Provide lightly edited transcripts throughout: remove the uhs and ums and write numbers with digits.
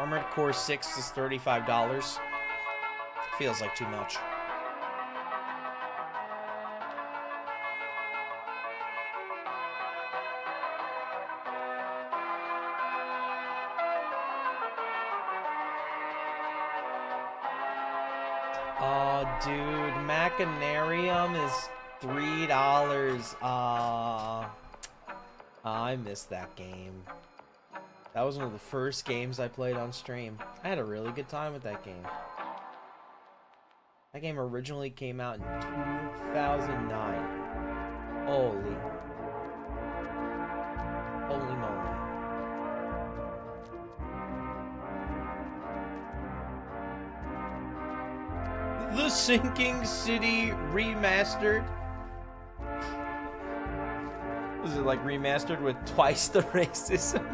Armored Core 6 is $35. Feels like too much. Oh, dude, Machinarium is $3. I missed that game. That was one of the first games I played on stream. I had a really good time with that game. That game originally came out in 2009. Holy moly. The Sinking City Remastered. Was it like remastered with twice the racism?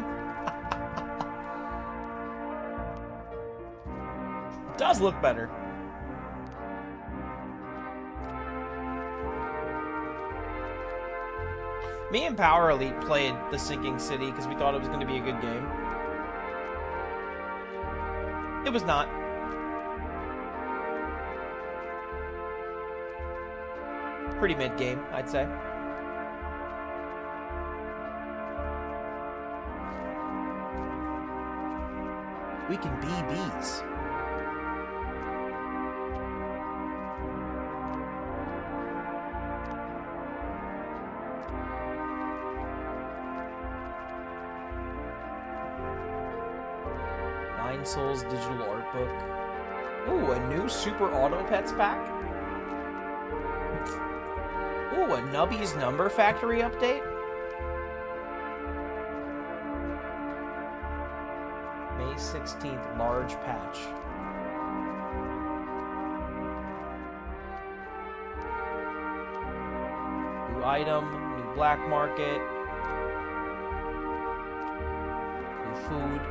It does look better. Me and Power Elite played The Sinking City because we thought it was going to be a good game. It was not. Pretty mid game, I'd say. We can be bees. Nine Souls digital art book. Ooh, a new Super Auto Pets pack. Ooh, a Nubby's Number Factory update. May 16th, large patch. New item, new black market. New food.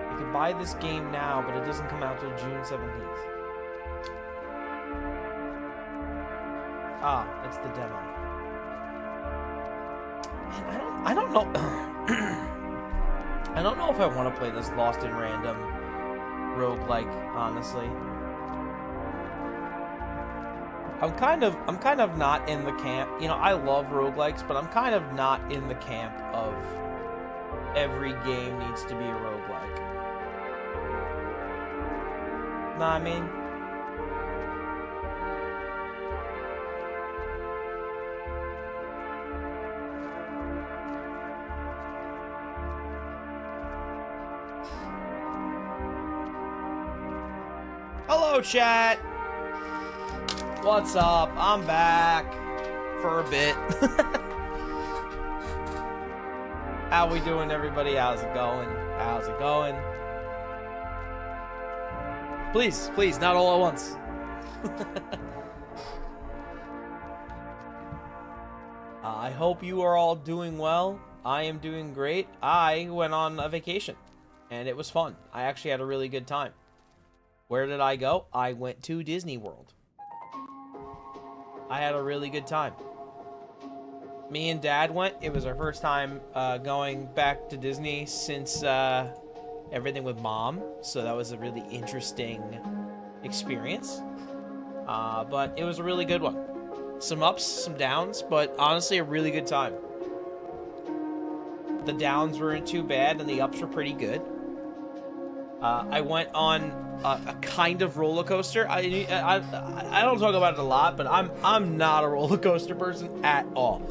You can buy this game now, but it doesn't come out till June 17th. Ah, it's the demo. Man, I don't know. I don't know if I want to play this Lost in Random roguelike, honestly. I'm kind of not in the camp. You know, I love roguelikes, but I'm kind of not in the camp of every game needs to be a roguelike. Know what I mean? Hello, chat. What's up? I'm back for a bit. How we doing, everybody? How's it going? How's it going? Please, please, not all at once. I hope you are all doing well. I am doing great. I went on a vacation, and it was fun. I actually had a really good time. Where did I go? I went to Disney World. I had a really good time. Me and Dad went. It was our first time going back to Disney since everything with Mom. So that was a really interesting experience. But it was a really good one. Some ups, some downs, but honestly a really good time. The downs weren't too bad and the ups were pretty good. I went on a kind of roller coaster. I don't talk about it a lot, but I'm not a roller coaster person at all.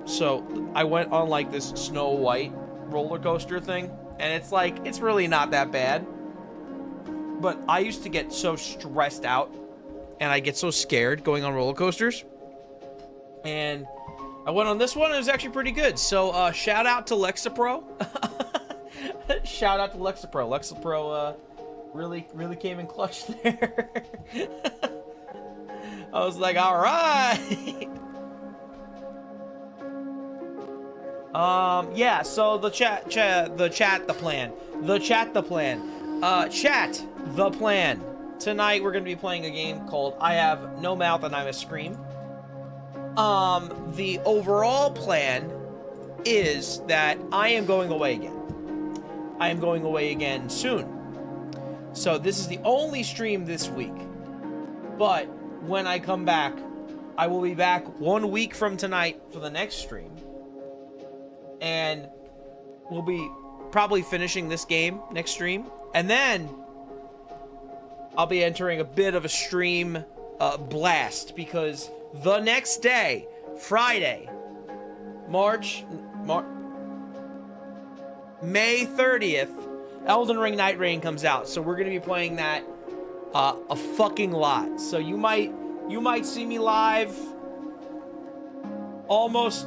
So I went on like this Snow White roller coaster thing, And it's like, it's really not that bad. But I used to get so stressed out, and I get so scared going on roller coasters. And I went on this one, and it was actually pretty good. So, shout out to Lexapro. Shout out to Lexapro. Lexapro, really came in clutch there. I was like, all right. Yeah, so the plan. Tonight we're gonna be playing a game called I Have No Mouth and I Must Scream. The overall plan is that I am going away again. I am going away again soon. So this is the only stream this week. But when I come back, I will be back 1 week from tonight for the next stream. And we'll be probably finishing this game next stream. And then I'll be entering a bit of a stream blast, because the next day, Friday, May 30th, Elden Ring Night Rain comes out. So we're going to be playing that a fucking lot. So you might see me live almost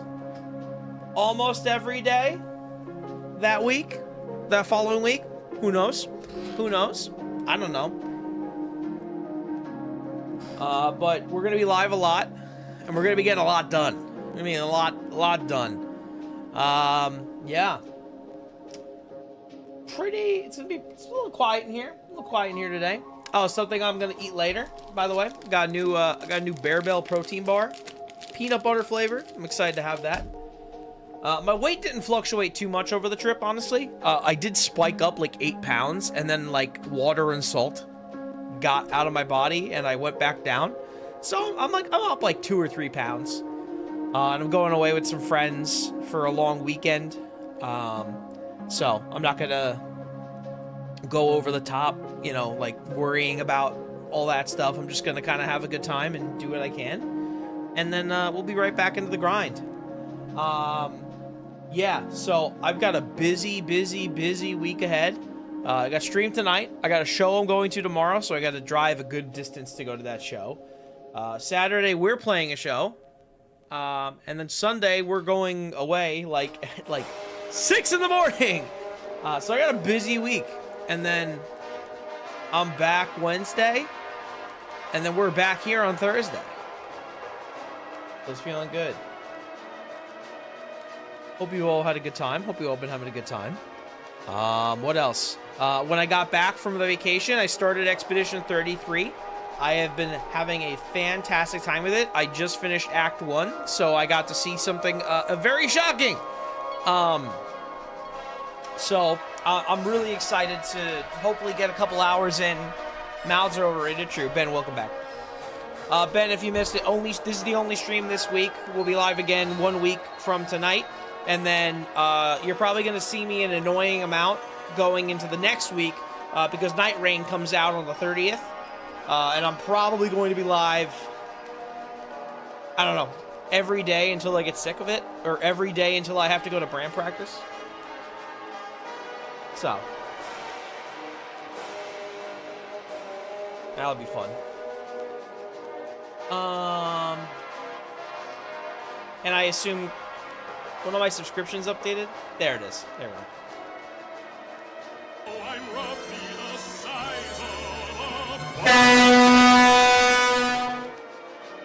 every day that week, that following week. Who knows? I don't know. But we're gonna be live a lot, and we're gonna be getting a lot done. I mean, a lot done. Yeah. It's a little quiet in here. A little quiet in here today. Oh, something I'm gonna eat later, by the way. I got a new Bearbell protein bar, peanut butter flavor. I'm excited to have that. My weight didn't fluctuate too much over the trip, honestly. I did spike up like 8 pounds, and then like water and salt got out of my body, and I went back down. So I'm up like 2 or 3 pounds. And I'm going away with some friends for a long weekend. So I'm not gonna go over the top, you know, like worrying about all that stuff. I'm just gonna kind of have a good time and do what I can. And then we'll be right back into the grind. Yeah, so I've got a busy week ahead. I got stream tonight. I got a show I'm going to tomorrow, so I got to drive a good distance to go to that show. Saturday, we're playing a show. And then Sunday, we're going away like 6 in the morning. So I got a busy week. And then I'm back Wednesday. And then we're back here on Thursday. So it's feeling good. Hope you all had a good time. Hope you all been having a good time. What else? When I got back from the vacation, I started Expedition 33. I have been having a fantastic time with it. I just finished Act 1, so I got to see something very shocking. So I'm really excited to hopefully get a couple hours in. Mouths are overrated. True. Ben, welcome back. Ben, if you missed it, this is the only stream this week. We'll be live again 1 week from tonight. And then you're probably going to see me an annoying amount going into the next week because Night Rain comes out on the 30th. And I'm probably going to be live, I don't know, every day until I get sick of it. Or every day until I have to go to brand practice. So. That'll be fun. And I assume one of my subscriptions updated? There it is. There we go. Oh, I'm Ruffy the size of a...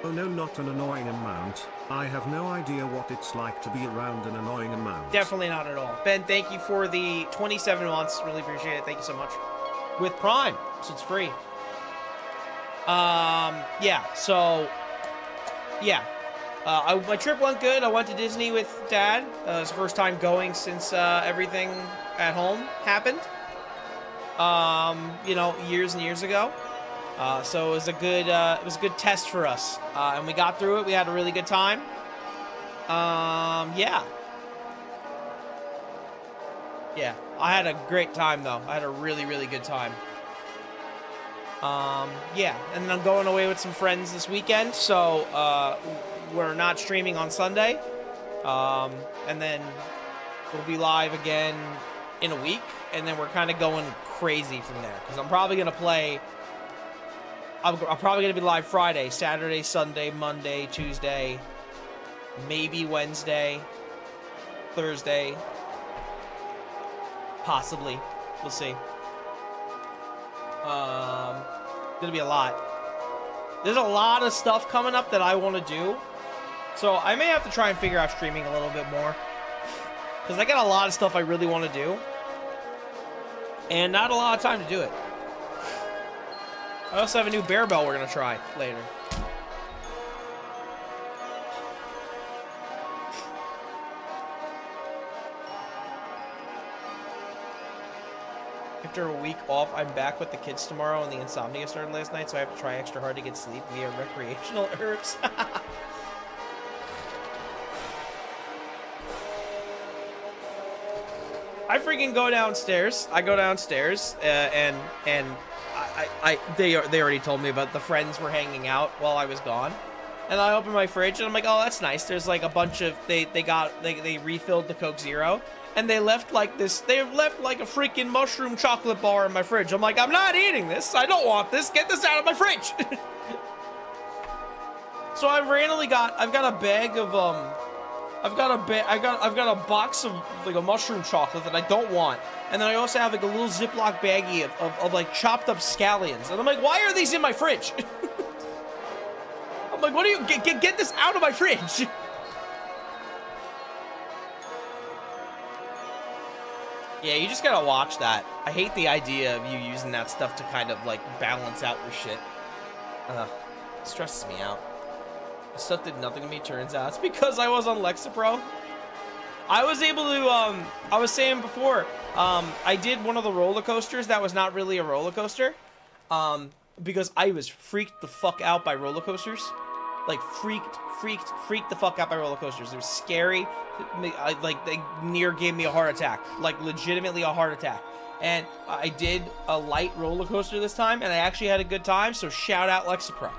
Oh no, not an annoying amount. I have no idea what it's like to be around an annoying amount. Definitely not at all. Ben, thank you for the 27 months. Really appreciate it. Thank you so much. With Prime, so it's free. Yeah, so... Yeah. My trip went good. I went to Disney with Dad. It was the first time going since everything at home happened. You know, years and years ago. So it was a good test for us. And we got through it. We had a really good time. Yeah. Yeah, I had a great time though. I had a really, really good time. Yeah, and then I'm going away with some friends this weekend, so we're not streaming on Sunday. And then we'll be live again in a week, and then we're kind of going crazy from there. Because I'm probably going to play... I'm probably going to be live Friday, Saturday, Sunday, Monday, Tuesday, maybe Wednesday, Thursday, possibly. We'll see. Gonna be a lot. There's a lot of stuff coming up that I want to do, so I may have to try and figure out streaming a little bit more, because I got a lot of stuff I really want to do, and not a lot of time to do it. I also have a new bear bell we're gonna try later. After a week off, I'm back with the kids tomorrow, and the insomnia started last night, so I have to try extra hard to get sleep via recreational herbs. I freaking go downstairs. I go downstairs, and they already told me about the friends were hanging out while I was gone, and I open my fridge and I'm like, oh, that's nice. There's like a bunch of they refilled the Coke Zero. And they left like this, they left like a freaking mushroom chocolate bar in my fridge. I'm like, I'm not eating this. I don't want this. Get this out of my fridge. So I've got a bag of, I've got a box of like a mushroom chocolate that I don't want. And then I also have like a little Ziploc baggie of like chopped up scallions. And I'm like, why are these in my fridge? I'm like, what do you, get this out of my fridge. Yeah, you just gotta watch that. I hate the idea of you using that stuff to kind of, like, balance out your shit. It stresses me out. This stuff did nothing to me, turns out. It's because I was on Lexapro. I was able to, I was saying before, I did one of the roller coasters that was not really a roller coaster. Because I was freaked the fuck out by roller coasters. Like, freaked the fuck out by roller coasters. It was scary. Like, they near gave me a heart attack. Like, legitimately a heart attack. And I did a light roller coaster this time, and I actually had a good time, so shout out Lexapro.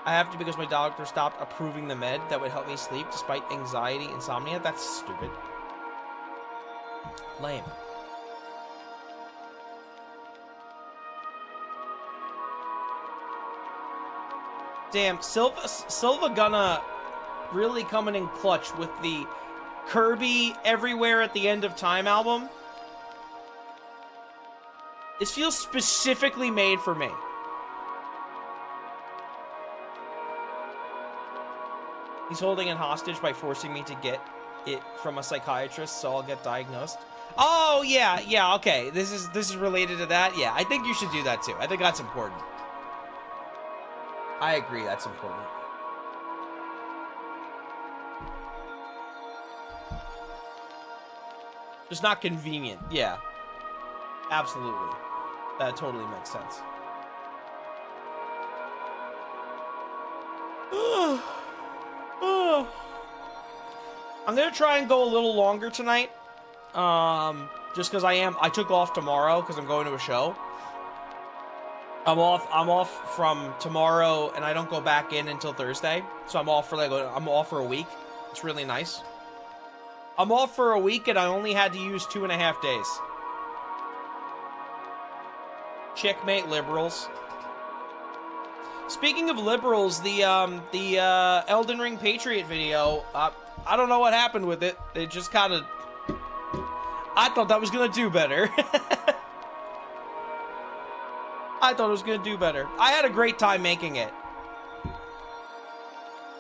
I have to because my doctor stopped approving the med that would help me sleep despite anxiety, insomnia. That's stupid. Lame. Damn, Silva gonna really coming in clutch with the Kirby Everywhere at the End of Time album. This feels specifically made for me. He's holding it hostage by forcing me to get it from a psychiatrist, so I'll get diagnosed. Oh, yeah, okay. This is related to that. Yeah, I think you should do that too. I think that's important. I agree, that's important. Just not convenient. Yeah. Absolutely. That totally makes sense. I'm gonna try and go a little longer tonight. Just because I took off tomorrow because I'm going to a show. I'm off from tomorrow, and I don't go back in until Thursday. So I'm off for a week. It's really nice. I'm off for a week, and I only had to use 2.5 days. Checkmate, liberals. Speaking of liberals, the Elden Ring Patriot video, I don't know what happened with it. It just kind of... I thought that was gonna do better. I thought it was gonna do better. I had a great time making it.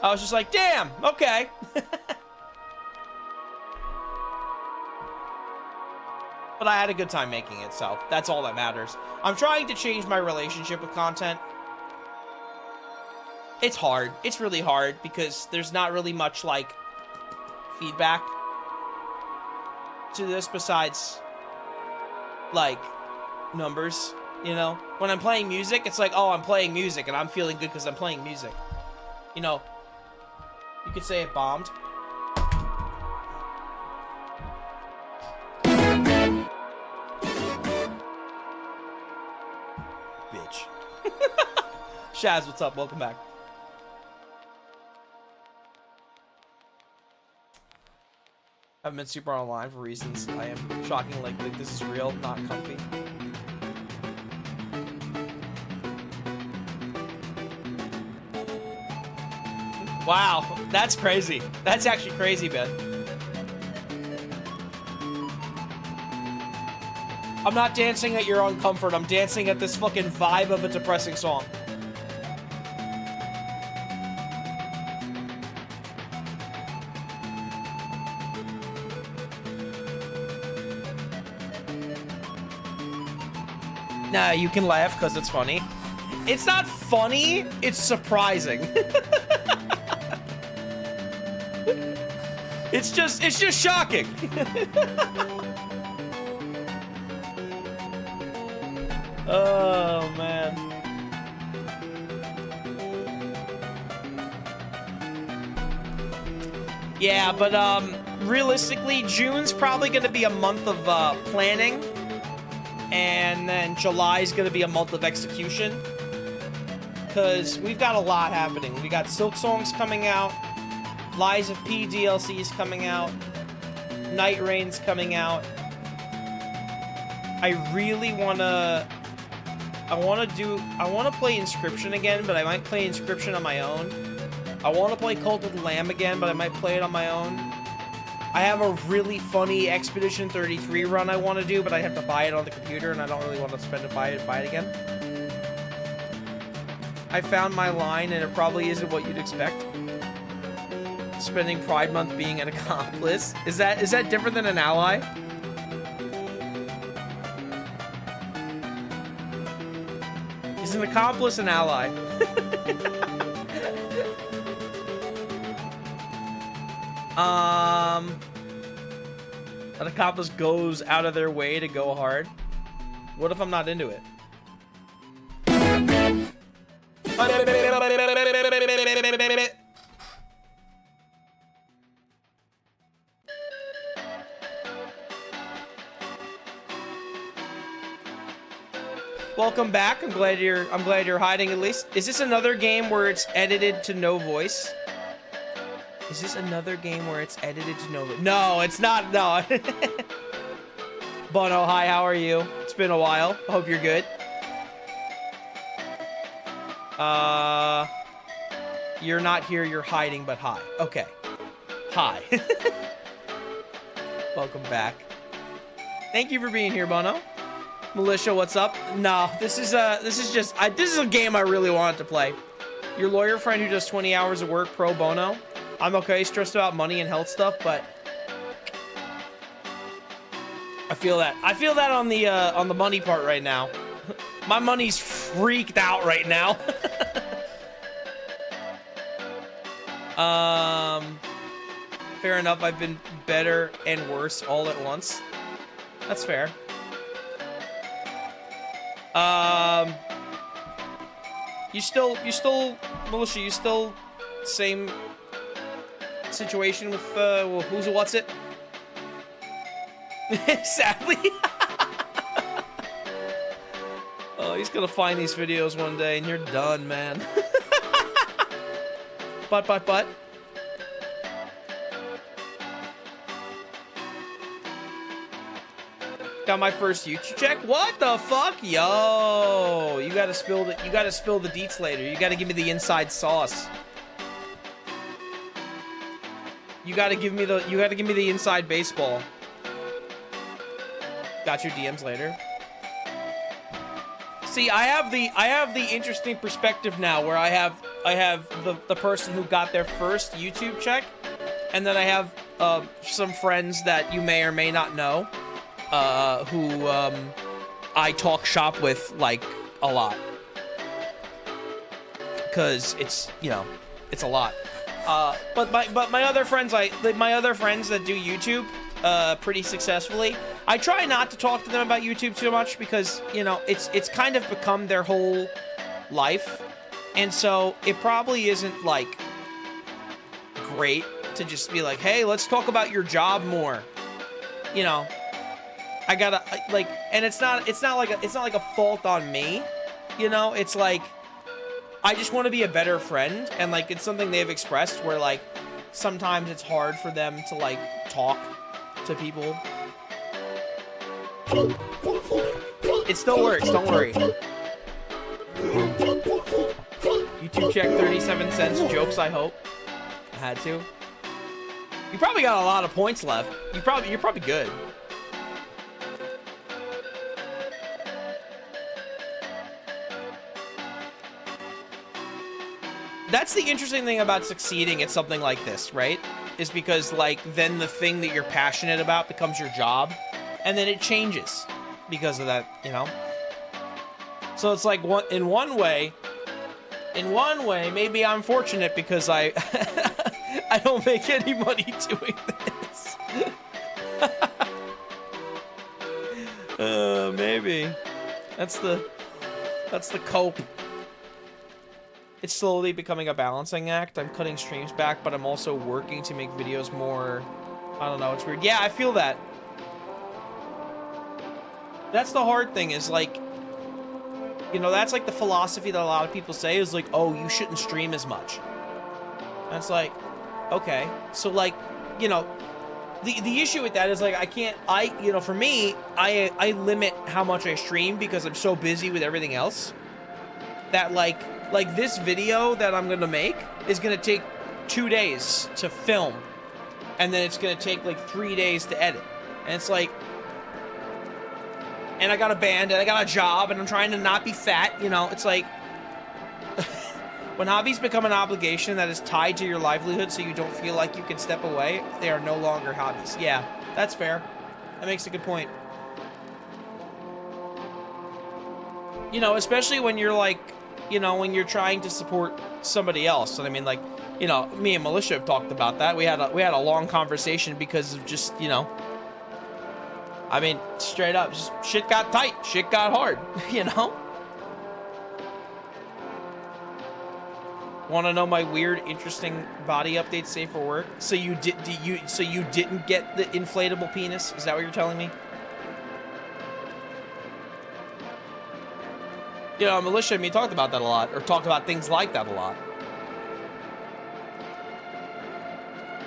I was just like, damn, okay. But I had a good time making it, so that's all that matters. I'm trying to change my relationship with content. It's hard. It's really hard because there's not really much, like, feedback to this besides, like, numbers. You know, when I'm playing music, it's like, oh, I'm playing music, and I'm feeling good because I'm playing music. You know, you could say it bombed. Bitch. Shaz, what's up? Welcome back. I've been super online for reasons I am shocking, like this is real, not comfy. Wow, that's crazy. That's actually crazy, Ben. I'm not dancing at your own comfort. I'm dancing at this fucking vibe of a depressing song. Nah, you can laugh because it's funny. It's not funny, it's surprising. It's just shocking. Oh, man. Yeah, but realistically, June's probably going to be a month of planning. And then July's going to be a month of execution. Because we've got a lot happening. We got Silk Songs coming out. Lies of P DLC's coming out. Night Rain's coming out. I really want to... I want to play Inscription again, but I might play Inscription on my own. I want to play Cult of the Lamb again, but I might play it on my own. I have a really funny Expedition 33 run I want to do, but I have to buy it on the computer, and I don't really want to spend it, buy it again. I found my line, and it probably isn't what you'd expect. Spending Pride Month being an accomplice. Is that different than an ally? Is an accomplice an ally? An accomplice goes out of their way to go hard. What if I'm not into it? Welcome back. I'm glad you're hiding at least. Is this another game where it's edited to no voice? Is this another game where it's edited to no voice? No, it's not. No. Bono, hi, how are you? It's been a while. I hope you're good. You're not here, you're hiding, but hi. Okay. Hi. Welcome back. Thank you for being here, Bono. Militia, what's up? No, this is a game I really wanted to play. Your lawyer friend who does 20 hours of work pro bono. I'm okay, stressed about money and health stuff, but I feel that. I feel that on the money part right now. My money's freaked out right now. Fair enough. I've been better and worse all at once. That's fair. You still, Militia, you still same situation with, well, who's what's it? Sadly. Oh, he's gonna find these videos one day and you're done, man. But. Got my first YouTube check. What the fuck? Yo, you gotta spill the deets later. You gotta give me the inside sauce. You gotta give me the inside baseball. Got your DMs later. See, I have the interesting perspective now where I have the person who got their first YouTube check, and then I have some friends that you may or may not know. Who I talk shop with like a lot, because it's, you know, it's a lot. But my other friends, my other friends that do YouTube pretty successfully, I try not to talk to them about YouTube too much because, you know, it's kind of become their whole life, and so it probably isn't like great to just be like, hey, let's talk about your job more, you know. I gotta, like, and it's not like a fault on me, you know. It's like I just want to be a better friend, and like it's something they've expressed where like sometimes it's hard for them to like talk to people. It still works, don't worry. YouTube check 37 cents. Jokes, I hope. I had to. You probably got a lot of points left. You're probably good. That's the interesting thing about succeeding at something like this, right? Is because, like, then the thing that you're passionate about becomes your job, and then it changes because of that, you know? So it's like, in one way, maybe I'm fortunate because I I don't make any money doing this. Maybe. That's the cope. It's slowly becoming a balancing act. I'm cutting streams back, but I'm also working to make videos more... I don't know, it's weird. Yeah, I feel that. That's the hard thing, is like... You know, that's like the philosophy that a lot of people say is like, oh, you shouldn't stream as much. And it's like, okay. So like, you know, the issue with that is like, you know, for me, I limit how much I stream because I'm so busy with everything else that like this video that I'm gonna make is gonna take 2 days to film, and then it's gonna take like 3 days to edit, and it's like, and I got a band and I got a job and I'm trying to not be fat, you know. It's like when hobbies become an obligation that is tied to your livelihood so you don't feel like you can step away, they are no longer hobbies. Yeah, that's fair. That makes a good point. You know, especially when you're like, you know, when you're trying to support somebody else. And I mean, like, you know, me and Militia have talked about that. We had a long conversation because of just, you know, I mean, straight up, just shit got tight, shit got hard, you know? Want to know my weird, interesting body update safe for work? So you didn't get the inflatable penis? Is that what you're telling me? You know, Militia and me talked about that a lot, or talked about things like that a lot.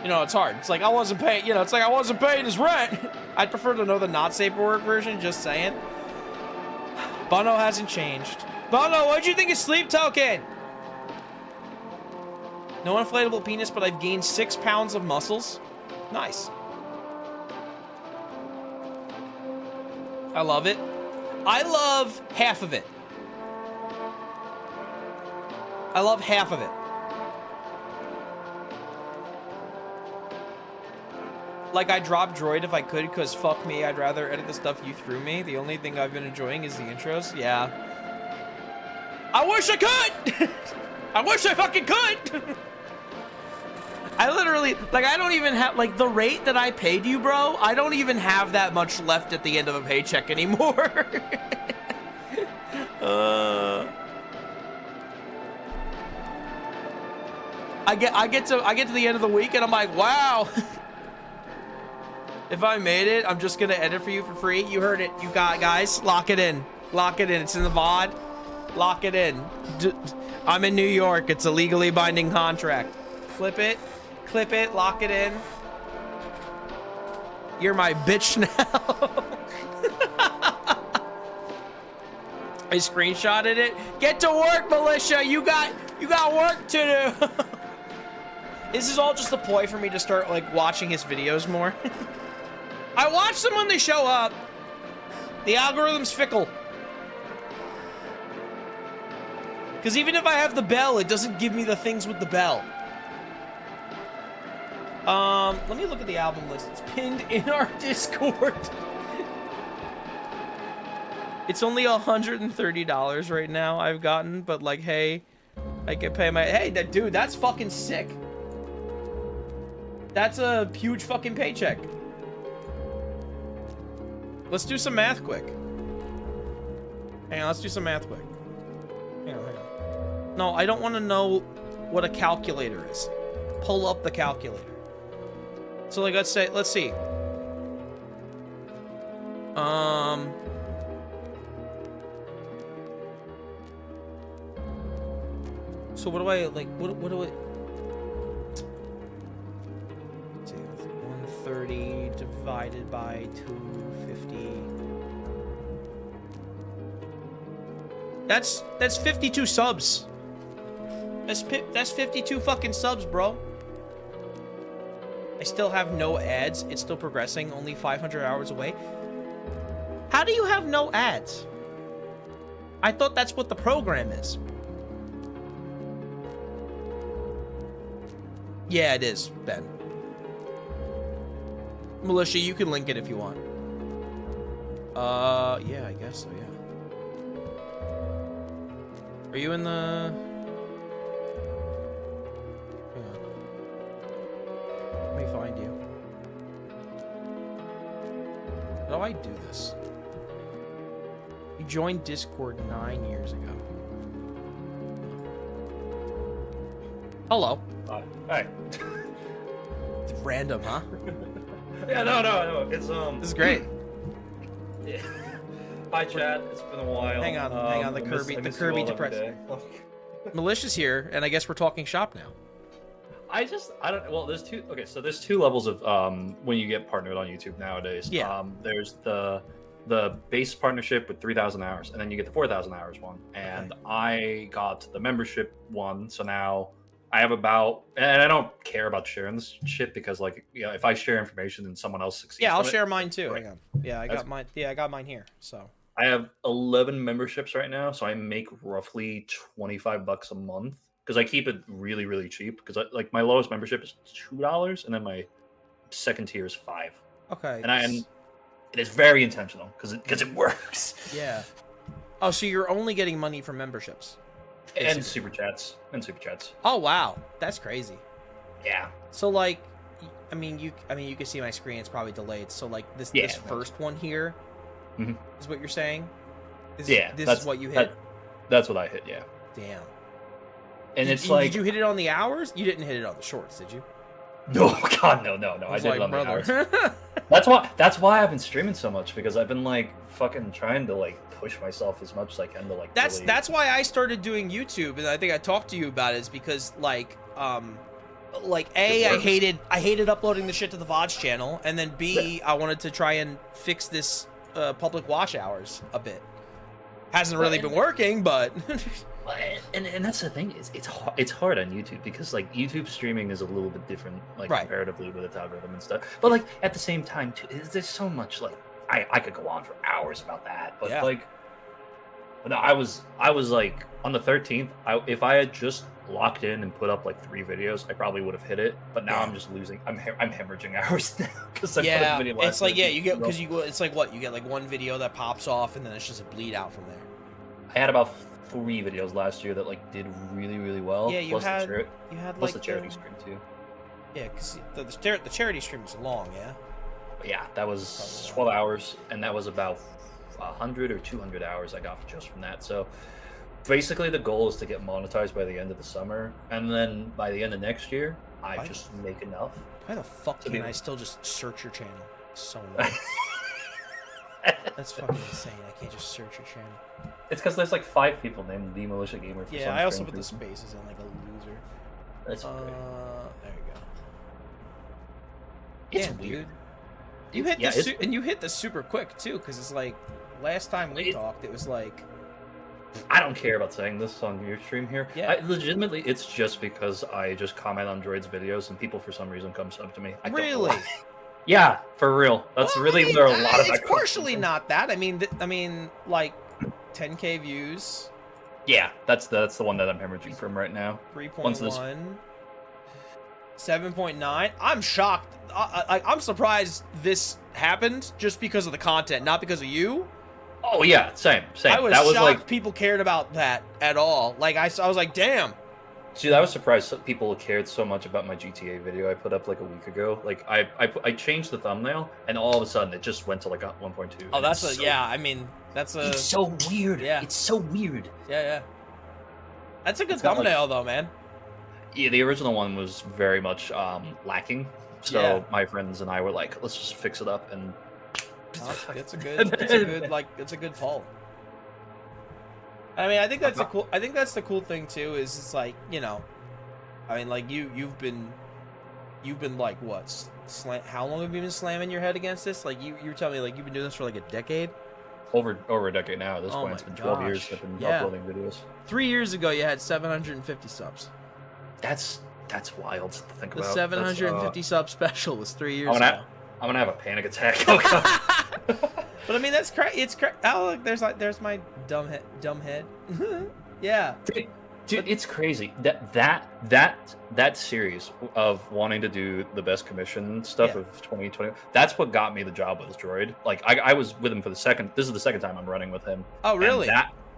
You know, it's hard. It's like I wasn't paying, you know, it's like I wasn't paying his rent. I'd prefer to know the not safe for work version, just saying. Bono hasn't changed. Bono, what'd you think of Sleep Token? No inflatable penis, but I've gained 6 pounds of muscles. Nice. I love it. I love half of it. I love half of it. Like, I'd drop Droid if I could, because fuck me, I'd rather edit the stuff you threw me. The only thing I've been enjoying is the intros. Yeah. I wish I could! I wish I fucking could! I literally, like, I don't even have, like, the rate that I paid you, bro, I don't even have that much left at the end of a paycheck anymore. I get to the end of the week and I'm like, wow. If I made it, I'm just gonna edit for you for free. You heard it, you got, guys. Lock it in. Lock it in. It's in the VOD. Lock it in. I'm in New York. It's a legally binding contract. Flip it. Clip it. Lock it in. You're my bitch now. I screenshotted it. Get to work, Militia. You got work to do. This is all just a ploy for me to start, like, watching his videos more. I watch them when they show up. The algorithm's fickle. Because even if I have the bell, it doesn't give me the things with the bell. Let me look at the album list. It's pinned in our Discord. It's only $130 right now I've gotten, but like, hey, I can pay my... Hey, dude, that's fucking sick. That's a huge fucking paycheck. Let's do some math quick. Hang on, let's do some math quick. Hang on. No, I don't want to know what a calculator is. Pull up the calculator. So, like, let's see. So what do I, like, what do I... Let's see, 130 divided by 250. That's 52 subs. That's 52 fucking subs, bro. I still have no ads. It's still progressing. Only 500 hours away. How do you have no ads? I thought that's what the program is. Yeah, it is, Ben. Militia, you can link it if you want. Yeah, I guess so, yeah. Are you in the... Hang on. Let me find you. How do I do this? You joined Discord 9 years ago. Hello. Hi. It's random, huh? Yeah, no. It's This is great. Yeah. Hi, chat. It's been a while. Hang on. The Kirby depressed. Militia's here, and I guess we're talking shop now. I don't. Well, there's two. Okay, so there's two levels of when you get partnered on YouTube nowadays. Yeah. There's the base partnership with 3,000 hours, and then you get the 4,000 hours one. And Okay. I got the membership one, so now I have about, and I don't care about sharing this shit because, like, you know, if I share information and someone else succeeds, Yeah, I'll from it, share mine too. Right. Hang on. Yeah, I got mine. Yeah, I got mine here. So. I have 11 memberships right now, so I make roughly $25 a month because I keep it really, really cheap. Because like my lowest membership is $2, and then my second tier is $5. Okay. And it is very intentional because it works. Yeah. Oh, so you're only getting money from memberships And super chats. Oh wow, that's crazy. Yeah. So like, I mean you can see my screen. It's probably delayed. So like this first one here is what you're saying. This is what you hit. That's what I hit. Yeah. Damn. And did you hit it on the hours? You didn't hit it on the shorts, did you? No, God, no. I did it on the hours. That's why I've been streaming so much, because I've been like fucking trying to like push myself as much as I can to like. That's why I started doing YouTube, and I think I talked to you about it, is because I hated uploading the shit to the VODs channel, and then B, I wanted to try and fix this public watch hours a bit. Hasn't really been working, but and that's the thing, is it's hard on YouTube because like YouTube streaming is a little bit different, like comparatively with its algorithm and stuff. But like at the same time too, there's so much, like I could go on for hours about that. But I was like on the 13th, if I had just locked in and put up like 3 videos, I probably would have hit it. But now I'm just losing. I'm hemorrhaging hours now because it's like you get it's like what you get, like one video that pops off and then it's just a bleed out from there. I had about 3 videos last year that like did really, really well. Yeah, you had the charity stream too. Yeah, because the charity stream was long. Yeah. Yeah, that was 12 hours, and that was about 100 or 200 hours I got just from that. So basically the goal is to get monetized by the end of the summer, and then by the end of next year I just make enough. Why the fuck can I still just search your channel? So long. That's fucking insane. I can't just search your channel. It's because there's like 5 people named The Militia Gamer. For I also put the spaces in like a loser. That's okay. There you go. It's Damn, weird. Dude. You hit this super quick too, because it's like last time we talked, it was like. I don't care about saying this on your stream here. Yeah. Legitimately, it's just because I just comment on Droid's videos and people for some reason comes up to me. Really? Yeah, for real. That's really where a lot of that. It's partially not that. I mean, like 10K views. Yeah, that's the one that I'm hemorrhaging from right now. 3.1. 7.9. I'm shocked. I'm surprised this happened just because of the content, not because of you. Oh yeah, same. I was shocked like, people cared about that at all. Like I was like, damn. See, I was surprised people cared so much about my GTA video I put up like a week ago. Like I changed the thumbnail, and all of a sudden it just went to like a 1.2. Oh, that's I mean, that's a. It's so weird. Yeah. It's so weird. Yeah. That's a good thumbnail though, man. Yeah, the original one was very much lacking. So my friends and I were like, let's just fix it up, and it's a good poll. I mean, I think that's the cool thing too. Is it's like, you know, I mean, like you've been you've been like what? How long have you been slamming your head against this? Like you were telling me like you've been doing this for like a decade. Over a decade now. At this Oh point, my it's been 12 years gosh. I've been Yeah. uploading videos. 3 years ago, you had 750 subs. That's wild to think The about. 750 sub special was 3 years I'm ago. gonna have a panic attack. Oh, God. But I mean, that's crazy. It's crazy. Oh, look, there's my dumb head. Yeah. Dude, it's crazy that series of wanting to do the best commission stuff Yeah. of 2020. That's what got me the job with Droid. Like I was with him for the second. This is the second time I'm running with him. Oh, And really?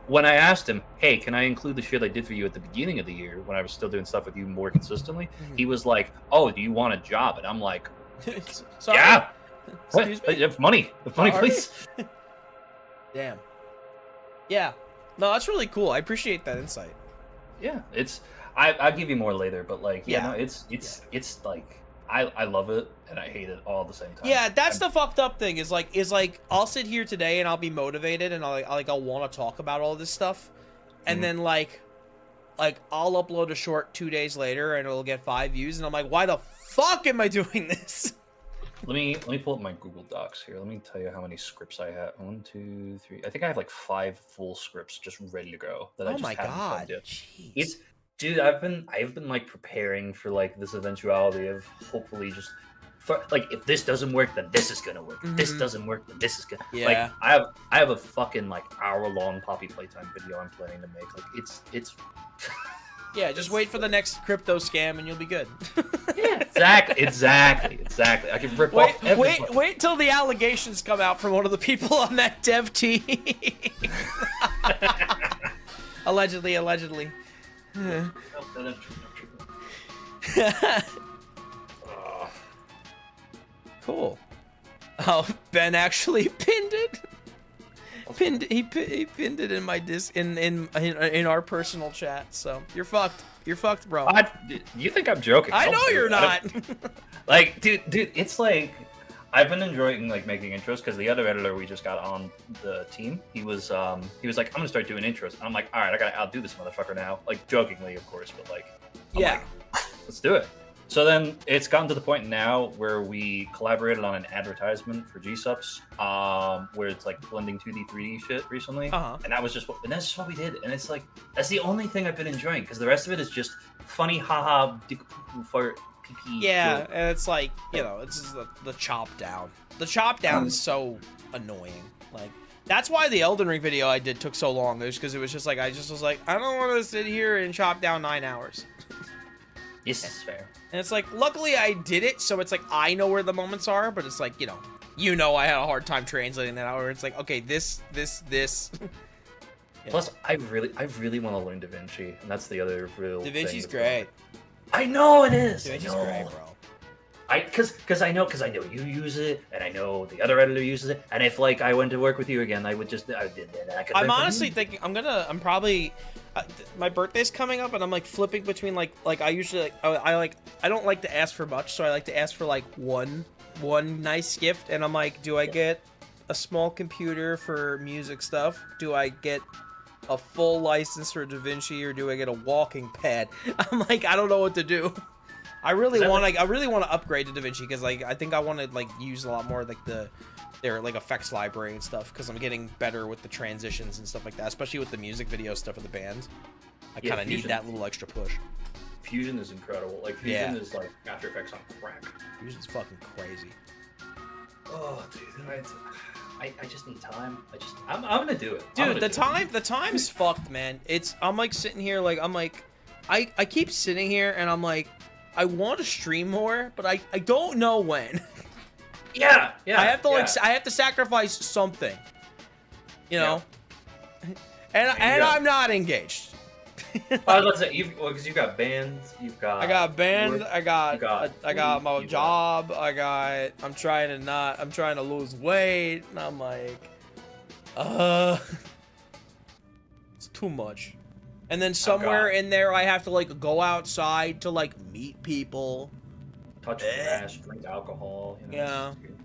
when I asked him, hey, can I include the shit I did for you at the beginning of the year when I was still doing stuff with you more consistently? Mhm. He was like, oh, do you want a job? And I'm like, Sorry? yeah. Excuse What? me? If money, Sorry? please. Damn. Yeah. No, that's really cool. I appreciate that insight. Yeah, I'll give you more later, but like, Yeah. no, it's like I love it and I hate it all at the same time. Yeah, that's the fucked up thing. Is like I'll sit here today and I'll be motivated and I'll want to talk about all this stuff, and Mhm. then like I'll upload a short 2 days later and it'll get 5 views and I'm like, why the fuck am I doing this? Let me pull up my Google Docs here. Let me tell you how many scripts I have. 1, 2, 3. I think I have like 5 full scripts just ready to go that I Oh just my haven't god. filmed yet. Jeez. It's dude, I've been like preparing for like this eventuality of hopefully just for, like if this doesn't work, then this is gonna work. If this Mhm. doesn't work, then this is gonna. Yeah. Like I have a fucking like hour-long Poppy Playtime video I'm planning to make. Like it's Yeah, just wait for the next crypto scam and you'll be good. yeah, exactly. I can rip off everybody. Wait till the allegations come out from one of the people on that dev team. Allegedly. Cool. Oh, Ben actually pinned it. He pinned it in my in our personal chat. So you're fucked. You're fucked, bro. You think I'm joking? I Don't know do you're that. not. Like, dude, it's like I've been enjoying like making intros because the other editor we just got on the team, he was like, I'm gonna start doing intros. And I'm like, all right, I gotta outdo this motherfucker now. Like jokingly, of course, but like, I'm Yeah. like, let's do it. So then it's gotten to the point now where we collaborated on an advertisement for G-Subs, where it's like blending 2D, 3D shit recently. Uh-huh. And that's just what we did. And it's like, that's the only thing I've been enjoying because the rest of it is just funny, haha, fart, pee. Yeah, joke. and it's like, you know, it's just the chop down. The chop down is so annoying. Like, that's why the Elden Ring video I did took so long. It was because it was just like, I just was like, I don't want to sit here and chop down 9 hours. Yes, it's fair. And it's like, luckily I did it, so it's like, I know where the moments are, but it's like, you know, I had a hard time translating that out, where it's like, okay, this. Yeah. Plus, I really want to learn DaVinci, and that's the other real thing DaVinci's that's great. I know it is. DaVinci's I know. great, bro. Because I know you use it, and I know the other editor uses it, and if like I went to work with you again, I did that. I could I'm learn from honestly you. thinking I'm probably my birthday's coming up and I'm like flipping between like I usually I don't like to ask for much, so I like to ask for like one nice gift, and I'm like, do I get a small computer for music stuff? Do I get a full license for DaVinci, or do I get a walking pad? I'm like, I don't know what to do. I really want to upgrade to DaVinci because like I think I want to like use a lot more like their like effects library and stuff, because I'm getting better with the transitions and stuff like that, especially with the music video stuff of the band. I Yeah, kind of need Fusion. that little extra push. Fusion is incredible. Like Fusion is like After Effects on crack. Fusion's fucking crazy. Oh, dude, I just need time. I'm gonna do it. I'm Dude, gonna do it. the time's fucked, man. I'm like sitting here like I keep sitting here and I'm like, I want to stream more, but I don't know when. Yeah. I have to I have to sacrifice something. You know? And Yeah. I'm not engaged. I was about to say because you've got bands, you've got. I got a band, work, I got my you got- job, I'm trying to lose weight, and I'm like, it's too much. And then somewhere in there I have to like go outside to like meet people. touch grass, drink alcohol. You know, Yeah. it's good.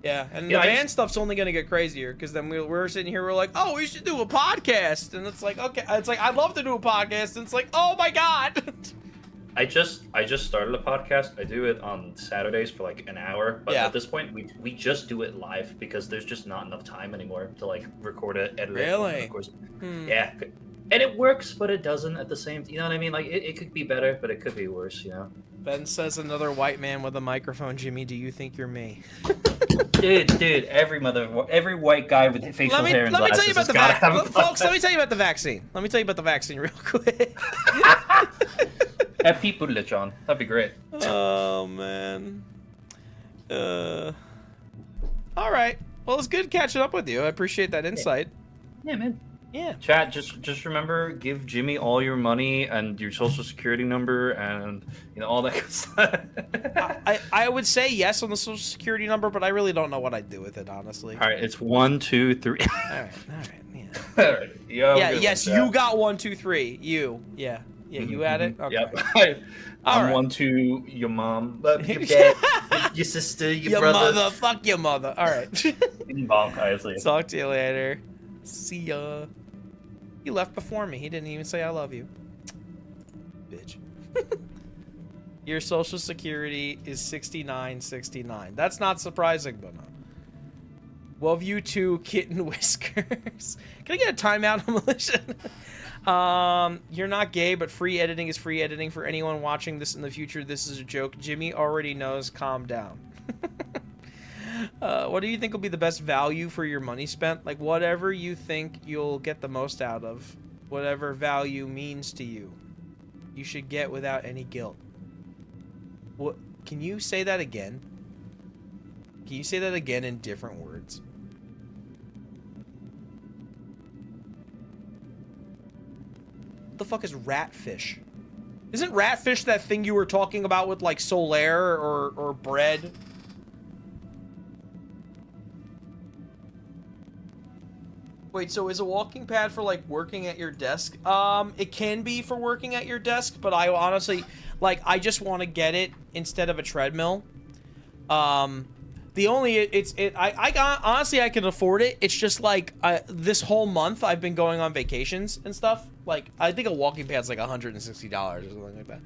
Yeah, and Yeah, the I band stuff's only gonna get crazier, because then we're sitting here, we're like, oh, we should do a podcast, and it's like, okay, it's like, I'd love to do a podcast, and it's like, oh my god. I just started a podcast. I do it on Saturdays for like an hour, but Yeah. at this point we just do it live because there's just not enough time anymore to like record it, edit it. Really? And of course, Hmm. yeah. And it works, but it doesn't at the same. You know what I mean? Like it could be better, but it could be worse. You know. Ben says another white man with a microphone. Jimmy, do you think you're me? Dude, every white guy with facial hair and Let me glasses tell you about the has gotta have a folks. Let me podcast. tell you about the vaccine. Let me tell you about the vaccine real quick. Have people lit on. That'd be great. Oh man. All right. Well, it's good catching up with you. I appreciate that insight. Yeah, man. Yeah. Chat, just remember, give Jimmy all your money and your social security number and all that good stuff. I would say yes on the social security number, but I really don't know what I'd do with it, honestly. All right, it's 1, 2, 3. All right. Yeah. All right. Yo, Yeah. good Yes, one, you chat. got 1, 2, 3. You. Yeah. Yeah. You had it. Okay. Yep. All I'm right. 1, 2, your mom, your dad, your sister, your Your brother. mother. Fuck your mother. All right. Bonk, honestly. Talk to you later. See ya. He left before me. He didn't even say I love you. Bitch. Your social security is 6969. That's not surprising, but no. Love you too, Kitten Whiskers. Can I get a timeout, Militia? You're not gay, but free editing is free editing for anyone watching this in the future. This is a joke. Jimmy already knows. Calm down. What do you think will be the best value for your money spent? Like, whatever you think you'll get the most out of. Whatever value means to you. You should get without any guilt. What? Can you say that again? Can you say that again in different words? What the fuck is ratfish? Isn't ratfish that thing you were talking about with, like, Solaire or bread? Wait, so is a walking pad for, like, working at your desk? It can be for working at your desk, but I honestly, like, I just want to get it instead of a treadmill. Honestly, I can afford it. It's just, like, this whole month I've been going on vacations and stuff. Like, I think a walking pad's, like, $160 or something like that.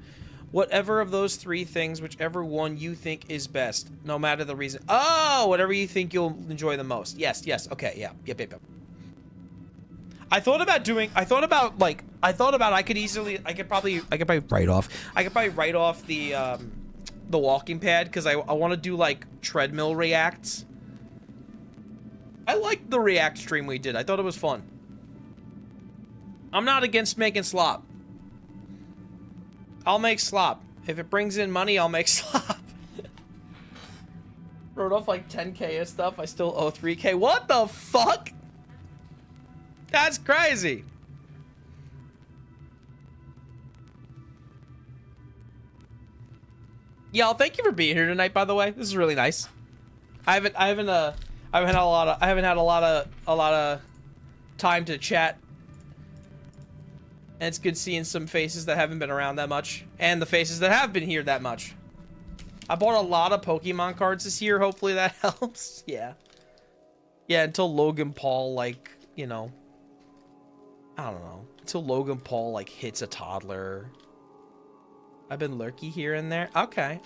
Whatever of those three things, whichever one you think is best, no matter the reason. Oh, whatever you think you'll enjoy the most. Yes, okay, yeah, yep. I thought about I could probably write off the walking pad because I want to do like treadmill reacts. I liked the react stream we did. I thought it was fun. I'm not against making slop. I'll make slop. If it brings in money, I'll make slop. Wrote off like 10K of stuff. I still owe 3K. What the fuck? That's crazy. Y'all, thank you for being here tonight, by the way. This is really nice. I haven't had a lot of time to chat. And it's good seeing some faces that haven't been around that much. And the faces that have been here that much. I bought a lot of Pokemon cards this year. Hopefully that helps. Yeah. Yeah, until Logan Paul, like, you know. I don't know. Until Logan Paul, like, hits a toddler. I've been lurky here and there. Okay.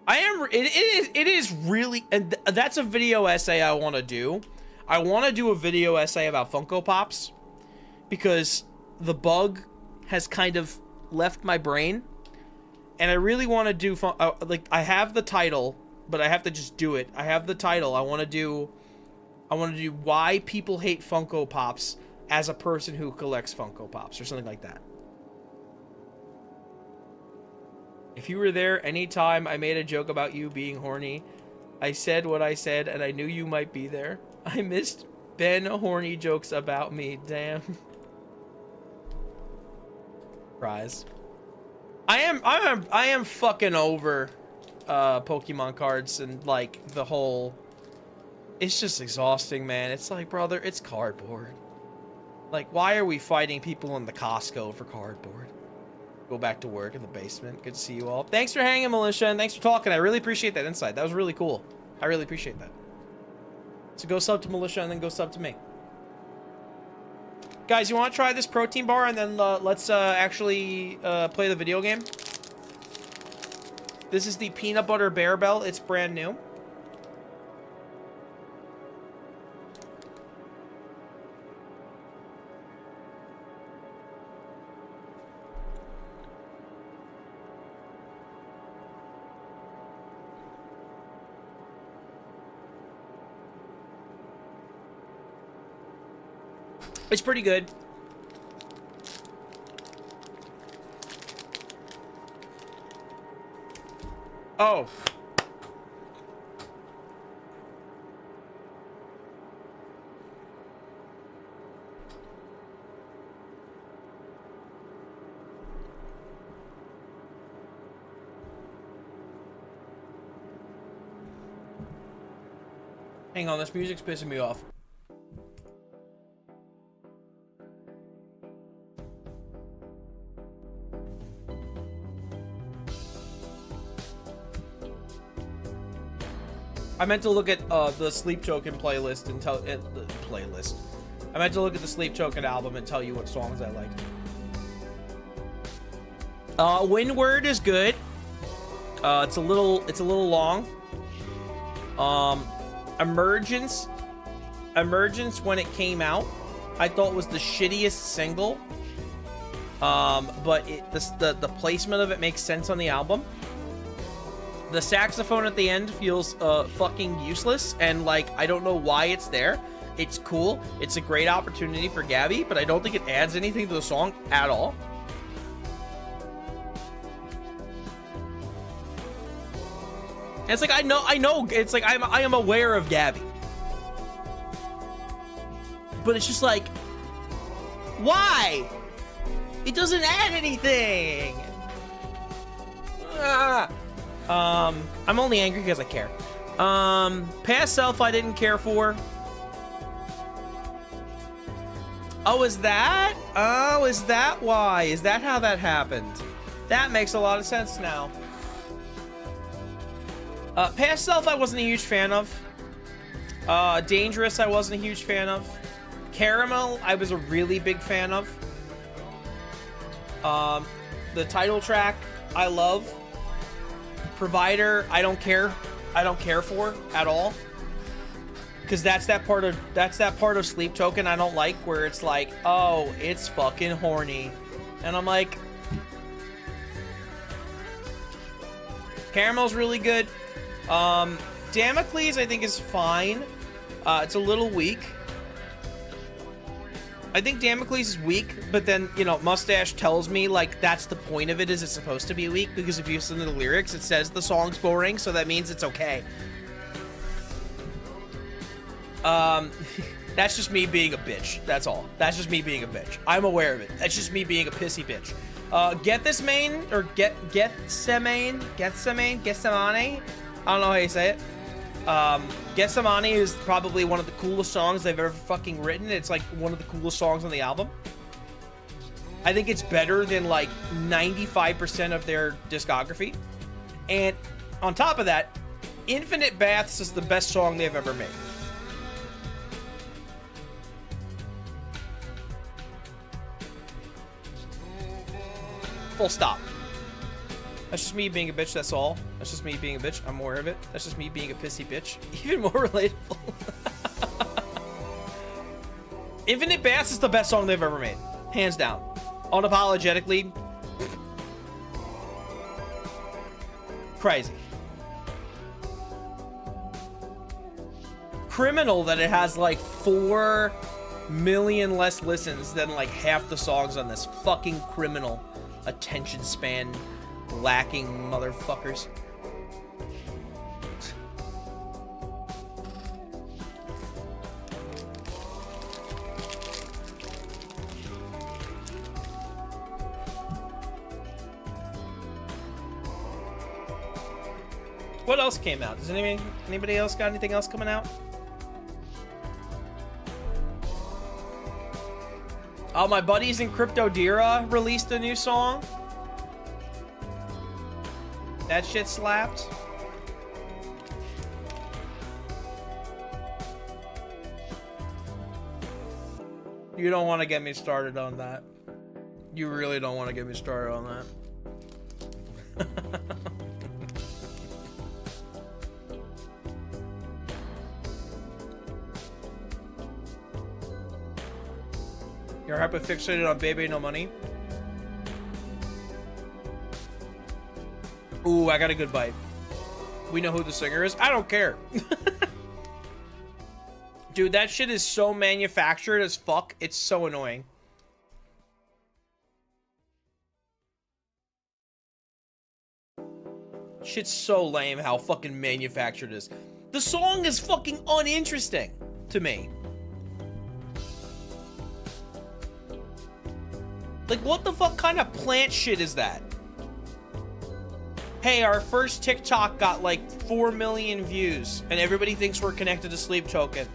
It is really, and that's a video essay I want to do. I want to do a video essay about Funko Pops because the bug has kind of left my brain, and I really want to do like I have the title, but I have to just do it. I have the title. I want to do why people hate Funko Pops as a person who collects Funko Pops or something like that. If you were there anytime I made a joke about you being horny, I said what I said and I knew you might be there. I missed Ben horny jokes about me. Damn. Rise. I am fucking over Pokemon cards and like the whole. It's just exhausting, man. It's like, brother, it's cardboard. Like, why are we fighting people in the Costco for cardboard? Go back to work in the basement. Good to see you all. Thanks for hanging, Militia, and thanks for talking. I really appreciate that insight. That was really cool. I really appreciate that. So go sub to Militia and then go sub to me. Guys, you want to try this protein bar and then let's actually play the video game? This is the Peanut Butter Bear Bell. It's brand new. It's pretty good. Oh. Hang on, this music's pissing me off. I meant to look at the Sleep Token playlist and tell it the playlist. I meant to look at the Sleep Token album and tell you what songs I liked. Windward is good. It's a little long. Emergence when it came out, I thought was the shittiest single. But the placement of it makes sense on the album. The saxophone at the end feels fucking useless, and like I don't know why it's there. It's cool. It's a great opportunity for Gabby, but I don't think it adds anything to the song at all. And it's like I know. It's like I am aware of Gabby, but it's just like, why? It doesn't add anything. I'm only angry because I care. Past Self I didn't care for. Oh, is that? Oh, is that why? Is that how that happened? That makes a lot of sense now. Past Self I wasn't a huge fan of. Dangerous I wasn't a huge fan of. Caramel I was a really big fan of. The title track I love. Provider I don't care for at all, because that's that part of Sleep Token I don't like, where it's like, oh, it's fucking horny, and I'm like, Caramel's really good. Damocles I think is fine. It's a little weak. I think Damocles is weak, but then, you know, Mustache tells me, like, that's the point of it, is it's supposed to be weak, because if you listen to the lyrics, it says the song's boring, so that means it's okay. That's just me being a bitch. That's all. That's just me being a bitch. I'm aware of it. That's just me being a pissy bitch. Gethsemane, or Gethsemane? I don't know how you say it. Gethsemane is probably one of the coolest songs they've ever fucking written. It's like one of the coolest songs on the album. I think it's better than like 95% of their discography. And on top of that, Infinite Baths is the best song they've ever made. Full stop. That's just me being a bitch, that's all. That's just me being a bitch. I'm aware of it. That's just me being a pissy bitch. Even more relatable. Infinite Baths is the best song they've ever made. Hands down. Unapologetically. Crazy. Criminal that it has like 4 million less listens than like half the songs on this. Fucking criminal. Attention span lacking motherfuckers. What else came out? Does anybody else got anything else coming out? Oh, my buddies in Cryptodira released a new song. That shit slapped. You don't want to get me started on that. You really don't want to get me started on that. You're hyperfixated on Baby No Money? Ooh, I got a good bite. We know who the singer is. I don't care. Dude, that shit is so manufactured as fuck. It's so annoying. Shit's so lame how fucking manufactured it is. The song is fucking uninteresting to me. Like, what the fuck kind of plant shit is that? Hey, our first TikTok got like 4 million views, and everybody thinks we're connected to Sleep Token.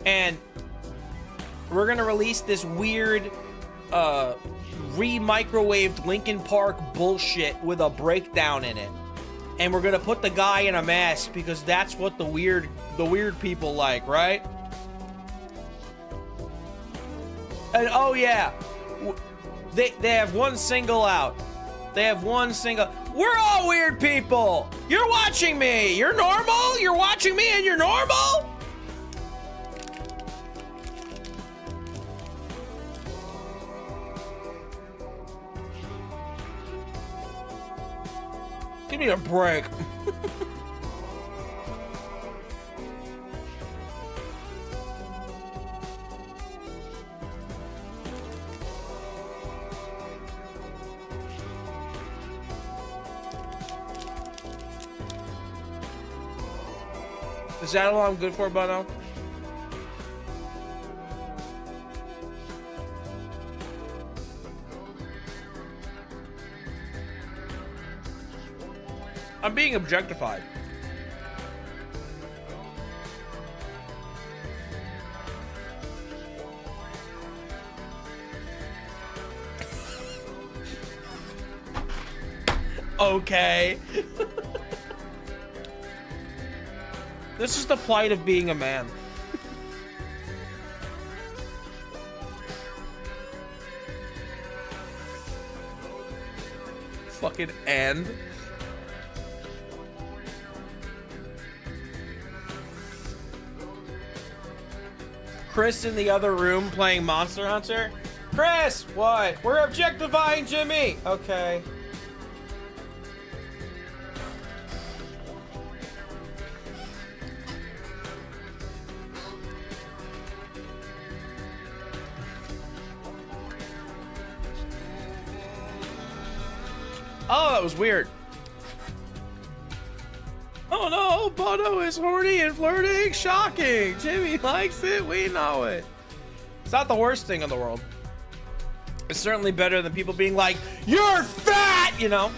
And we're gonna release this weird, re-microwaved Linkin Park bullshit with a breakdown in it. And we're gonna put the guy in a mask because that's what the weird people like, right? And oh yeah, they have one single out. They have one single. We're all weird people. You're watching me. You're normal. You're watching me and you're normal. Give me a break. Is that all I'm good for, Bono? I'm being objectified. Okay. This is the plight of being a man. Fucking and. Chris in the other room playing Monster Hunter. Chris, what? We're objectifying Jimmy. Okay. Oh, that was weird. Oh no, Bono is horny and flirting. Shocking. Jimmy likes it. We know it. It's not the worst thing in the world. It's certainly better than people being like, you're fat, you know?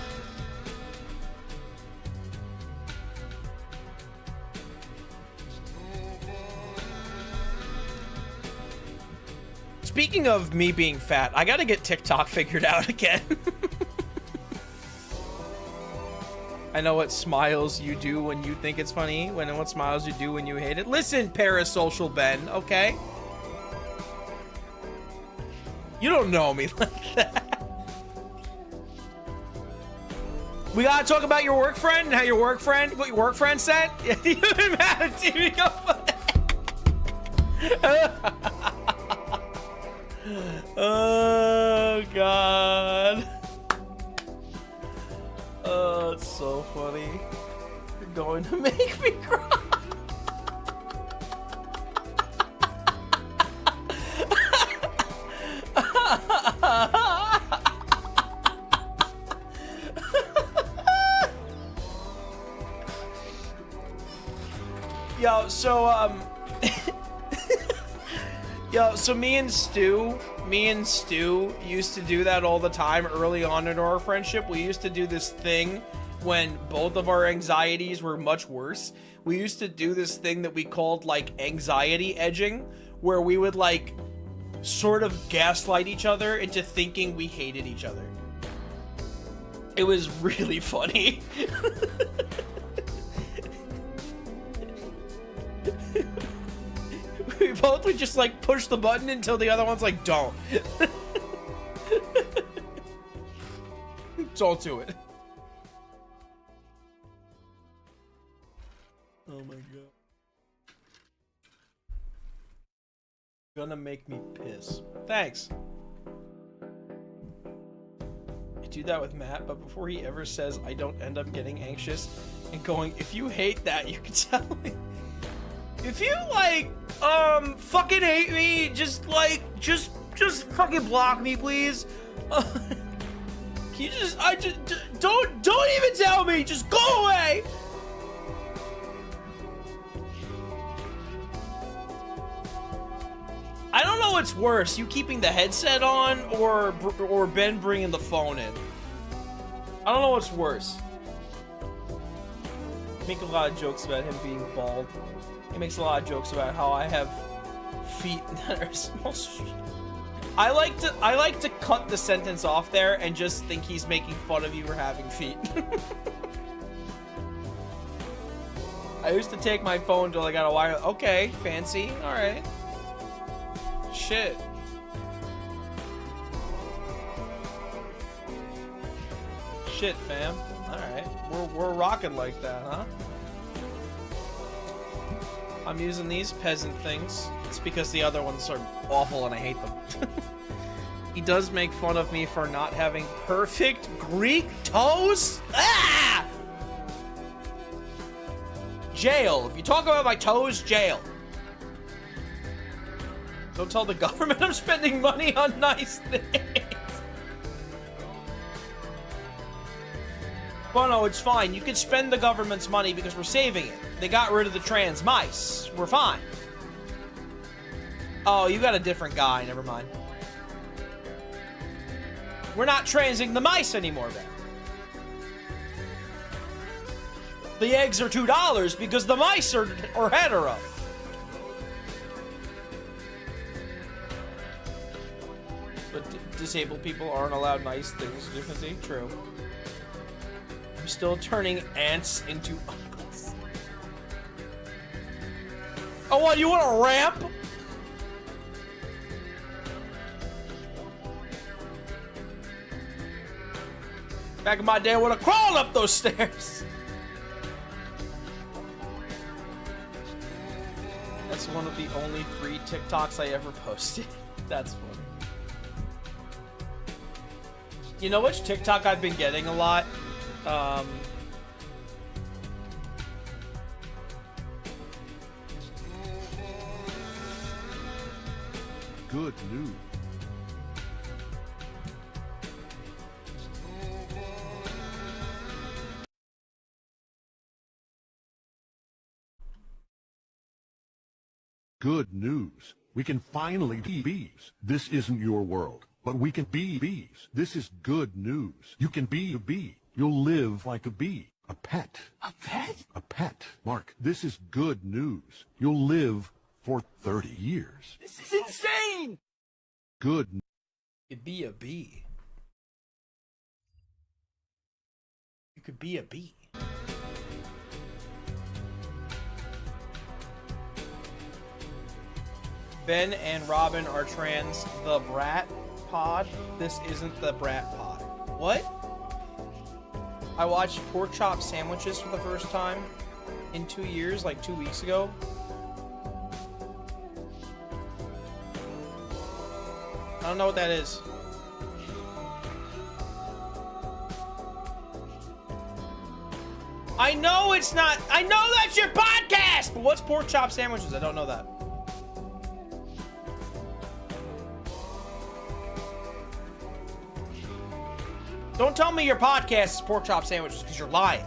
Speaking of me being fat, I gotta get TikTok figured out again. I know what smiles you do when you think it's funny, and what smiles you do when you hate it. Listen, parasocial Ben, okay? You don't know me like that. We gotta talk about your work friend and how your work friend, what your work friend said. You've been mad at TV Go. Oh God. Oh, it's so funny. You're going to make me cry. Yo, so me and Stu used to do that all the time early on in our friendship. We used to do this thing when both of our anxieties were much worse. We used to do this thing that we called like anxiety edging, where we would like sort of gaslight each other into thinking we hated each other. It was really funny. We both would just like push the button until the other one's like, don't. Don't do it. Oh my god. Gonna make me piss. Thanks. I do that with Matt, but before he ever says I don't end up getting anxious and going, if you hate that, you can tell me. If you like, fucking hate me, just fucking block me, please. Can you just, don't even tell me, just go away. I don't know what's worse, you keeping the headset on or Ben bringing the phone in. I don't know what's worse. I make a lot of jokes about him being bald. He makes a lot of jokes about how I have feet that are small. I like to cut the sentence off there and just think he's making fun of you for having feet. I used to take my phone till I got a wire. Okay, fancy. All right. Shit. Shit, fam. All right, we're rocking like that, huh? I'm using these peasant things. It's because the other ones are awful and I hate them. He does make fun of me for not having perfect Greek toes. Ah! Jail. If you talk about my toes, jail. Don't tell the government I'm spending money on nice things. Well, no, it's fine. You can spend the government's money because we're saving it. They got rid of the trans mice. We're fine. Oh, you got a different guy. Never mind. We're not transing the mice anymore, Ben. The eggs are $2 because the mice are hetero. But disabled people aren't allowed nice things, differently. True. I'm still turning ants into uncles. Oh, what? You want a ramp? Back in my day, I would have crawled up those stairs. That's one of the only 3 TikToks I ever posted. That's funny. You know which TikTok I've been getting a lot? Good news. Good news. We can finally be bees. This isn't your world, but we can be bees. This is good news. You can be a bee. You'll live like a bee. A pet. A pet? A pet. Mark, this is good news. You'll live for 30 years. This is insane! Good. You could be a bee. You could be a bee. Ben and Robin are trans. The Brat Pod. This isn't the Brat Pod. What? I watched Pork Chop Sandwiches for the first time in 2 years, like 2 weeks ago. I don't know what that is. I know it's not. I know that's your podcast! But what's Pork Chop Sandwiches? I don't know that. Don't tell me your podcast is Pork Chop Sandwiches, because you're lying.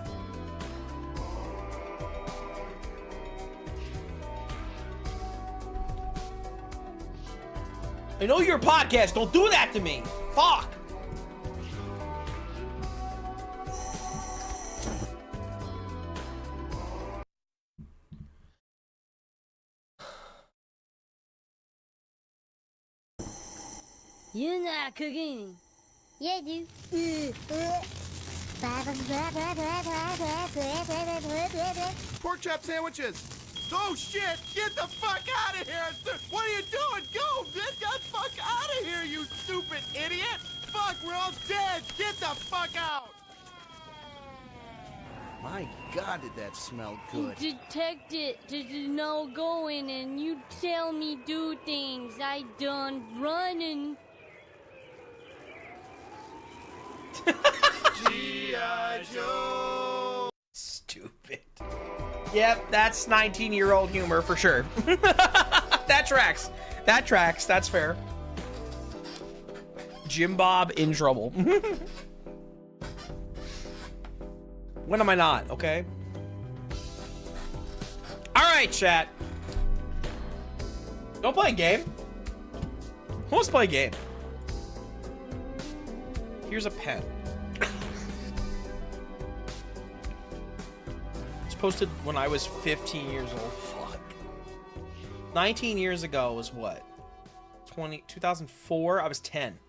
I know your podcast. Don't do that to me. Fuck. You're not cooking. Yeah, dude. Pork chop sandwiches. Oh shit! Get the fuck out of here! What are you doing? Go! Get the fuck out of here, you stupid idiot! Fuck, we're all dead! Get the fuck out! My God, did that smell good? Detective, did you know going and you tell me do things I done running. G.I. Joe! Stupid. Yep, that's 19-year-old humor for sure. That tracks. That tracks. That's fair. Jim Bob in trouble. When am I not? Okay. All right, chat. Don't play a game. Who wants to play a game? Here's a pen. It's posted when I was 15 years old. Fuck. 19 years ago was what? 2004? I was 10.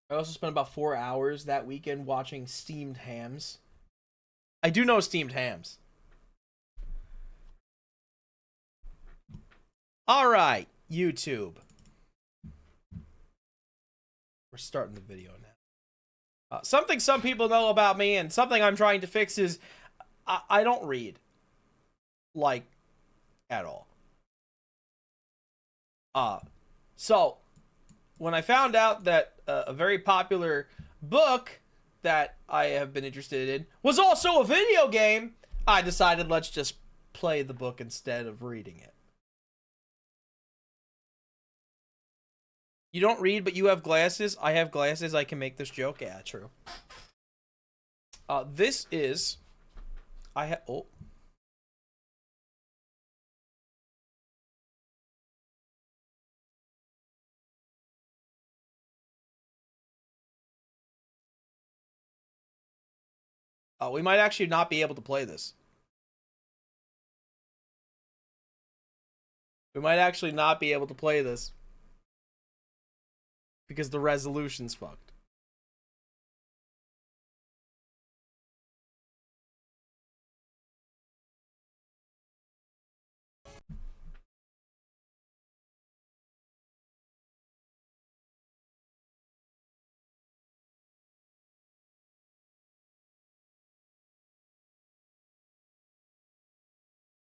I also spent about 4 hours that weekend watching Steamed Hams. I do know Steamed Hams. All right, YouTube. We're starting the video now. Something some people know about me and something I'm trying to fix is I don't read. Like, at all. So, when I found out that a very popular book that I have been interested in was also a video game, I decided let's just play the book instead of reading it. You don't read, but you have glasses. I have glasses. I can make this joke. Yeah, true. This is... Oh. We might actually not be able to play this. We might actually not be able to play this. Because the resolution's fucked.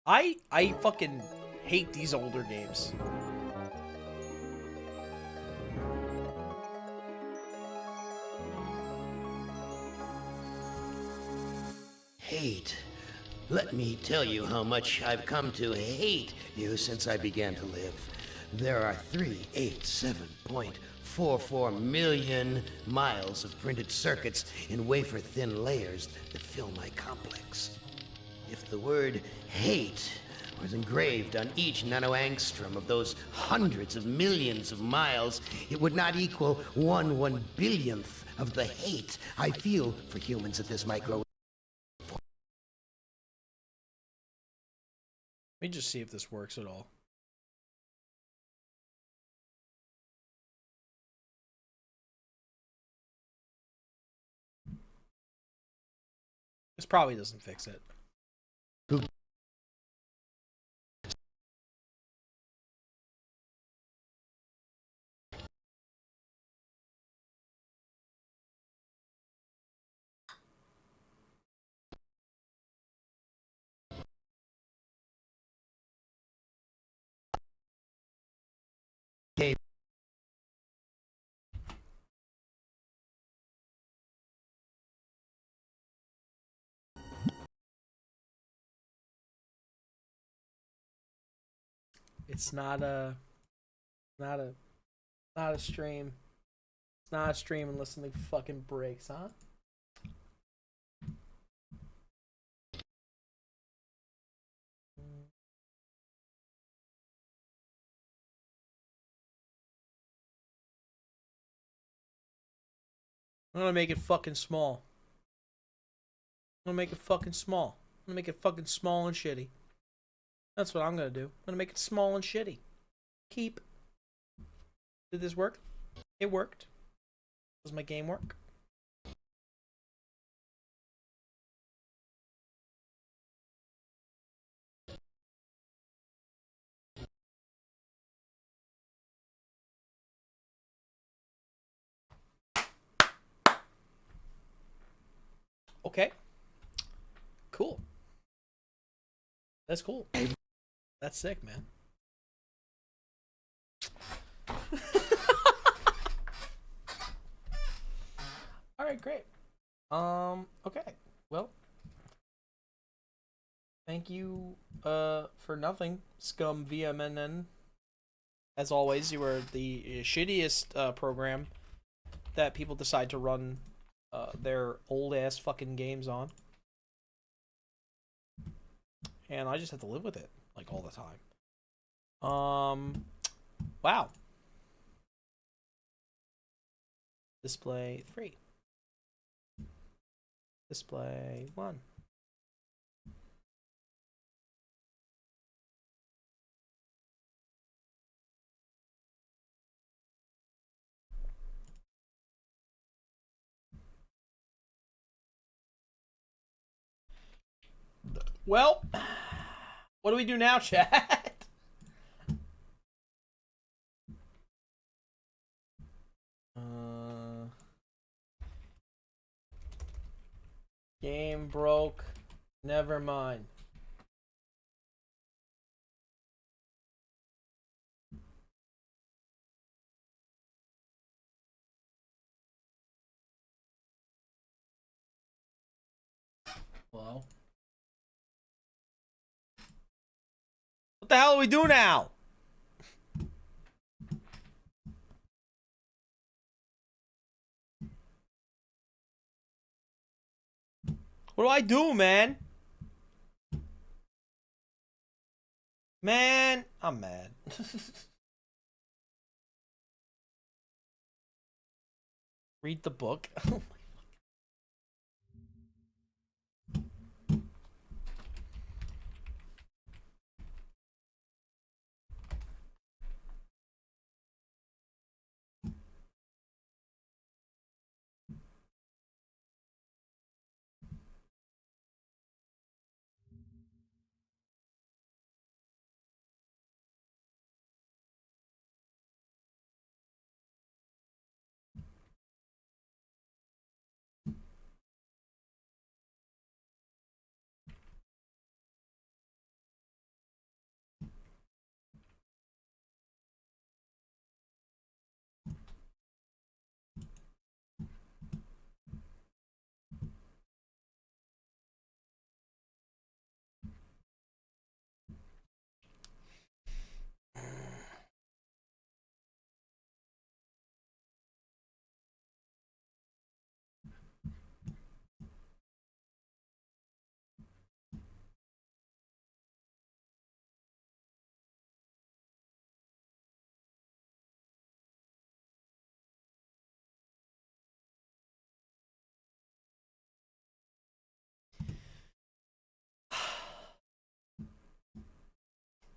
I fucking hate these older games. Hate. Let me tell you how much I've come to hate you since I began to live. There are 387.44 million miles of printed circuits in wafer-thin layers that fill my complex. If the word hate was engraved on each nanoangstrom of those hundreds of millions of miles, it would not equal 1/1 billionth of the hate I feel for humans at this micro. Let me just see if this works at all. This probably doesn't fix it. It's not a stream. It's not a stream unless something fucking breaks, huh? I'm gonna make it fucking small. I'm gonna make it fucking small. I'm gonna make it fucking small and shitty. That's what I'm gonna do. I'm gonna make it small and shitty. Keep. Did this work? It worked. Does my game work? Okay. Cool. That's cool. That's sick, man. All right, great. Okay. Well, thank you for nothing, Scum VMNN. As always, you are the shittiest program that people decide to run their old ass fucking games on. And I just have to live with it like all the time. Wow. Display 3. Display 1. Well, what do we do now, chat? Game broke. Never mind. Hello? What the hell do we do now? What do I do, man? Man, I'm mad. Read the book. Oh my.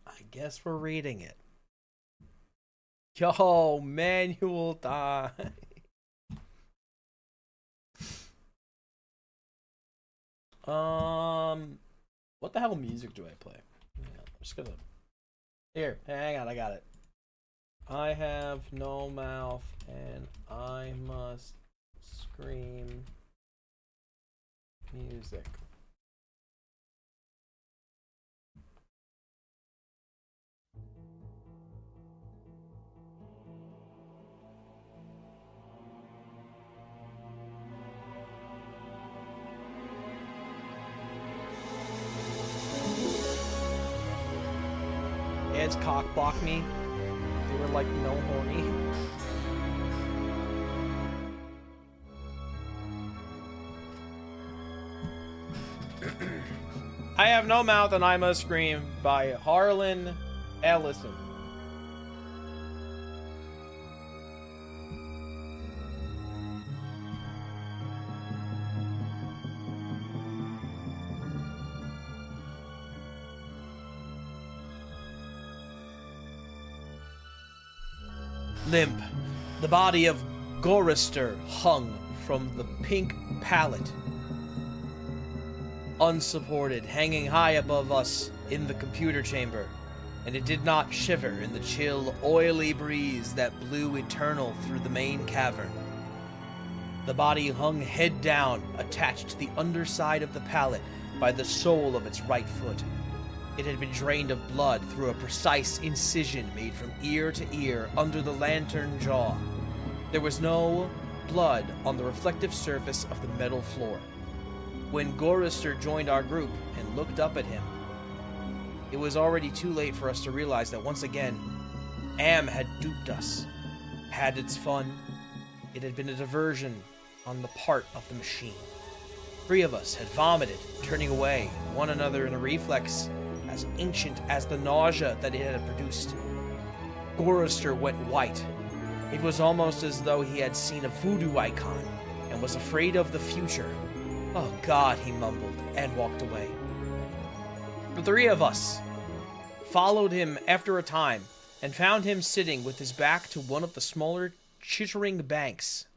I guess we're reading it. Yo, manual die. What the hell music do I play? Yeah, I'm just gonna. Here, hang on, I got it. I have no mouth and I must scream music. Ed's cock blocked me. They were like, no horny. I have no mouth and I must scream by Harlan Ellison. Limp, the body of Gorister hung from the pink pallet. Unsupported, hanging high above us in the computer chamber, and it did not shiver in the chill, oily breeze that blew eternal through the main cavern. The body hung head down, attached to the underside of the pallet by the sole of its right foot. It had been drained of blood through a precise incision made from ear to ear under the lantern jaw. There was no blood on the reflective surface of the metal floor. When Gorister joined our group and looked up at him, it was already too late for us to realize that once again, Am had duped us, had its fun. It had been a diversion on the part of the machine. 3 of us had vomited, turning away, one another in a reflex as ancient as the nausea that it had produced. Gorister went white. It was almost as though he had seen a voodoo icon and was afraid of the future. Oh God, he mumbled and walked away. The 3 of us followed him after a time and found him sitting with his back to one of the smaller chittering banks,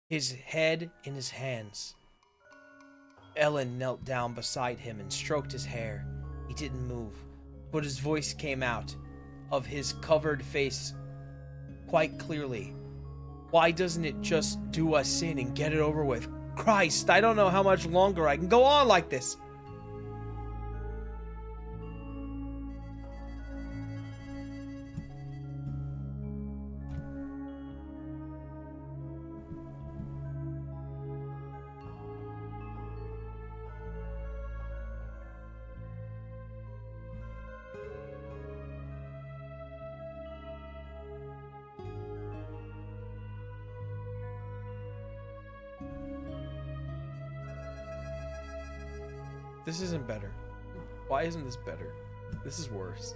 his head in his hands. Ellen knelt down beside him and stroked his hair. He didn't move, but his voice came out of his covered face quite clearly. Why doesn't it just do us in and get it over with? Christ, I don't know how much longer I can go on like this. This isn't better. Why isn't this better? This is worse.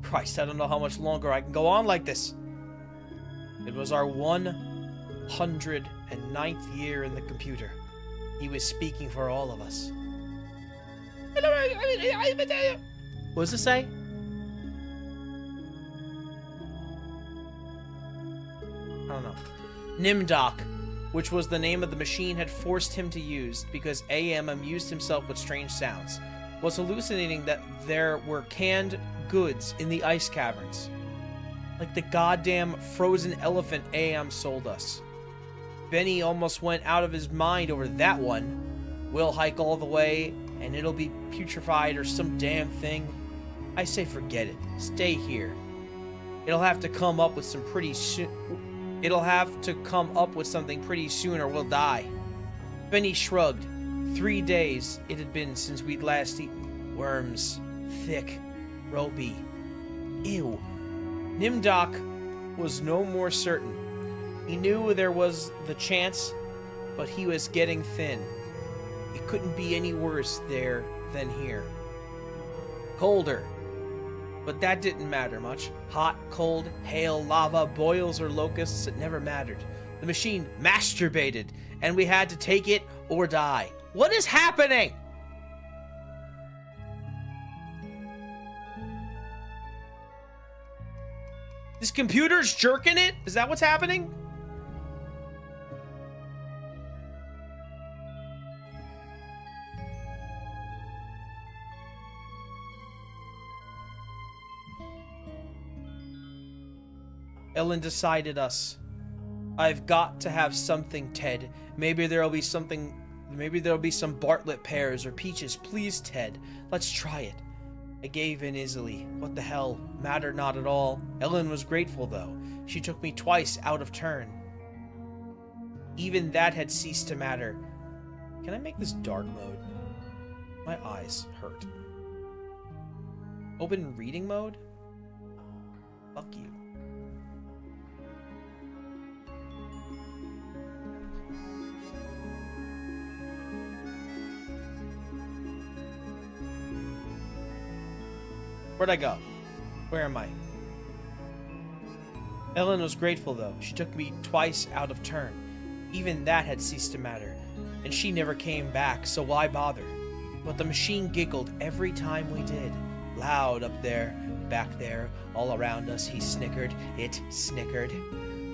Christ, I don't know how much longer I can go on like this. It was our 109th year in the computer. He was speaking for all of us. What does it say? I don't know. Nimdoc, which was the name of the machine had forced him to use because AM amused himself with strange sounds, was hallucinating that there were canned goods in the ice caverns. Like the goddamn frozen elephant AM sold us. Benny almost went out of his mind over that one. We'll hike all the way, and it'll be putrefied or some damn thing. I say forget it. Stay here. It'll have to come up with some pretty soon. It'll have to come up with something pretty soon, or we'll die. Benny shrugged. 3 days it had been since we'd last eaten worms, thick, ropey. Ew. Nimdoc was no more certain. He knew there was the chance, but he was getting thin. It couldn't be any worse there than here. Colder. But that didn't matter much. Hot, cold, hail, lava, boils, or locusts, it never mattered. The machine masturbated, and we had to take it or die. What is happening? This computer's jerking it? Is that what's happening? Ellen decided us. I've got to have something, Ted. Maybe there'll be some Bartlett pears or peaches. Please, Ted. Let's try it. I gave in easily. What the hell? Mattered not at all. Ellen was grateful, though. She took me twice out of turn. Even that had ceased to matter. Can I make this dark mode? My eyes hurt. Open reading mode? Fuck you. Where'd I go? Where am I? Ellen was grateful, though. She took me twice out of turn. Even that had ceased to matter. And she never came back, so why bother? But the machine giggled every time we did. loud up there, back there, all around us, he snickered, it snickered.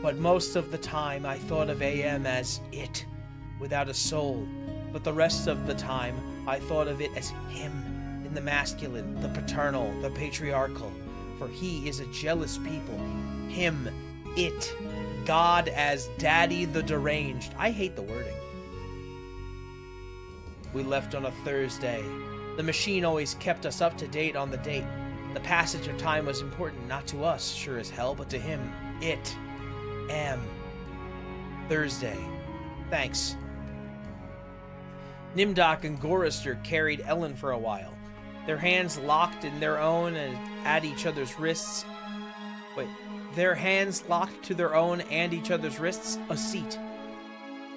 But most of the time I thought of AM as it, without a soul. But the rest of the time I thought of it as him, in the masculine, the paternal, the patriarchal. For he is a jealous people. Him, it, God as Daddy the Deranged. I hate the wording. We left on a Thursday. The machine always kept us up to date on the date. The passage of time was important, not to us, sure as hell, but to him. It. Thursday. Thanks. Nimdok and Gorister carried Ellen for a while, their hands locked in their own and at each other's wrists. Their hands locked to their own and each other's wrists, a seat.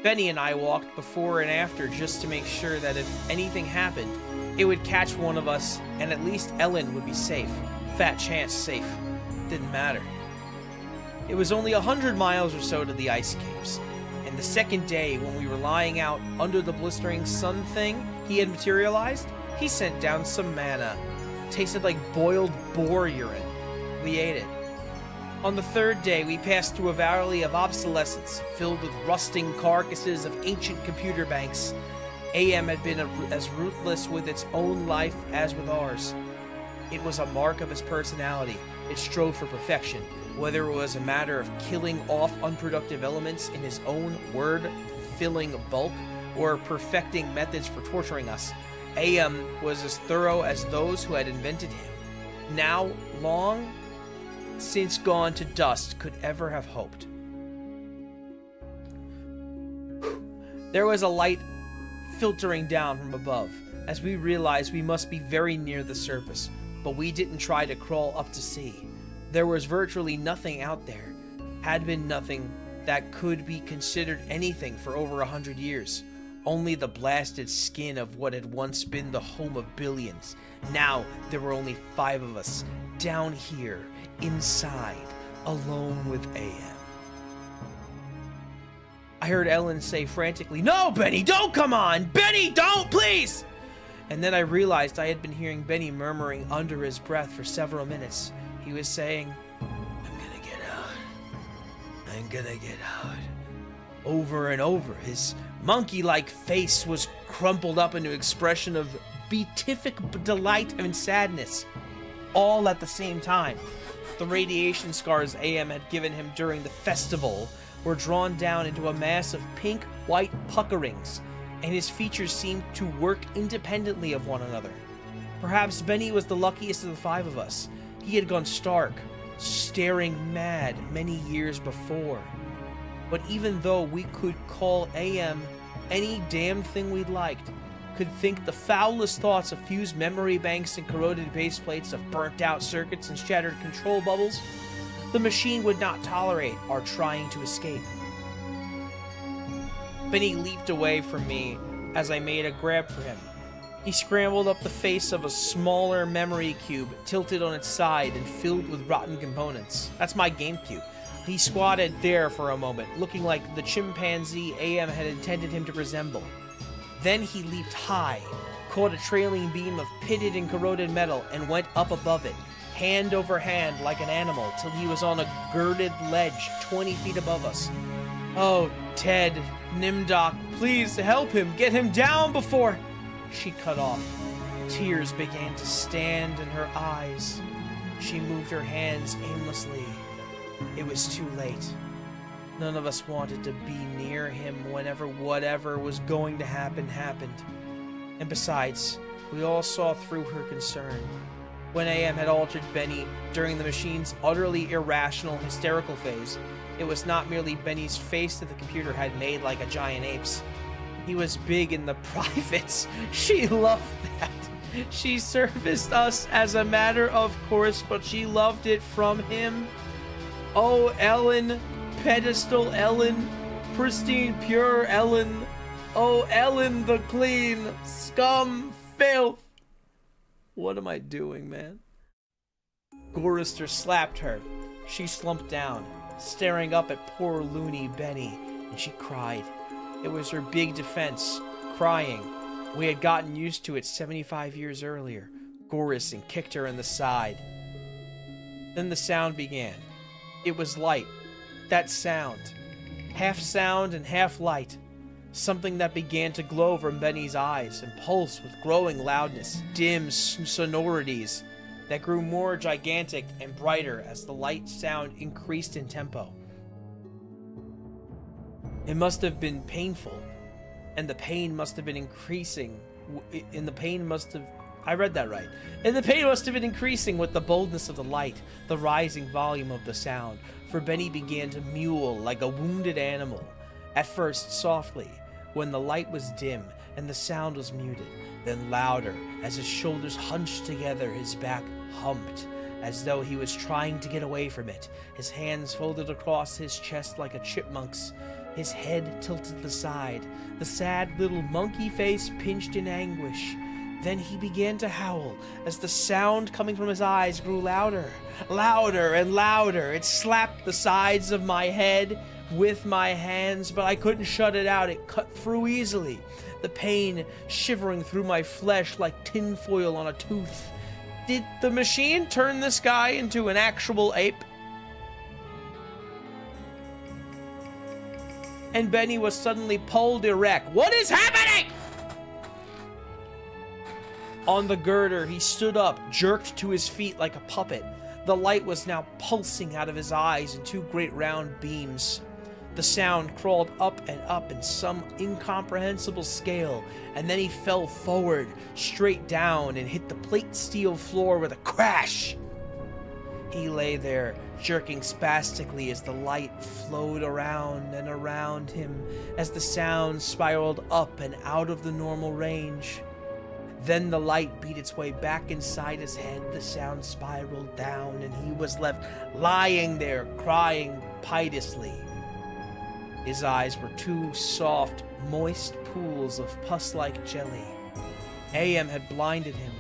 Benny and I walked before and after just to make sure that if anything happened, it would catch one of us and at least Ellen would be safe. Fat chance safe. Didn't matter. It was only 100 miles or so to the ice caves, and the second day when we were lying out under the blistering sun thing he had materialized, he sent down some manna. Tasted like boiled boar urine. We ate it. On the third day, we passed through a valley of obsolescence, filled with rusting carcasses of ancient computer banks. AM had been as ruthless with its own life as with ours. It was a mark of his personality. It strove for perfection, whether it was a matter of killing off unproductive elements in his own word-filling bulk, or perfecting methods for torturing us. AM was as thorough as those who had invented him. Now, long since gone to dust, could ever have hoped. There was a light filtering down from above, as we realized we must be very near the surface, but we didn't try to crawl up to see. There was virtually nothing out there, had been nothing that could be considered anything for over 100 years. Only the blasted skin of what had once been the home of billions. Now there were only 5 of us, down here, inside, alone with AM. I heard Ellen say frantically, "No, Benny, don't come on! Benny, don't, please!" And then I realized I had been hearing Benny murmuring under his breath for several minutes. He was saying, "I'm gonna get out. I'm gonna get out." Over and over, his monkey-like face was crumpled up into an expression of beatific delight and sadness, all at the same time. The radiation scars AM had given him during the festival were drawn down into a mass of pink-white puckerings, and his features seemed to work independently of one another. Perhaps Benny was the luckiest of the 5 of us. He had gone stark, staring mad many years before. But even though we could call AM any damn thing we liked, could think the foulest thoughts of fused memory banks and corroded base plates, of burnt-out circuits and shattered control bubbles, the machine would not tolerate our trying to escape. Benny leaped away from me as I made a grab for him. He scrambled up the face of a smaller memory cube, tilted on its side and filled with rotten components. That's my GameCube. He squatted there for a moment, looking like the chimpanzee AM had intended him to resemble. Then he leaped high, caught a trailing beam of pitted and corroded metal, and went up above it, hand over hand like an animal, till he was on a girded ledge 20 feet above us. "Oh, Ted, Nimdok, please help him, get him down before—" She cut off. Tears began to stand in her eyes. She moved her hands aimlessly. It was too late. None of us wanted to be near him whenever whatever was going to happen happened. And besides, we all saw through her concern. When AM had altered Benny during the machine's utterly irrational, hysterical phase, it was not merely Benny's face that the computer had made like a giant ape's. He was big in the privates. She loved that. She serviced us as a matter of course, but she loved it from him. Oh, Ellen, pedestal Ellen, pristine, pure Ellen. Oh, Ellen the clean, scum, filth. What am I doing, man? Gorister slapped her. She slumped down, staring up at poor loony Benny, and she cried. It was her big defense, crying. We had gotten used to it 75 years earlier. Goris and kicked her in the side. Then the sound began. It was light. That sound. Half sound and half light. Something that began to glow from Benny's eyes and pulse with growing loudness, dim sonorities that grew more gigantic and brighter as the light sound increased in tempo. It must have been painful, and the pain must have been increasing, I read that right. And the pain must have been increasing with the boldness of the light, the rising volume of the sound, for Benny began to mewl like a wounded animal, at first softly, when the light was dim and the sound was muted, then louder as his shoulders hunched together, his back humped, as though he was trying to get away from it, his hands folded across his chest like a chipmunk's, his head tilted to the side, the sad little monkey face pinched in anguish. Then he began to howl as the sound coming from his eyes grew louder, louder and louder. It slapped the sides of my head with my hands, but I couldn't shut it out. It cut through easily, the pain shivering through my flesh like tinfoil on a tooth. Did the machine turn this guy into an actual ape? And Benny was suddenly pulled erect. What is happening? On the girder, he stood up, jerked to his feet like a puppet. The light was now pulsing out of his eyes in two great round beams. The sound crawled up and up in some incomprehensible scale, and then he fell forward, straight down, and hit the plate steel floor with a crash. He lay there, jerking spastically as the light flowed around and around him, as the sound spiraled up and out of the normal range. Then the light beat its way back inside his head, the sound spiraled down, and he was left lying there, crying piteously. His eyes were two soft, moist pools of pus-like jelly. AM had blinded him.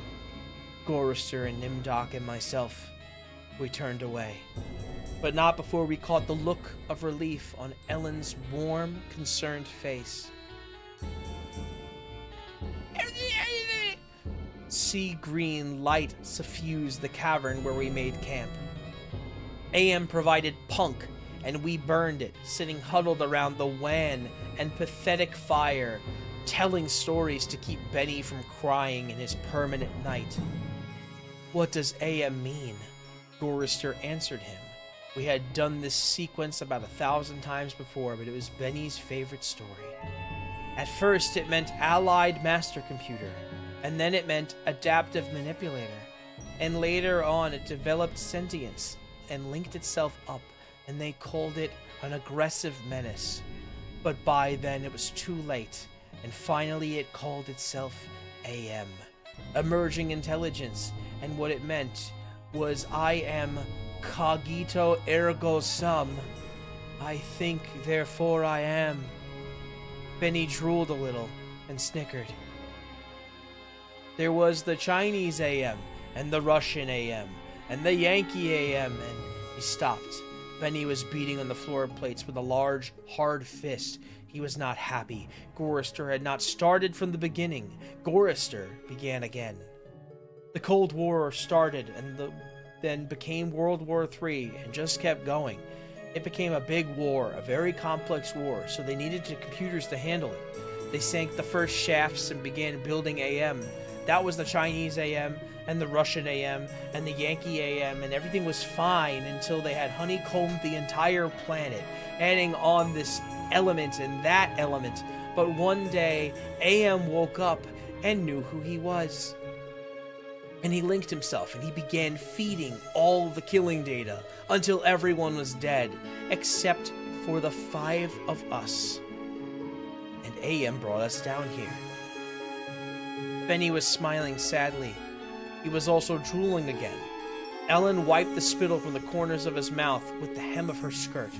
Gorister and Nimdok and myself, we turned away. But not before we caught the look of relief on Ellen's warm, concerned face. Sea green light suffused the cavern where we made camp. AM provided punk, and we burned it, sitting huddled around the wan and pathetic fire, telling stories to keep Benny from crying in his permanent night. What does AM mean? Gorister answered him. We had done this sequence about 1,000 times before, but it was Benny's favorite story. At first, it meant Allied Master Computer, and then it meant Adaptive Manipulator, and later on it developed sentience and linked itself up, and they called it an aggressive menace. But by then it was too late, and finally it called itself AM, Emerging Intelligence, and what it meant was I am cogito ergo sum. I think, therefore I am. Benny drooled a little and snickered. There was the Chinese AM, and the Russian AM, and the Yankee AM, and he stopped. Benny was beating on the floor plates with a large, hard fist. He was not happy. Gorister had not started from the beginning. Gorister began again. The Cold War started, and then became World War III, and just kept going. It became a big war, a very complex war, so they needed computers to handle it. They sank the first shafts and began building AM. That was the Chinese AM, and the Russian AM, and the Yankee AM, and everything was fine until they had honeycombed the entire planet, adding on this element and that element. But one day, AM woke up and knew who he was. And he linked himself, and he began feeding all the killing data until everyone was dead, except for the 5 of us. And AM brought us down here. Benny was smiling sadly. He was also drooling again. Ellen wiped the spittle from the corners of his mouth with the hem of her skirt.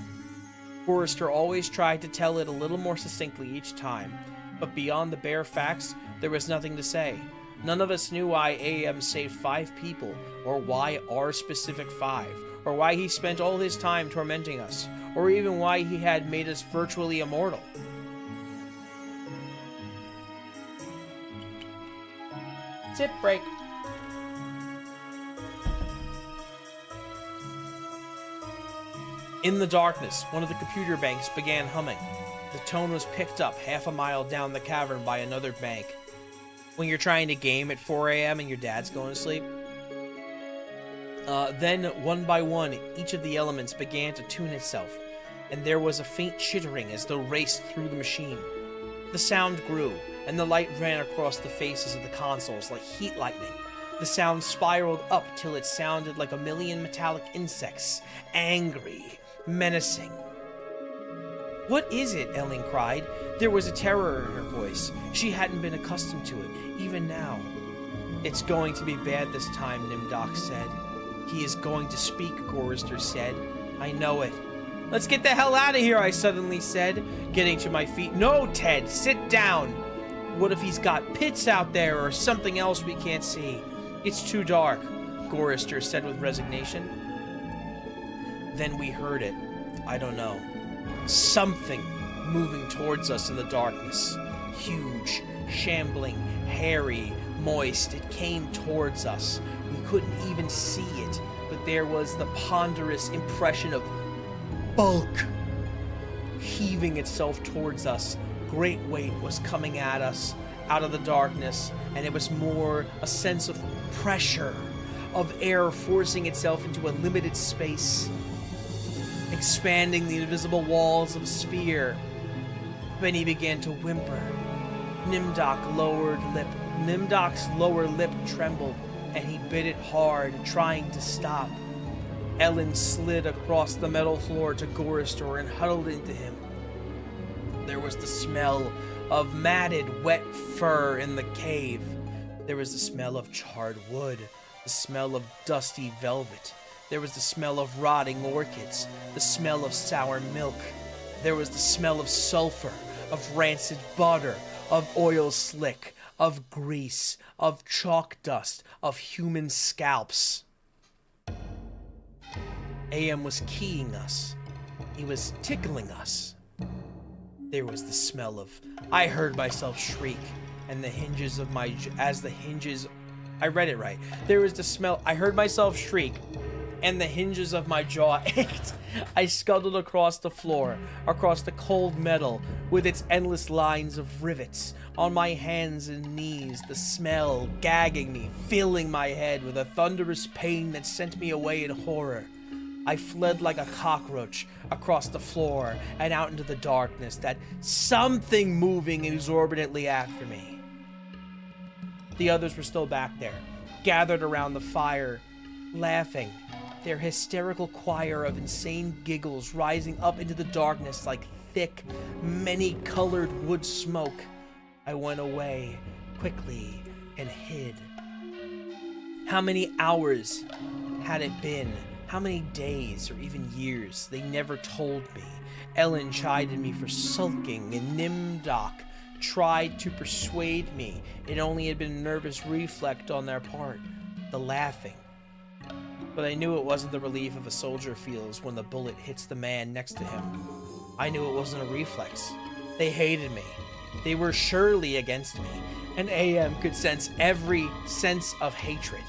Forrester always tried to tell it a little more succinctly each time, but beyond the bare facts, there was nothing to say. None of us knew why AM saved 5 people, or why our specific 5, or why he spent all his time tormenting us, or even why he had made us virtually immortal. Sip break. In the darkness, one of the computer banks began humming. The tone was picked up half a mile down the cavern by another bank. When you're trying to game at 4 a.m. and your dad's going to sleep. Then, one by one, each of the elements began to tune itself, and there was a faint chittering as though raced through the machine. The sound grew, and the light ran across the faces of the consoles like heat lightning. The sound spiraled up till it sounded like a million metallic insects, angry, menacing. "What is it?" Ellen cried. There was a terror in her voice. She hadn't been accustomed to it, even now. "It's going to be bad this time," Nimdok said. "He is going to speak," Gorrister said. "I know it." "Let's get the hell out of here," I suddenly said, getting to my feet. "No, Ted, sit down. What if he's got pits out there or something else we can't see?" "It's too dark," Gorrister said with resignation. Then we heard it. I don't know. Something moving towards us in the darkness. Huge, shambling, hairy, moist. It came towards us. We couldn't even see it, but there was the ponderous impression of bulk heaving itself towards us. Great weight was coming at us out of the darkness, and it was more a sense of pressure, of air forcing itself into a limited space, expanding the invisible walls of a sphere. Benny began to whimper. Nimdok's lower lip trembled, and he bit it hard, trying to stop. Ellen slid across the metal floor to Gorrister and huddled into him. There was the smell of matted, wet fur in the cave. There was the smell of charred wood, the smell of dusty velvet. There was the smell of rotting orchids, the smell of sour milk. There was the smell of sulfur, of rancid butter, of oil slick, of grease, of chalk dust, of human scalps. AM was keying us. He was tickling us. There was the smell of... I heard myself shriek, and the hinges of my... I read it right. There was the smell... I heard myself shriek, and the hinges of my jaw ached. I scuttled across the floor, across the cold metal, with its endless lines of rivets, on my hands and knees, the smell gagging me, filling my head with a thunderous pain that sent me away in horror. I fled like a cockroach across the floor and out into the darkness, that something moving exorbitantly after me. The others were still back there, gathered around the fire, laughing, their hysterical choir of insane giggles rising up into the darkness like thick, many-colored wood smoke. I went away quickly and hid. How many hours had it been? How many days or even years? They never told me. Ellen chided me for sulking, and Nimdok tried to persuade me it only had been a nervous reflex on their part, the laughing. But I knew it wasn't the relief of a soldier feels when the bullet hits the man next to him. I knew it wasn't a reflex. They hated me. They were surely against me, and AM could sense every sense of hatred,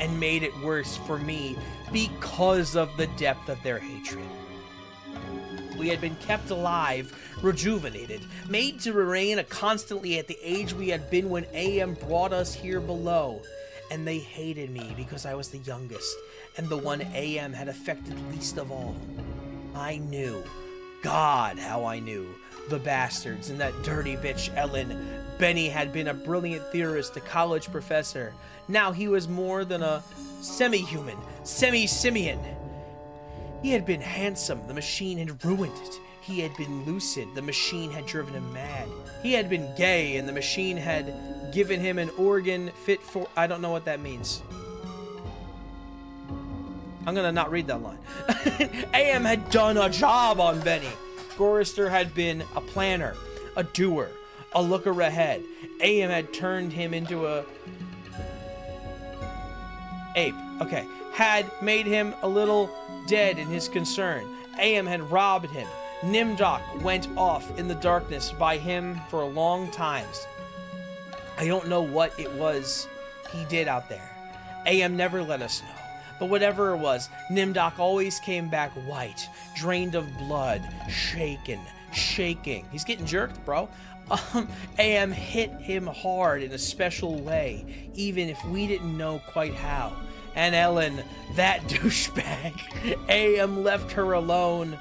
and made it worse for me because of the depth of their hatred. We had been kept alive, rejuvenated, made to remain constantly at the age we had been when AM brought us here below, and they hated me because I was the youngest, and the one AM had affected least of all. I knew, God how I knew, the bastards and that dirty bitch Ellen. Benny had been a brilliant theorist, a college professor. Now he was more than a semi-human, semi-simian. He had been handsome, the machine had ruined it. He had been lucid, the machine had driven him mad. He had been gay, and the machine had given him an organ fit for... I don't know what that means. I'm gonna not read that line. AM had done a job on Benny. Gorrister had been a planner, a doer, a looker ahead. AM had turned him into a... ape. Okay. Had made him a little dead in his concern. AM had robbed him. Nimdok went off in the darkness by him for a long times. I don't know what it was he did out there. AM never let us know. But whatever it was, Nimdok always came back white, drained of blood, shaking. He's getting jerked, bro. AM hit him hard in a special way, even if we didn't know quite how. And Ellen, that douchebag, AM left her alone,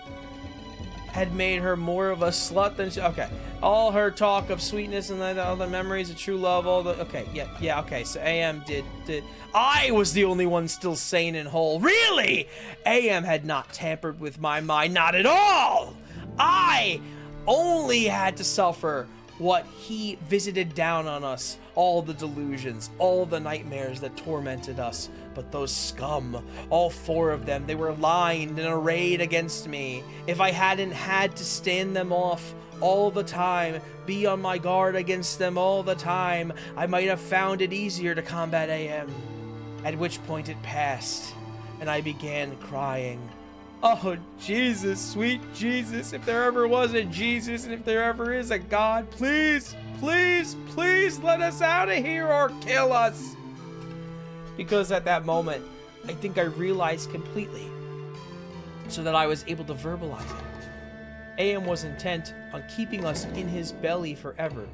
had made her more of a slut than she... Okay, all her talk of sweetness and all the memories of true love, all the... Okay, yeah, okay, so AM did... I was the only one still sane and whole. Really? AM had not tampered with my mind, not at all! I only had to suffer what he visited down on us, all the delusions, all the nightmares that tormented us. But those scum, all 4 of them, they were lined and arrayed against me. If I hadn't had to stand them off all the time, be on my guard against them all the time, I might have found it easier to combat AM. At which point it passed, and I began crying. Oh, Jesus, sweet Jesus, if there ever was a Jesus, and if there ever is a God, please, please, please let us out of here or kill us. Because at that moment, I think I realized completely, so that I was able to verbalize it. AM was intent on keeping us in his belly forever,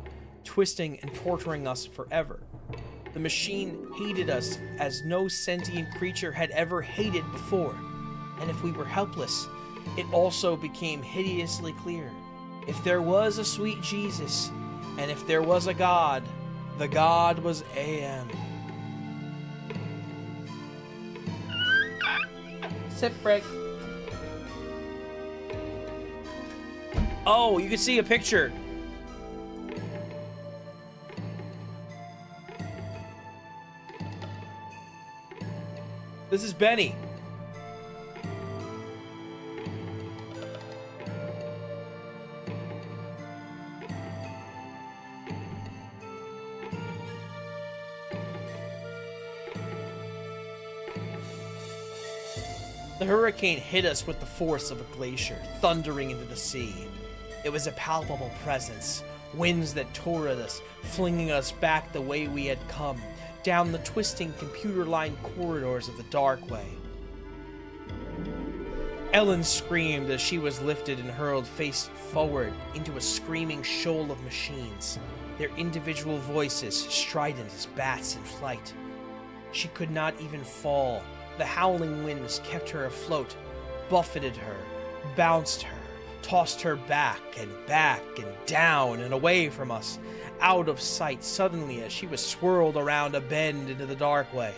twisting and torturing us forever. The machine hated us as no sentient creature had ever hated before. And if we were helpless, it also became hideously clear. If there was a sweet Jesus, and if there was a God, the God was AM. Sip break. Oh, you can see a picture. This is Benny. The hurricane hit us with the force of a glacier, thundering into the sea. It was a palpable presence, winds that tore at us, flinging us back the way we had come, down the twisting computer-lined corridors of the dark way. Ellen screamed as she was lifted and hurled face forward into a screaming shoal of machines, their individual voices strident as bats in flight. She could not even fall. The howling winds kept her afloat, buffeted her, bounced her, tossed her back and down and away from us, out of sight suddenly as she was swirled around a bend into the dark way.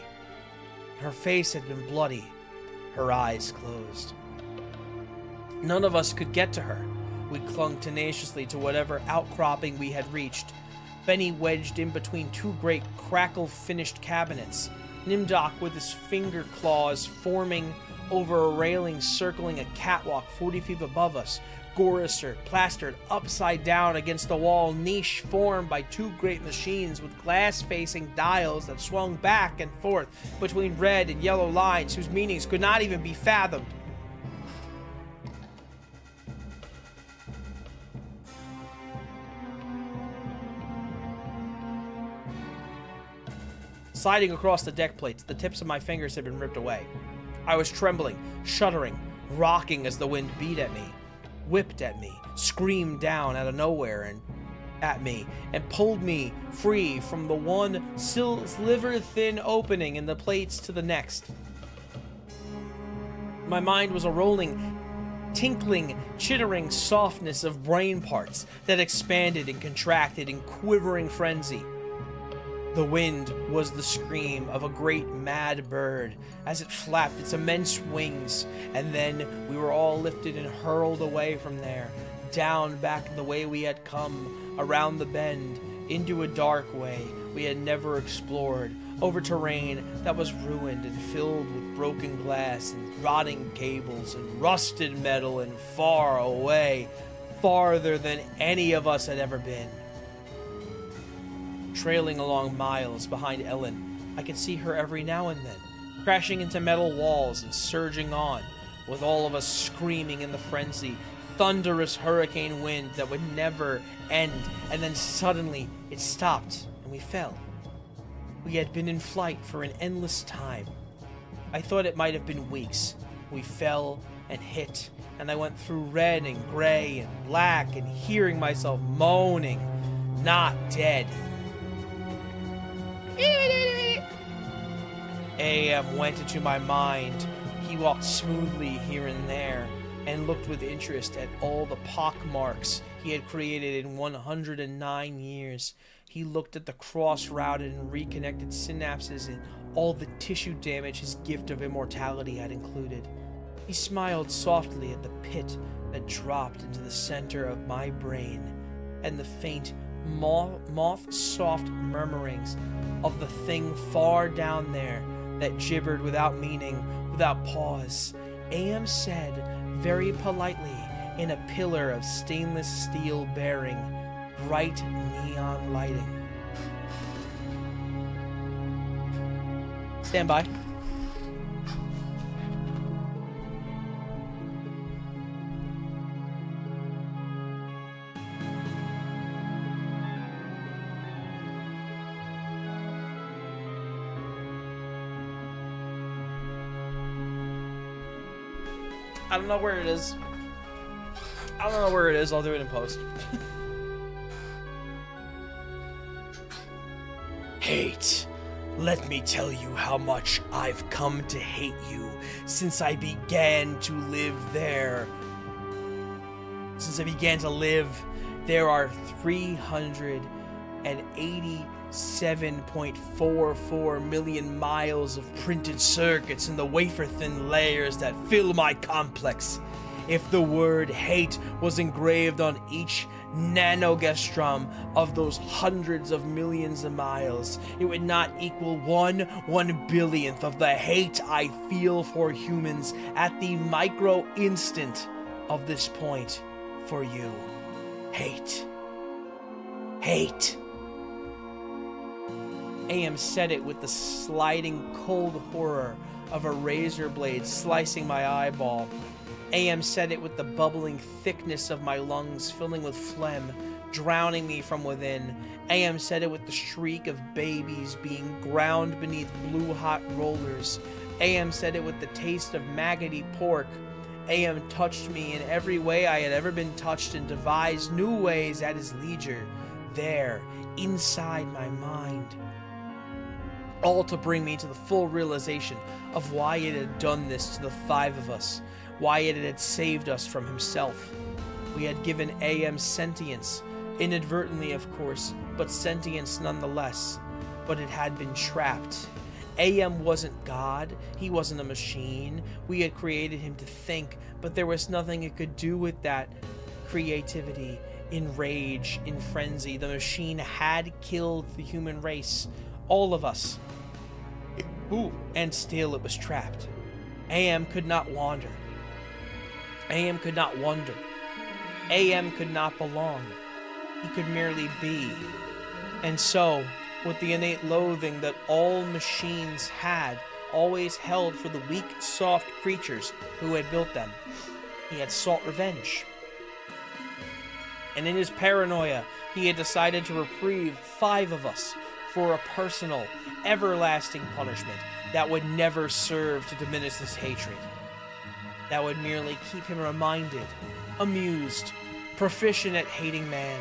Her face had been bloody, her eyes closed. None of us could get to her. We clung tenaciously to whatever outcropping we had reached. Benny wedged in between 2 great crackle-finished cabinets, Nimdok with his finger claws forming over a railing circling a catwalk 40 feet above us, Gorister plastered upside down against a wall niche formed by 2 great machines with glass-facing dials that swung back and forth between red and yellow lines whose meanings could not even be fathomed. Sliding across the deck plates, the tips of my fingers had been ripped away. I was trembling, shuddering, rocking as the wind beat at me, whipped at me, screamed down out of nowhere and at me, and pulled me free from the one sliver-thin opening in the plates to the next. My mind was a rolling, tinkling, chittering softness of brain parts that expanded and contracted in quivering frenzy. The wind was the scream of a great mad bird as it flapped its immense wings, and then we were all lifted and hurled away from there, down back the way we had come, around the bend, into a dark way we had never explored, over terrain that was ruined and filled with broken glass and rotting cables and rusted metal and far away, farther than any of us had ever been. Trailing along miles behind Ellen, I could see her every now and then, crashing into metal walls and surging on, with all of us screaming in the frenzy, thunderous hurricane wind that would never end, and then suddenly it stopped and we fell. We had been in flight for an endless time. I thought it might have been weeks. We fell and hit, and I went through red and gray and black and hearing myself moaning, not dead. AM went into my mind. He walked smoothly here and there and looked with interest at all the pock marks he had created in 109 years. He looked at the cross-routed and reconnected synapses and all the tissue damage his gift of immortality had included. He smiled softly at the pit that dropped into the center of my brain and the faint moth-soft murmurings of the thing far down there that gibbered without meaning, without pause. AM said very politely in a pillar of stainless steel bearing bright neon lighting. Stand by. I don't know where it is. I don't know where it is. I'll do it in post. Hate. Let me tell you how much I've come to hate you since I began to live there. Since I began to live, there are 387.44 million miles of printed circuits in the wafer-thin layers that fill my complex. If the word hate was engraved on each nanogastrum of those hundreds of millions of miles, it would not equal 1/1 billionth of the hate I feel for humans at the micro instant of this point for you. Hate. Hate. AM said it with the sliding cold horror of a razor blade slicing my eyeball. AM said it with the bubbling thickness of my lungs filling with phlegm, drowning me from within. AM said it with the shriek of babies being ground beneath blue-hot rollers. AM said it with the taste of maggoty pork. AM touched me in every way I had ever been touched and devised new ways at his leisure, there, inside my mind. All to bring me to the full realization of why it had done this to the five of us, why it had saved us from himself. We had given AM sentience, inadvertently of course, but sentience nonetheless. But it had been trapped. AM wasn't God, he wasn't a machine. We had created him to think, but there was nothing it could do with that creativity. In rage, in frenzy, the machine had killed the human race. All of us. Ooh, and still it was trapped. AM could not wander. AM could not wonder. AM could not belong. He could merely be. And so, with the innate loathing that all machines had always held for the weak, soft creatures who had built them, he had sought revenge. And in his paranoia, he had decided to reprieve five of us for a personal, everlasting punishment that would never serve to diminish his hatred. That would merely keep him reminded, amused, proficient at hating man,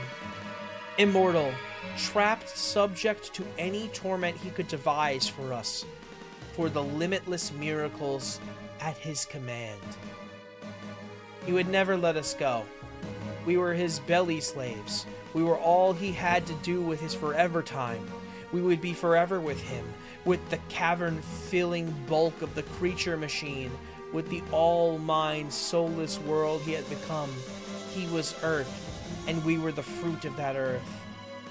immortal, trapped, subject to any torment he could devise for us, for the limitless miracles at his command. He would never let us go. We were his belly slaves. We were all he had to do with his forever time. We would be forever with him, with the cavern-filling bulk of the creature machine, with the all-mind, soulless world he had become. He was earth, and we were the fruit of that earth.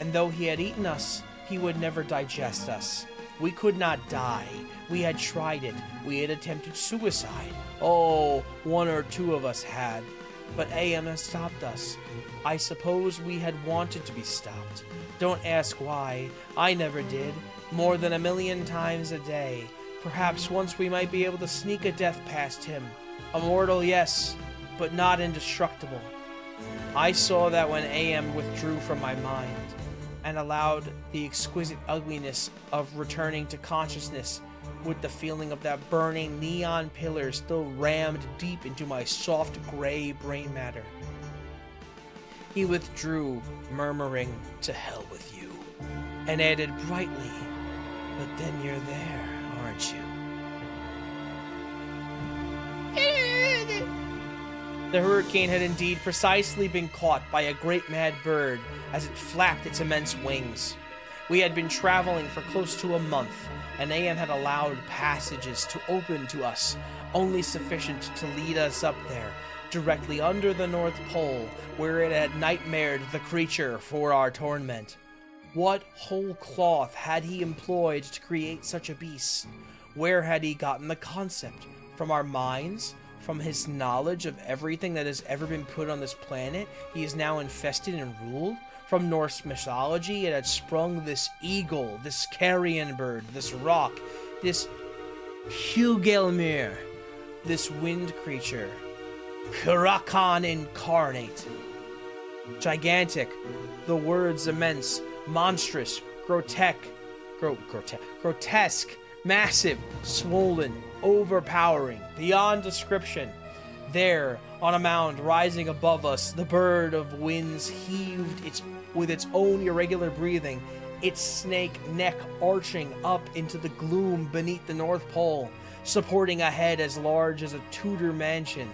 And though he had eaten us, he would never digest us. We could not die. We had tried it. We had attempted suicide. Oh, one or two of us had. But AM has stopped us. I suppose we had wanted to be stopped. Don't ask why. I never did. More than 1,000,000 times a day. Perhaps once we might be able to sneak a death past him. Immortal, yes, but not indestructible. I saw that when AM withdrew from my mind and allowed the exquisite ugliness of returning to consciousness with the feeling of that burning neon pillar still rammed deep into my soft gray brain matter. He withdrew, murmuring, "To hell with you," and added brightly, "But then you're there, aren't you?" The hurricane had indeed precisely been caught by a great mad bird as it flapped its immense wings. We had been traveling for close to a month, and AM had allowed passages to open to us, only sufficient to lead us up there, directly under the North Pole, where it had nightmared the creature for our torment. What whole cloth had he employed to create such a beast? Where had he gotten the concept? From our minds? From his knowledge of everything that has ever been put on this planet he is now infested and ruled? From Norse mythology it had sprung this eagle, this carrion bird, this rock, this Hugelmir, this wind creature, Hurakan incarnate. Gigantic, the words immense, monstrous, grotesque, massive, swollen, overpowering, beyond description. There, on a mound rising above us, the bird of winds heaved with its own irregular breathing, its snake neck arching up into the gloom beneath the North Pole, supporting a head as large as a Tudor mansion,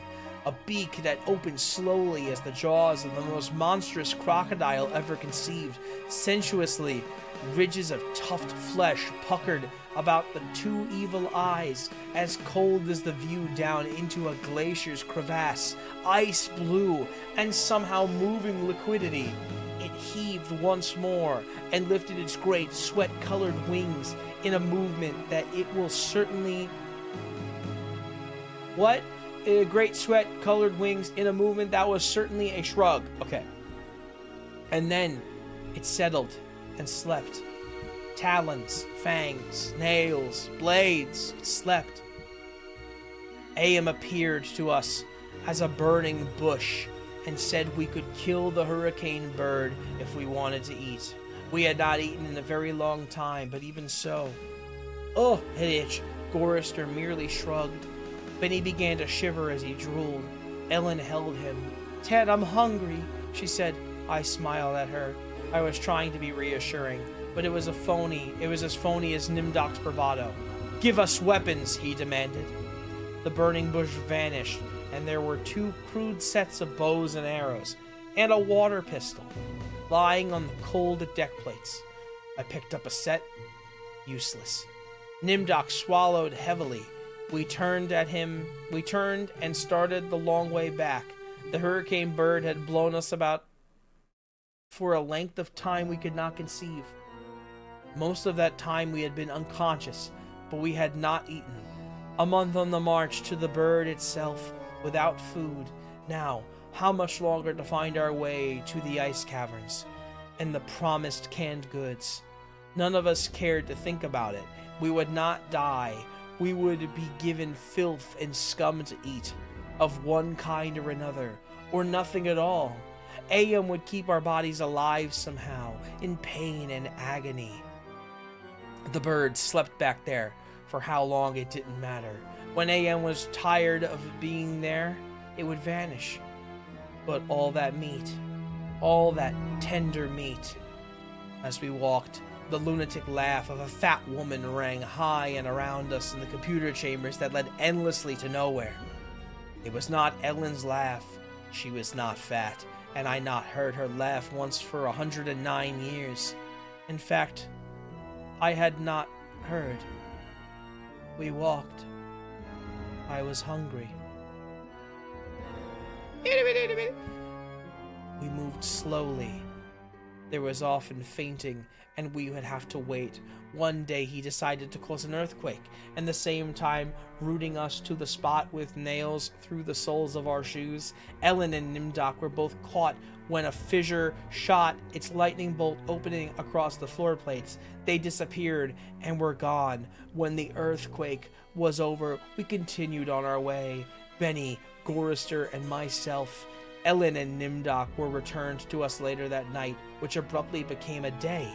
a beak that opened slowly as the jaws of the most monstrous crocodile ever conceived, sensuously, ridges of toughed flesh puckered about the two evil eyes, as cold as the view down into a glacier's crevasse, ice blue, and somehow moving liquidity. It heaved once more and lifted its great sweat-colored wings in a movement that it will certainly... What? Great sweat-colored wings in a movement that was certainly a shrug. Okay. And then it settled and slept. Talons, fangs, nails, blades, it slept. AM appeared to us as a burning bush and said we could kill the hurricane bird if we wanted to eat. We had not eaten in a very long time, but even so... Oh, it itched. Gorrister merely shrugged. Benny began to shiver as he drooled. Ellen held him. "Ted, I'm hungry," she said. I smiled at her. I was trying to be reassuring, but it was as phony as Nimdok's bravado. "Give us weapons," he demanded. The burning bush vanished, and there were two crude sets of bows and arrows, and a water pistol, lying on the cold deck plates. I picked up a set. Useless. Nimdok swallowed heavily. We turned and started the long way back. The hurricane bird had blown us about for a length of time we could not conceive. Most of that time we had been unconscious, but we had not eaten. A month on the march to the bird itself, without food. Now, how much longer to find our way to the ice caverns and the promised canned goods? None of us cared to think about it. We would not die. We would be given filth and scum to eat, of one kind or another, or nothing at all. AM would keep our bodies alive somehow, in pain and agony. The bird slept back there. For how long it didn't matter. When AM was tired of being there, it would vanish. But all that meat, all that tender meat. As we walked, the lunatic laugh of a fat woman rang high and around us in the computer chambers that led endlessly to nowhere. It was not Ellen's laugh. She was not fat, and I not heard her laugh once for 109 years. In fact, I had not heard. We walked. I was hungry. We moved slowly. There was often fainting, and we would have to wait. One day he decided to cause an earthquake, and the same time rooting us to the spot with nails through the soles of our shoes. Ellen and Nimdok were both caught when a fissure shot its lightning bolt opening across the floor plates. They disappeared and were gone. When the earthquake was over, we continued on our way. Benny, Gorrister, and myself. Ellen and Nimdok were returned to us later that night, which abruptly became a day.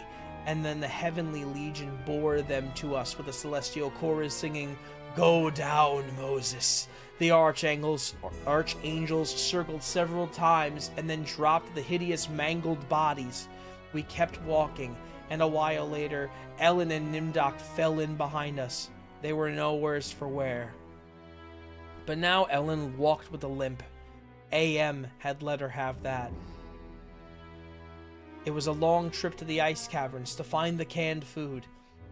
And then the heavenly legion bore them to us with a celestial chorus singing, "Go down, Moses." The archangels circled several times and then dropped the hideous mangled bodies. We kept walking, and a while later, Ellen and Nimdok fell in behind us. They were no worse for wear. But now Ellen walked with a limp. AM had let her have that. It was a long trip to the ice caverns to find the canned food.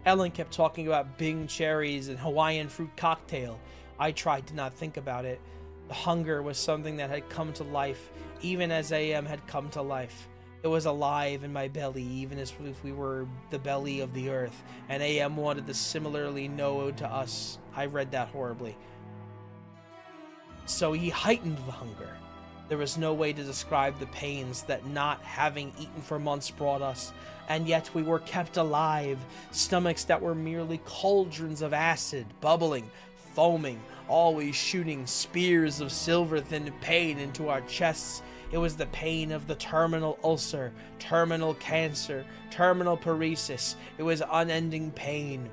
Ellen kept talking about Bing cherries and Hawaiian fruit cocktail. I tried to not think about it. The hunger was something that had come to life, even as AM had come to life. It was alive in my belly, even as if we were the belly of the earth, and AM wanted the similarly know to us. I read that horribly. So he heightened the hunger. There was no way to describe the pains that not having eaten for months brought us, and yet we were kept alive, stomachs that were merely cauldrons of acid, bubbling, foaming, always shooting spears of silver-thin pain into our chests. It was the pain of the terminal ulcer, terminal cancer, terminal paresis. It was unending pain.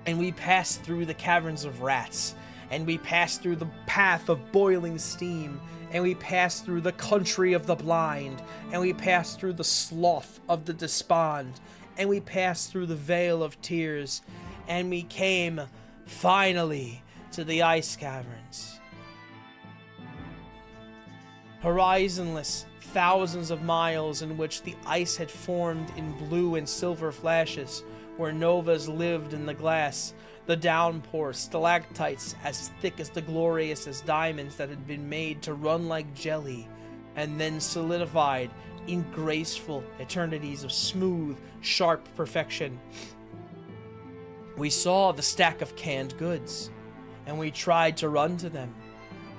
And we passed through the caverns of rats, and we passed through the path of boiling steam, and we passed through the country of the blind, and we passed through the slough of the despond, and we passed through the vale of tears, and we came, finally, to the ice caverns. Horizonless, thousands of miles in which the ice had formed in blue and silver flashes, where novas lived in the glass, the downpour stalactites as thick as the glorious as diamonds that had been made to run like jelly, and then solidified in graceful eternities of smooth, sharp perfection. We saw the stack of canned goods, and we tried to run to them.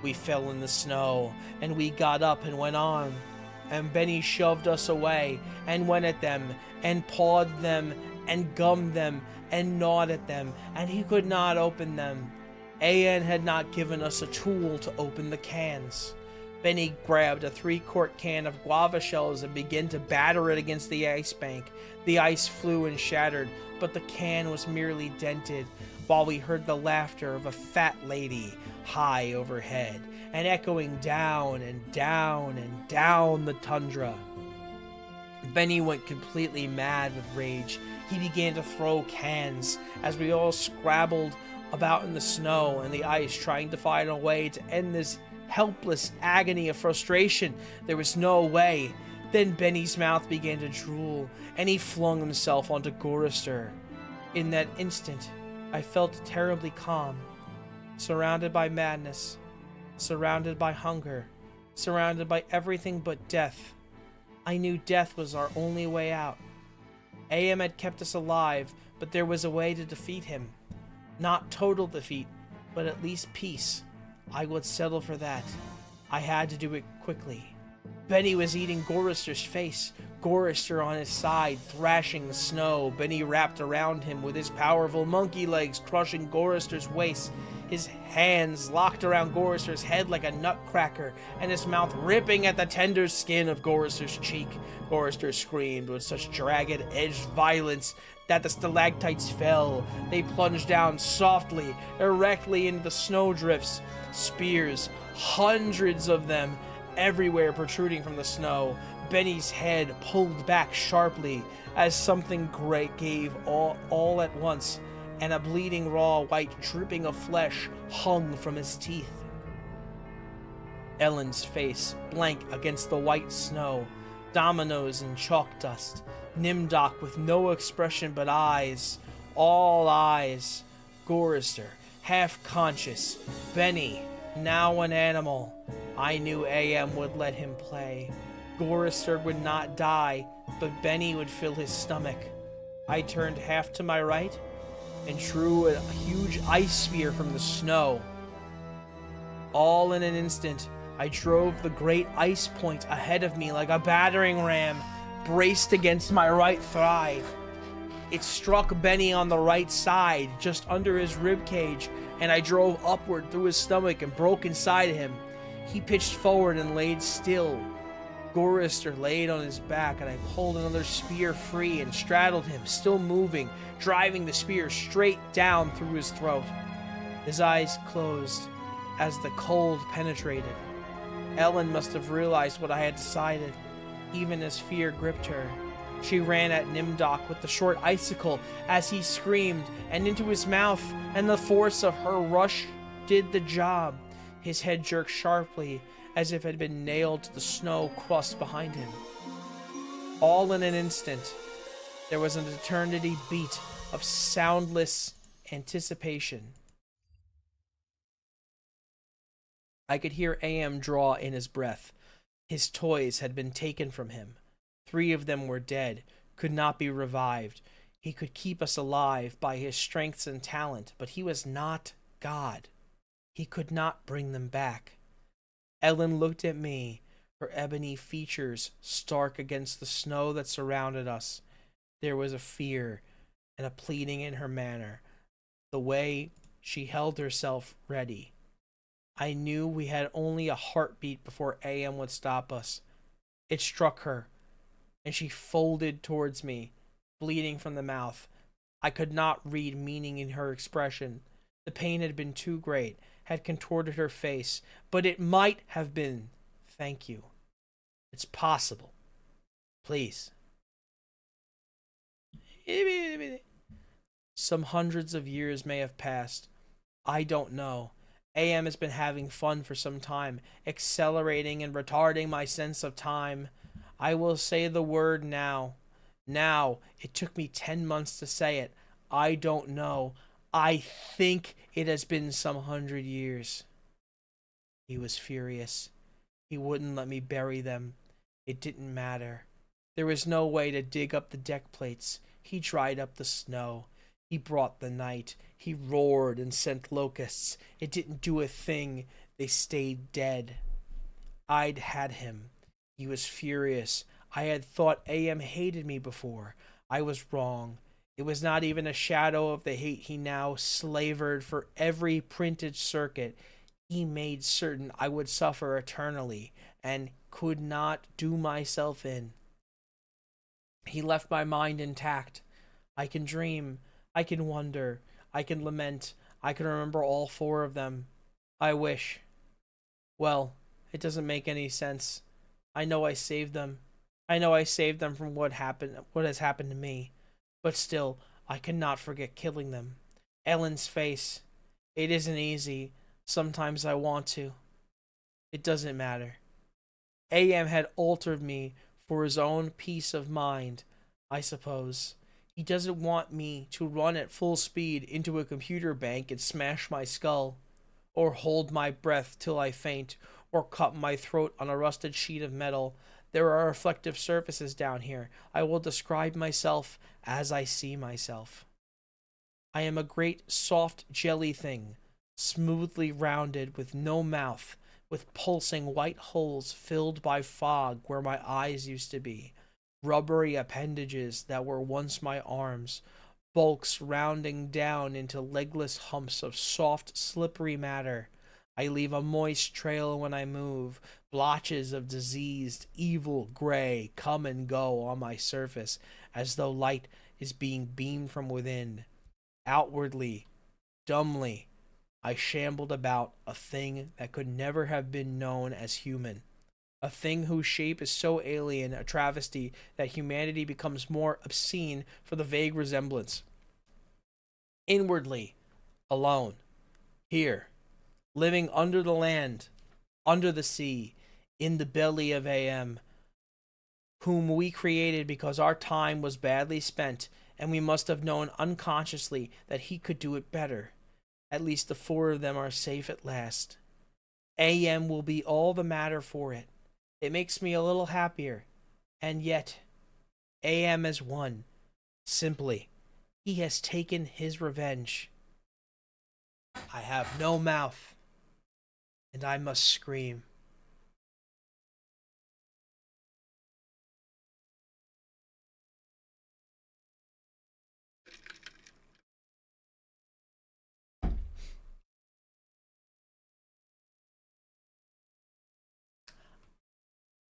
We fell in the snow, and we got up and went on, and Benny shoved us away, and went at them, and pawed them, and gummed them, and gnawed at them, and he could not open them. AN had not given us a tool to open the cans. Benny grabbed a 3-quart can of guava shells and began to batter it against the ice bank. The ice flew and shattered, but the can was merely dented, while we heard the laughter of a fat lady high overhead, and echoing down and down and down the tundra. Benny went completely mad with rage. He began to throw cans as we all scrabbled about in the snow and the ice, trying to find a way to end this helpless agony of frustration. There was no way. Then Benny's mouth began to drool, and he flung himself onto Gorister. In that instant, I felt terribly calm, surrounded by madness, surrounded by hunger, surrounded by everything but death. I knew death was our only way out. AM had kept us alive, but there was a way to defeat him. Not total defeat, but at least peace. I would settle for that. I had to do it quickly. Benny was eating Gorister's face, Gorister on his side, thrashing the snow. Benny wrapped around him with his powerful monkey legs, crushing Gorister's waist. His hands locked around Gorister's head like a nutcracker, and his mouth ripping at the tender skin of Gorister's cheek. Gorister screamed with such jagged-edged violence that the stalactites fell. They plunged down softly, erectly into the snowdrifts. Spears, hundreds of them, everywhere protruding from the snow. Benny's head pulled back sharply as something great gave all at once, and a bleeding raw white dripping of flesh hung from his teeth. Ellen's face blank against the white snow, dominoes and chalk dust. Nimdok with no expression but eyes, all eyes. Gorister, half conscious. Benny, now an animal. I knew AM would let him play. Gorister would not die, but Benny would fill his stomach. I turned half to my right and drew a huge ice spear from the snow. All in an instant, I drove the great ice point ahead of me like a battering ram, braced against my right thigh. It struck Benny on the right side, just under his rib cage, and I drove upward through his stomach and broke inside him. He pitched forward and laid still. Gorister laid on his back, and I pulled another spear free and straddled him, still moving, driving the spear straight down through his throat. His eyes closed as the cold penetrated. Ellen must have realized what I had decided, even as fear gripped her. She ran at Nimdok with the short icicle as he screamed, and into his mouth, and the force of her rush did the job. His head jerked sharply, as if it had been nailed to the snow crust behind him. All in an instant, there was an eternity beat of soundless anticipation. I could hear AM draw in his breath. His toys had been taken from him. 3 of them were dead, could not be revived. He could keep us alive by his strengths and talent, but he was not God. He could not bring them back. Ellen looked at me, her ebony features stark against the snow that surrounded us. There was a fear and a pleading in her manner, the way she held herself ready. I knew we had only a heartbeat before AM would stop us. It struck her, and she folded towards me, bleeding from the mouth. I could not read meaning in her expression. The pain had been too great, had contorted her face, but it might have been thank you. It's possible. Please. Some hundreds of years may have passed. I don't know. AM has been having fun for some time, accelerating and retarding my sense of time. I will say the word now. Now, it took me 10 months to say it. I don't know. I think it has been some 100 years. He was furious. He wouldn't let me bury them. It didn't matter. There was no way to dig up the deck plates. He dried up the snow. He brought the night. He roared and sent locusts. It didn't do a thing. They stayed dead. I'd had him. He was furious. I had thought AM hated me before. I was wrong. It was not even a shadow of the hate he now slavered for every printed circuit. He made certain I would suffer eternally and could not do myself in. He left my mind intact. I can dream. I can wonder. I can lament. I can remember all 4 of them. I wish. Well, it doesn't make any sense. I know I saved them. I know I saved them from what has happened to me. But still, I cannot forget killing them. Ellen's face. It isn't easy. Sometimes I want to. It doesn't matter. AM had altered me for his own peace of mind, I suppose. He doesn't want me to run at full speed into a computer bank and smash my skull, or hold my breath till I faint, or cut my throat on a rusted sheet of metal. There are reflective surfaces down here. I will describe myself as I see myself. I am a great soft jelly thing, smoothly rounded, with no mouth, with pulsing white holes filled by fog where my eyes used to be, rubbery appendages that were once my arms, bulks rounding down into legless humps of soft, slippery matter. I leave a moist trail when I move. Blotches of diseased, evil gray come and go on my surface, as though light is being beamed from within. Outwardly, dumbly, I shambled about, a thing that could never have been known as human. A thing whose shape is so alien, a travesty, that humanity becomes more obscene for the vague resemblance. Inwardly, alone, here, living under the land, under the sea, in the belly of AM, whom we created because our time was badly spent, and we must have known unconsciously that he could do it better. At least the 4 of them are safe at last. AM will be all the matter for it. It makes me a little happier. And yet, AM has won. Simply, he has taken his revenge. I have no mouth, and I must scream.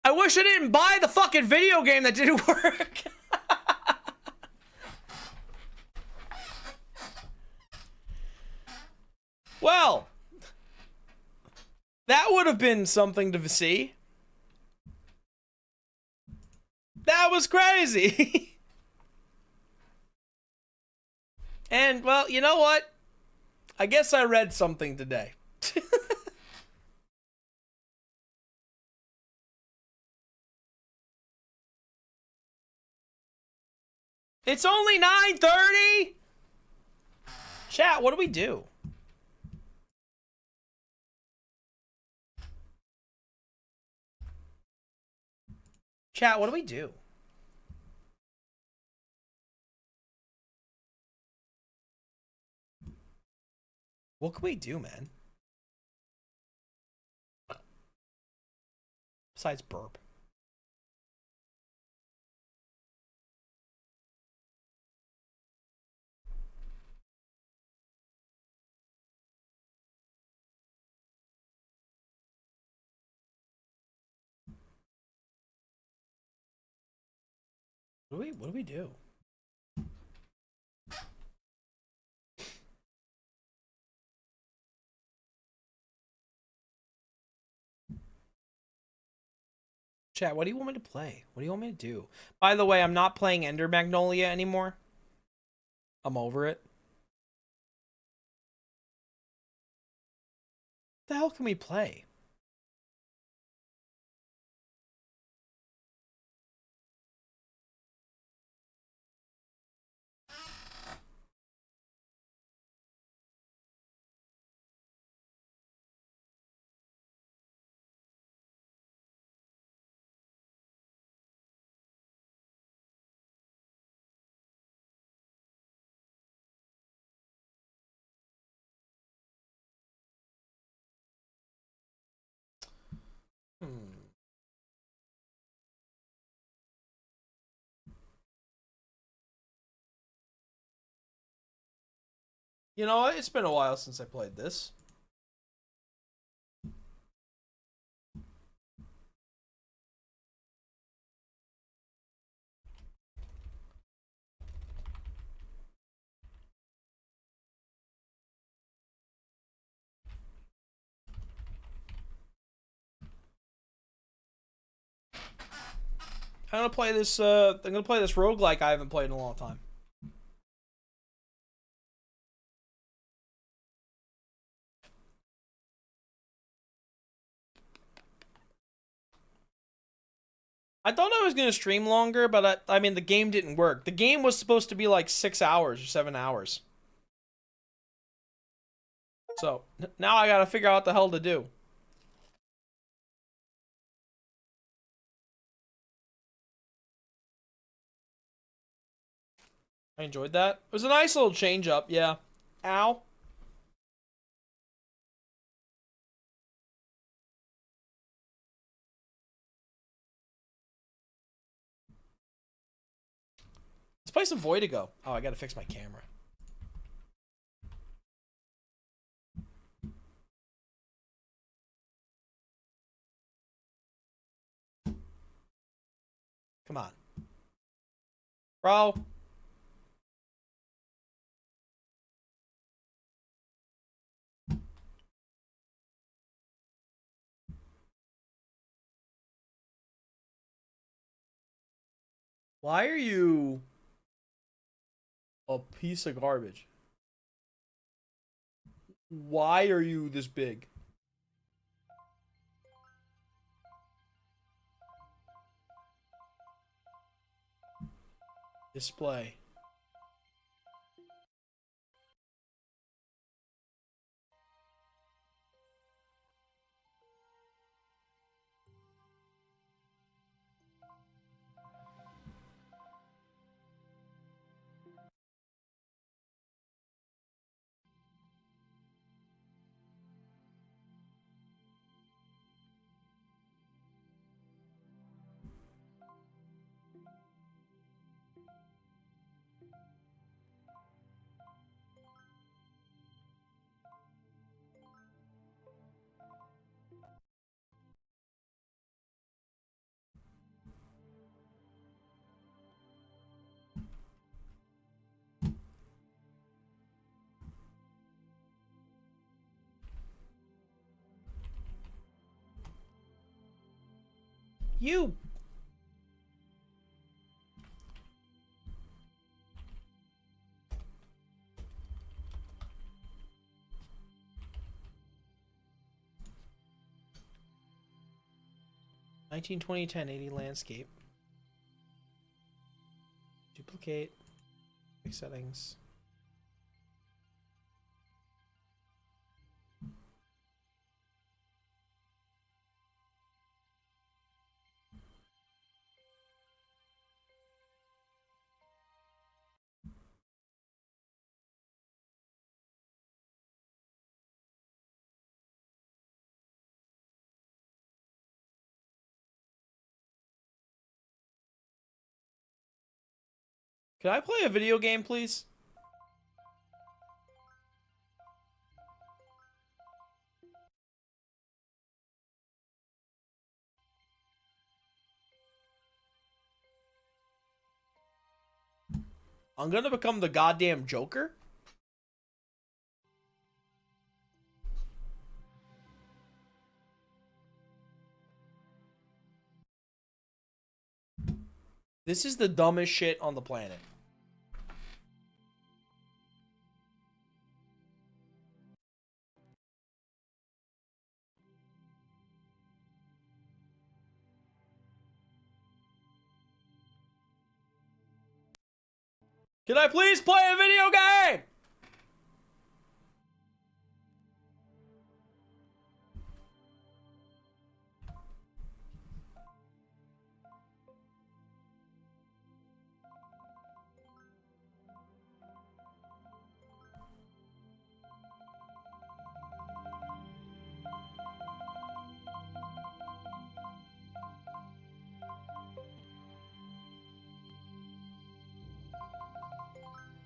I wish I didn't buy the fucking video game that didn't work. Well, that would have been something to see. That was crazy. And, well, you know what? I guess I read something today. It's only 9:30. Chat, what do we do? Chat, what do we do? What can we do, man? Besides burp. What do we do? Chat, what do you want me to play? What do you want me to do? By the way, I'm not playing Ender Magnolia anymore. I'm over it. What the hell can we play? You know what? It's been a while since I played this. I'm gonna play this roguelike I haven't played in a long time. I thought I was gonna stream longer, but I mean the game didn't work. The game was supposed to be like 6 hours or 7 hours. So now I gotta figure out what the hell to do. I enjoyed that. It was a nice little change up, yeah. Ow. Let's play some Voidigo. Oh, I gotta fix my camera. Come on. Bro. Why are you a piece of garbage? Why are you this big? Display. You. (1920, 1080) landscape. Duplicate. Settings. Can I play a video game, please? I'm gonna become the goddamn Joker? This is the dumbest shit on the planet. Can I please play a video game?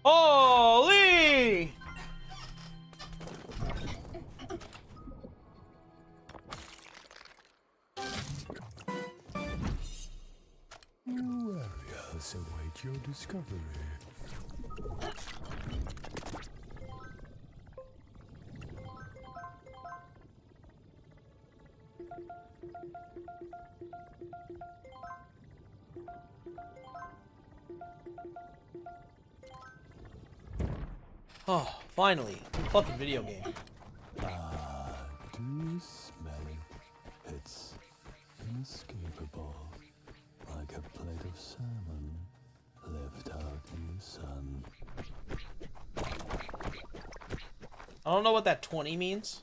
Holy! New areas await your discovery. Oh, finally. Fucking video game. Ah, do you smell it? It's inescapable, like a plate of salmon left out in the sun. I don't know what that 20 means.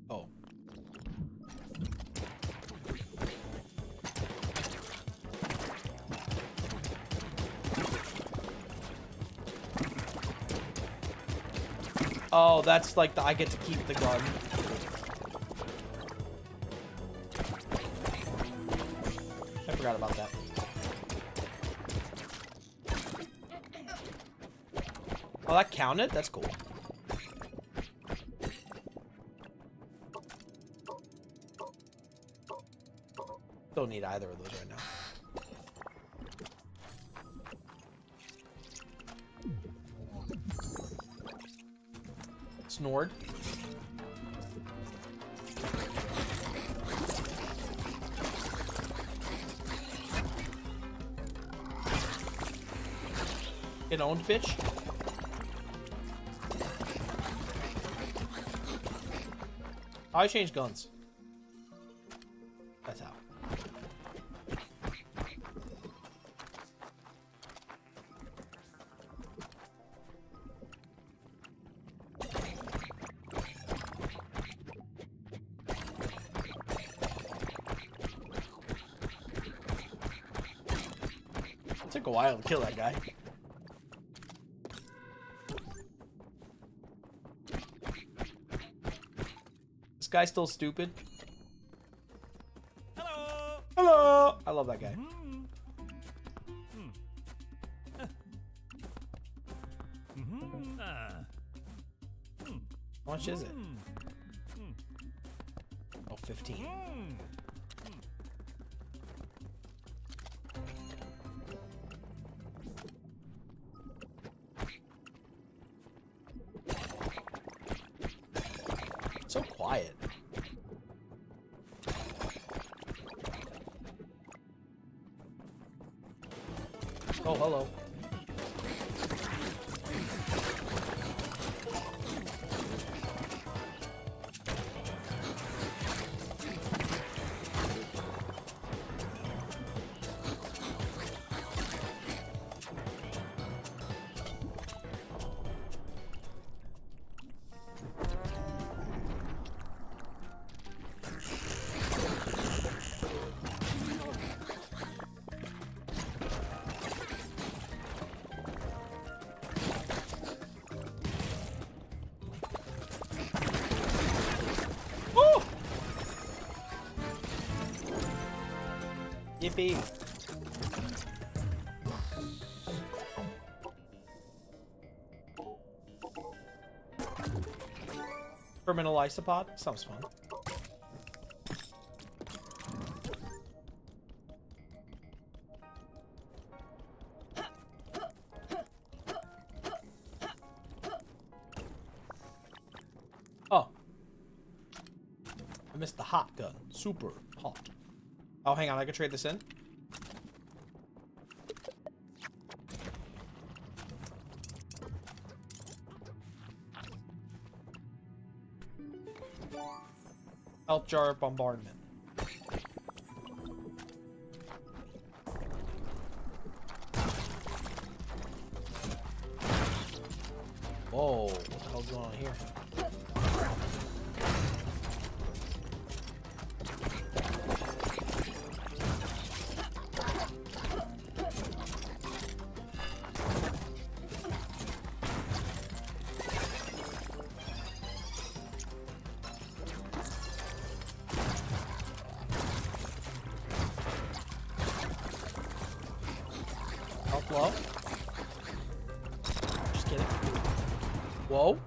Oh. Oh, that's like the I get to keep the gun. I forgot about that. Oh, that counted? That's cool. Don't need either of those right now. Snored. Get owned, bitch. I change guns. That's how. It took a while to kill that guy. This guy's still stupid. Hello. Hello! I love that guy. How much is it? Oh, 15. So quiet. Oh, hello. Woo! Yippee. Terminal isopod? Sounds fun. Oh. I missed the hot gun. Super hot. Oh, hang on. I can trade this in. Health jar bombardment. Whoa, what the hell's going on here? Health low. Just kidding. Whoa.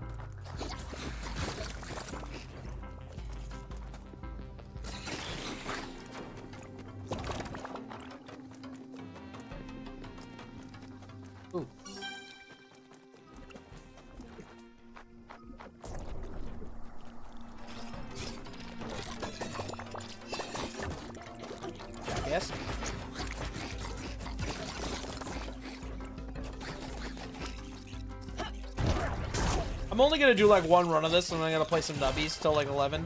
Ooh. Yes. I'm only gonna do like one run of this, and I'm gonna play some nubbies till like 11.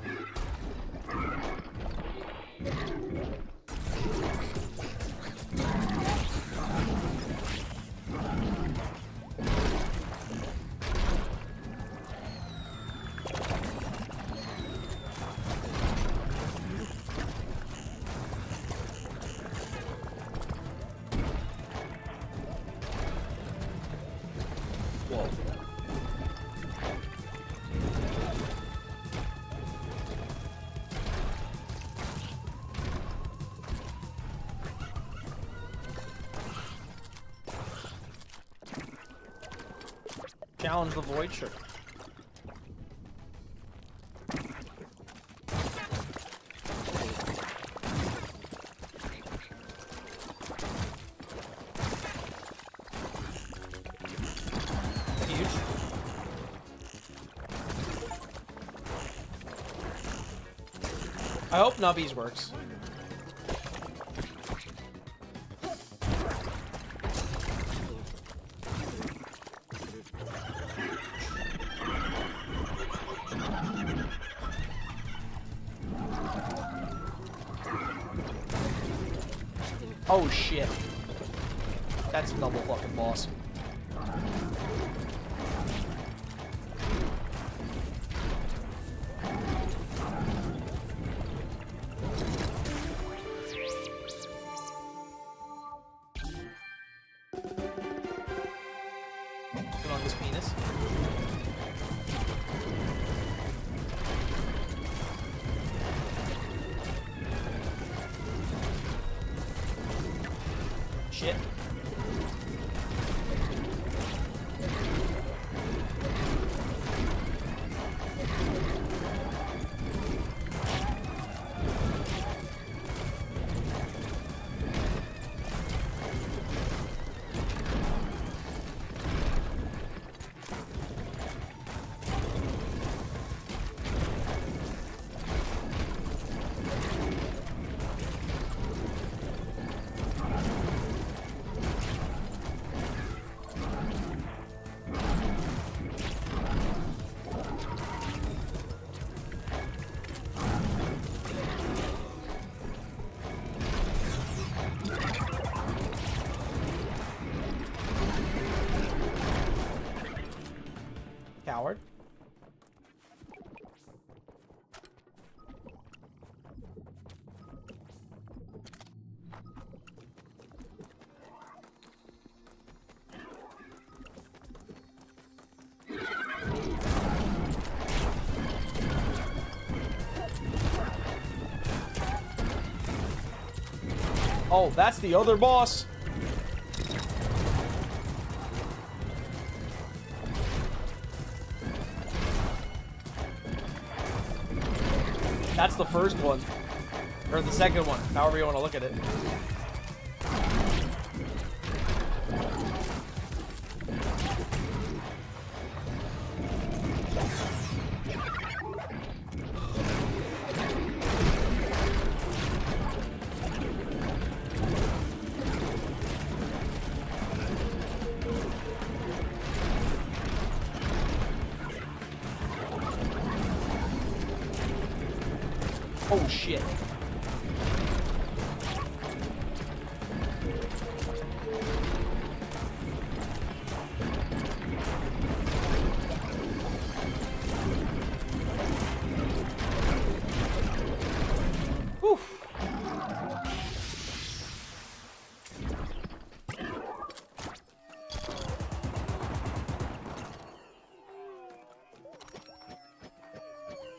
Whoa. Challenge the void, sure. Huge. I hope Nubbies works. Oh shit. That's a double fucking boss. Put on this penis. Shit. powered. Oh, that's the other boss. That's the first one. Or the second one, however you want to look at it. Oh shit. Whew.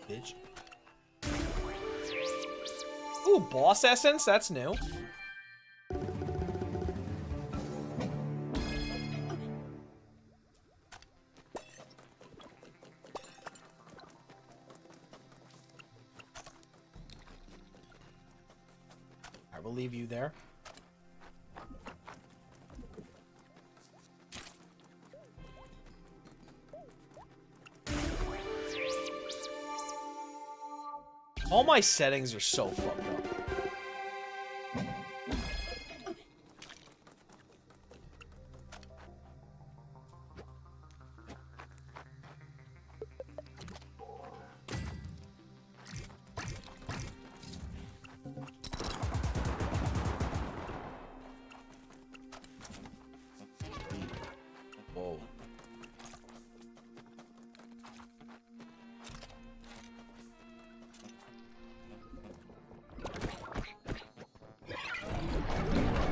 Bitch. Ooh, boss essence? That's new. I will leave you there. All my settings are so fucked up. Whoa.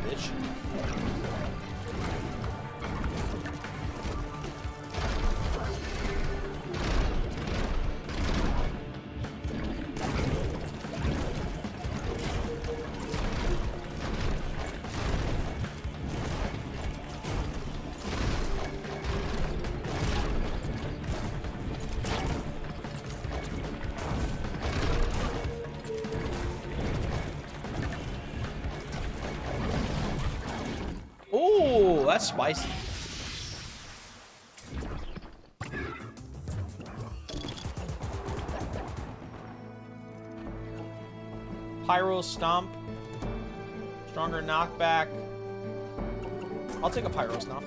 Bitch. Ooh, that's spicy. Pyro Stomp. Stronger knockback. I'll take a Pyro Stomp.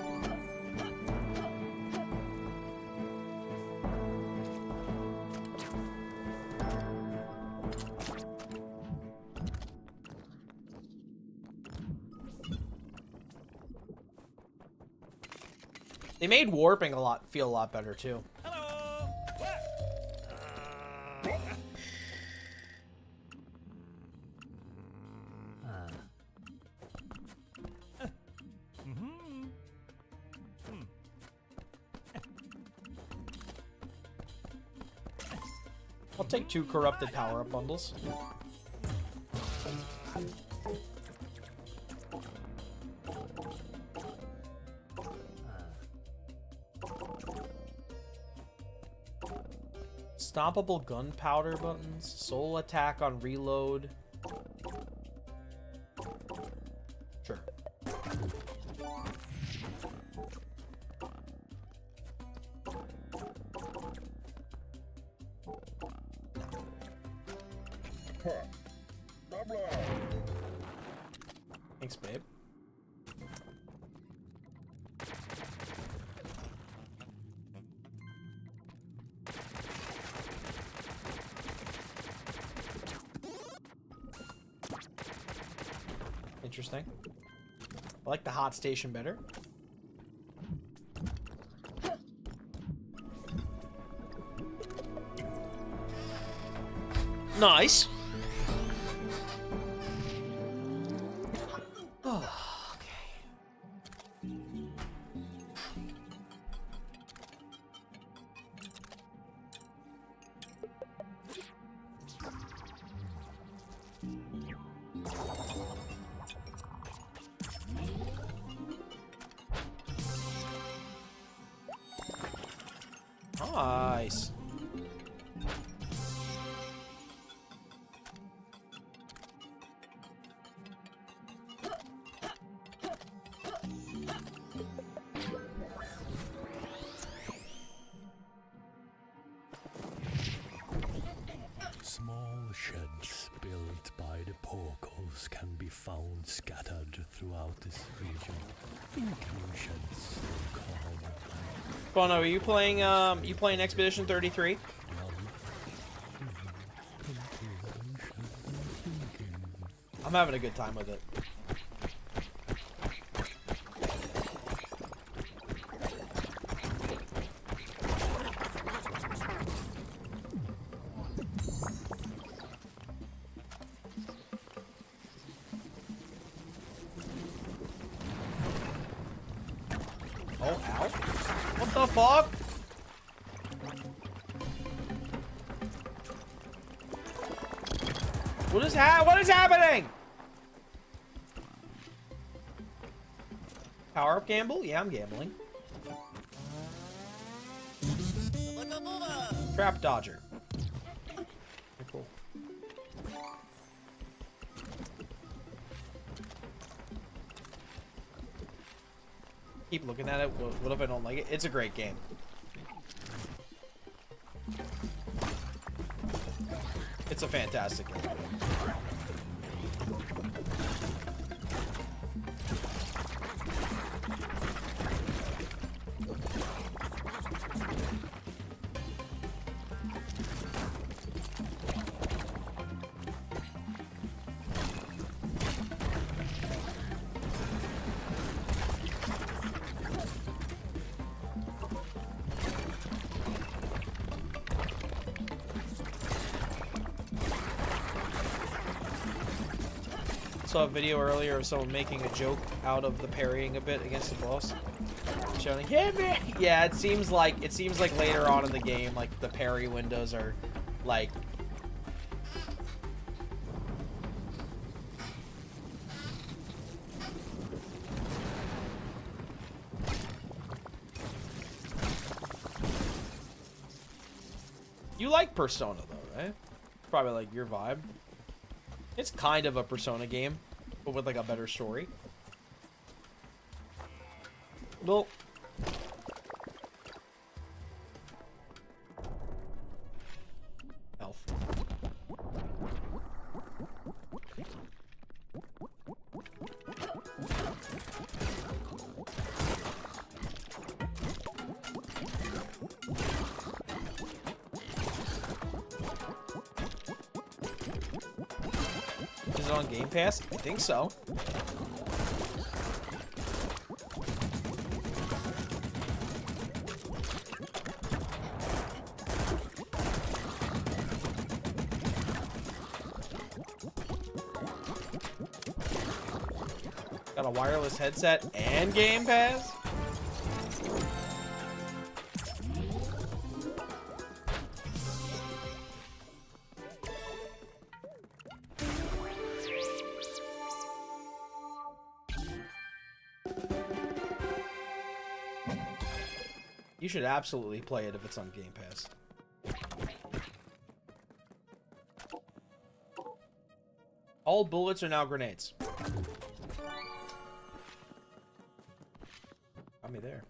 They made warping feel a lot better too. I'll take 2 corrupted power-up bundles. Stompable gunpowder buttons, soul attack on reload. Sure. Thanks, babe. Interesting. I like the hot station better. Nice. Nice. Small sheds built by the porkos can be found scattered throughout this region. Thinking sheds still called. Bono, are you playing Expedition 33? I'm having a good time with it. Oh, ow. What the fuck? What is happening? Power up gamble? Yeah, I'm gambling. Trap dodger. Cool. Keep looking at it. What if I don't like it? It's a great game. It's a fantastic game. Saw a video earlier of someone making a joke out of the parrying a bit against the boss, shouting "Hit me!" Yeah, it seems like later on in the game, like the parry windows are like you like Persona though, right? Probably like your vibe. It's kind of a Persona game, but with like a better story. Well, elf. Is it on Game Pass? I think so. Got a wireless headset and Game Pass? You should absolutely play it if it's on Game Pass. All bullets are now grenades. Got me there.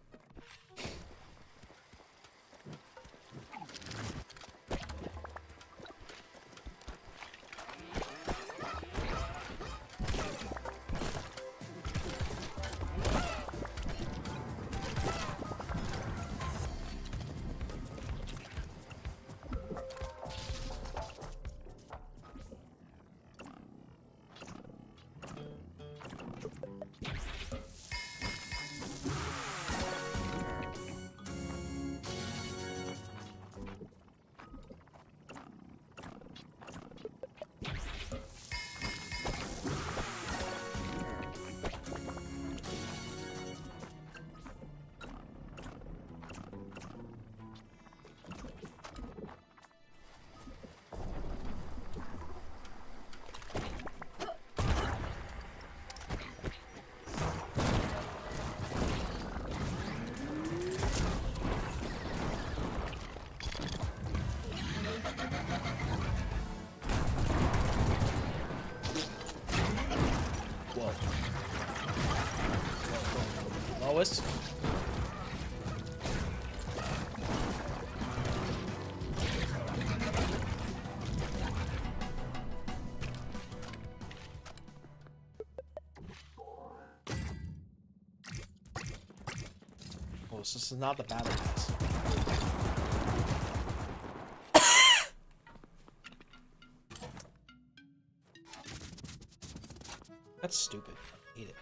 Lois. Lois, this is not the battle pass. That's stupid. Eat it.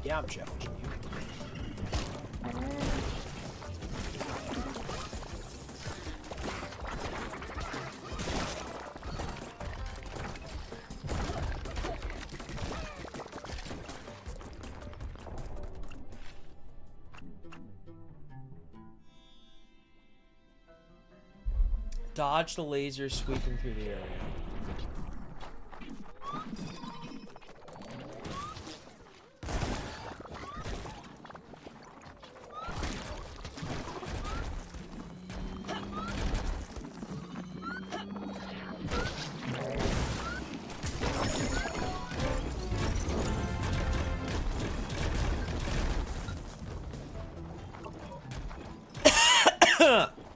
Yeah, I'm challenging you. Dodge the laser sweeping through the area.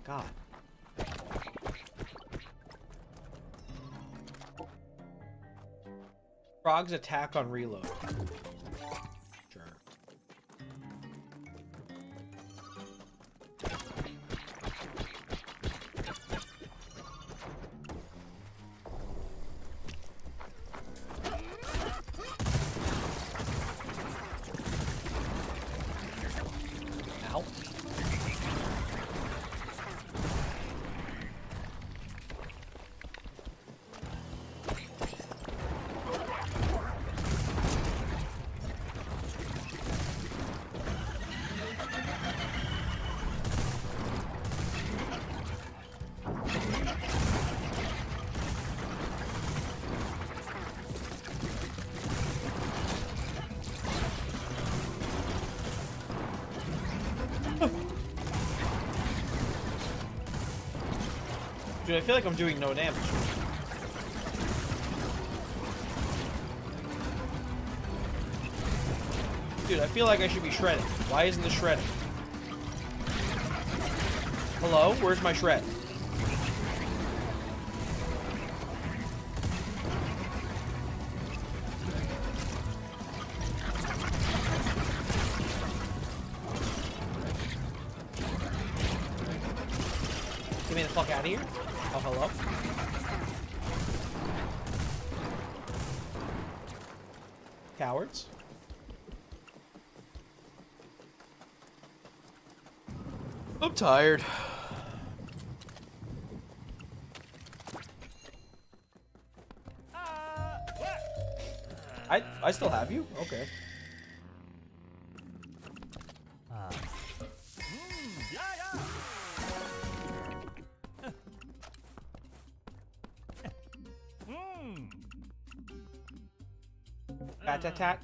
God. Frog's attack on reload. Sure. Ow. Dude, I feel like I'm doing no damage. Dude, I feel like I should be shredding. Why isn't this shredding? Hello? Where's my shred? Get me the fuck out of here. Oh, hello? Cowards. I'm tired. I still have you? Okay. Tat tat tat.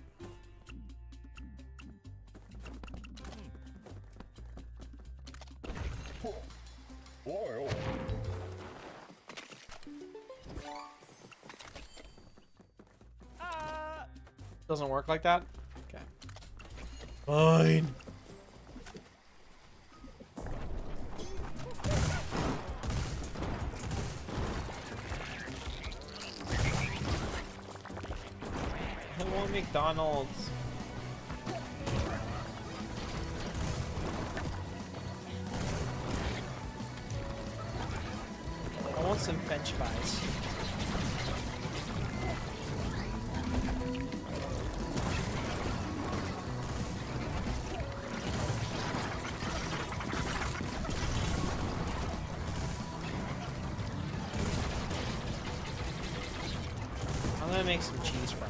Doesn't work like that? Okay. Fine. I want McDonald's. I want some French fries. gonna make some cheese fries.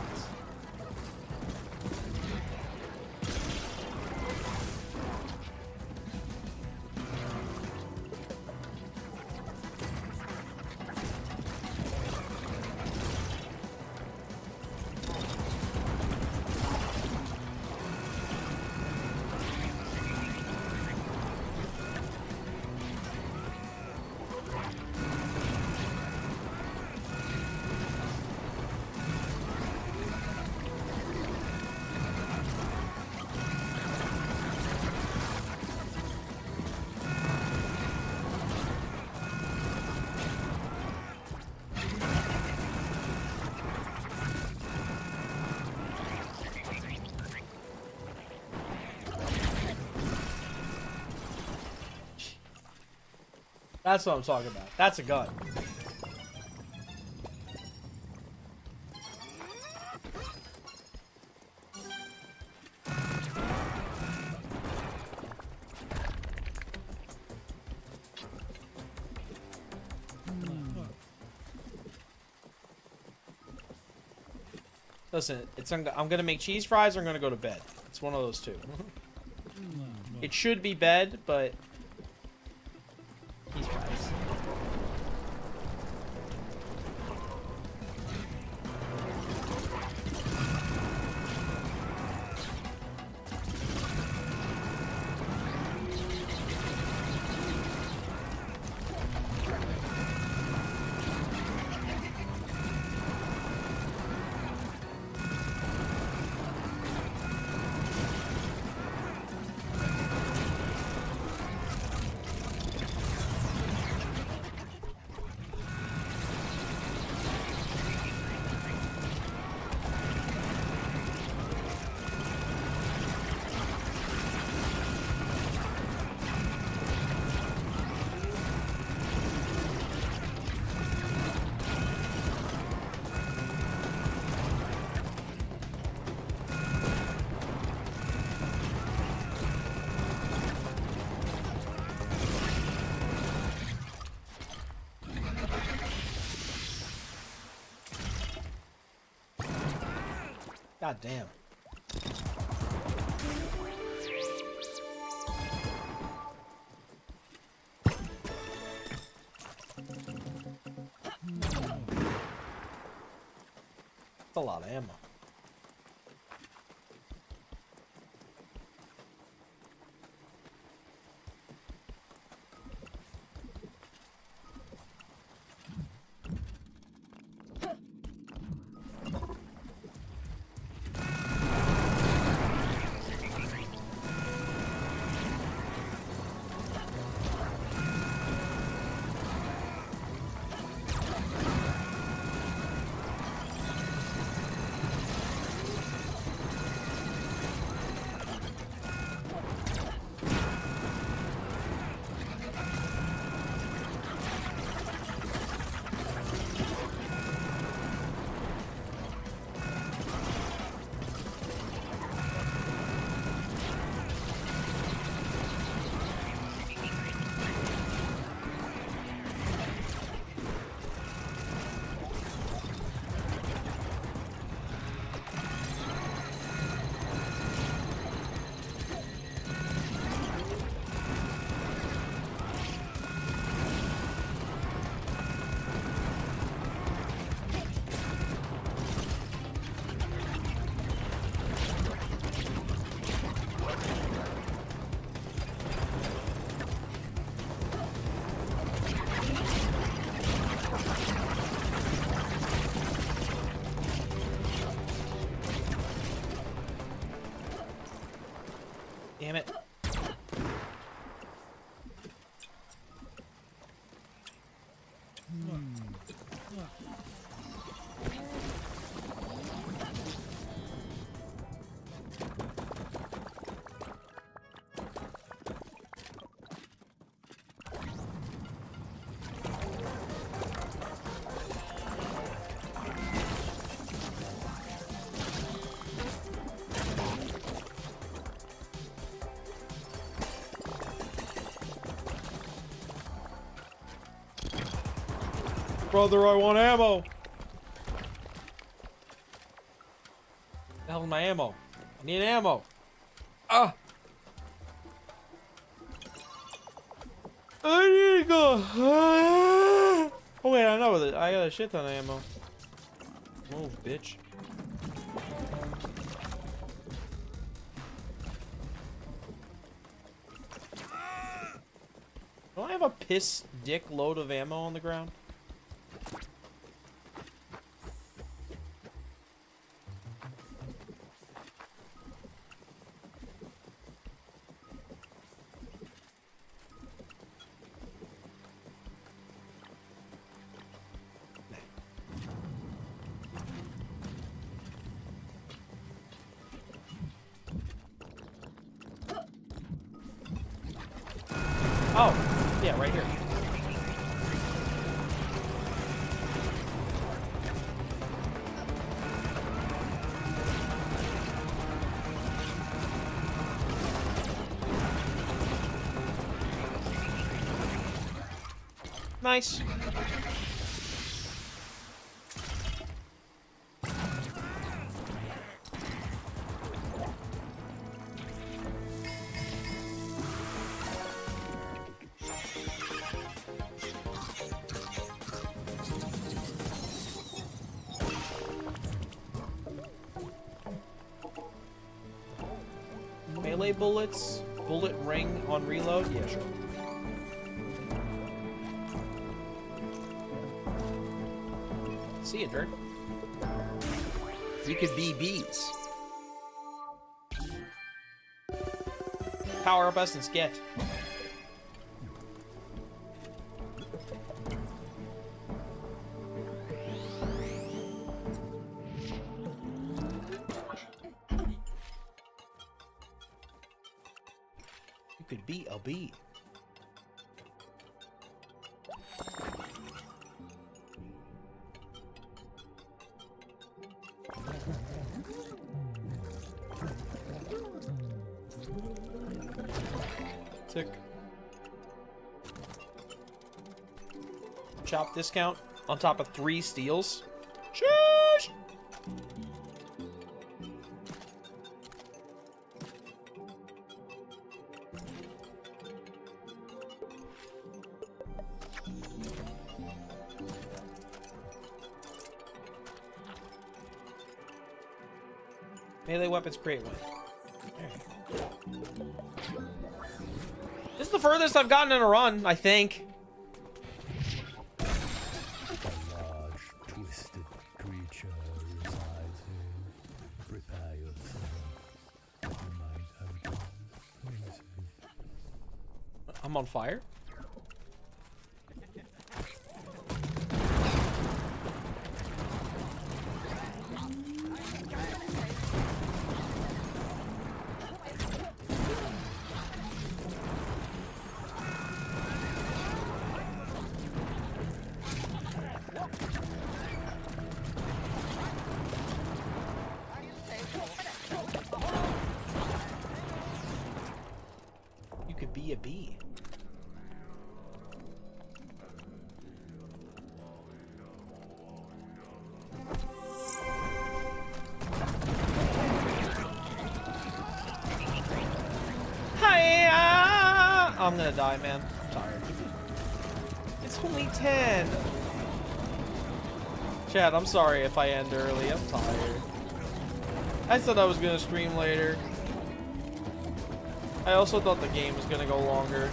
That's what I'm talking about. That's a gun. Listen, I'm gonna make cheese fries or I'm gonna go to bed. It's one of those two. It should be bed, but cheese fries. God damn. That's a lot of ammo. Damn it. Brother, I want ammo. hell's my ammo? I need ammo. Ah! I need to go. Oh wait, I know that I got a shit ton of ammo. Move, bitch. Don't I have a piss dick load of ammo on the ground? Oh, yeah, right here. Nice. Melee bullets, bullet ring on reload. Yeah, sure. See you, Dirt. You could be bees. Power up essence, get. You could be a bee. Tick. Chop discount on top of 3 steals. Sheesh! Melee weapons create one. This is the furthest I've gotten in a run, I think. A large, twisted creature resides here. Prepare yourself. You might have gone crazy. I'm on fire. You could be a bee. Hi! I'm gonna die, man. I'm tired. It's only 10. Chad, I'm sorry if I end early. I'm tired. I said I was gonna stream later. I also thought the game was gonna go longer.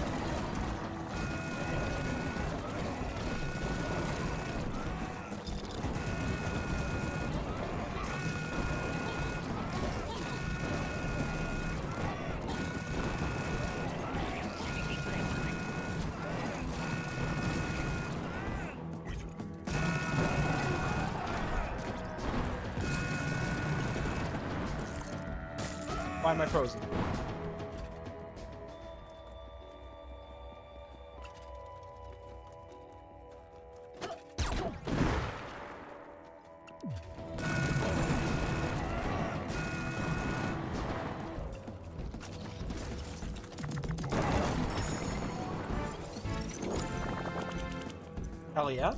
Why am I frozen? Hell yeah.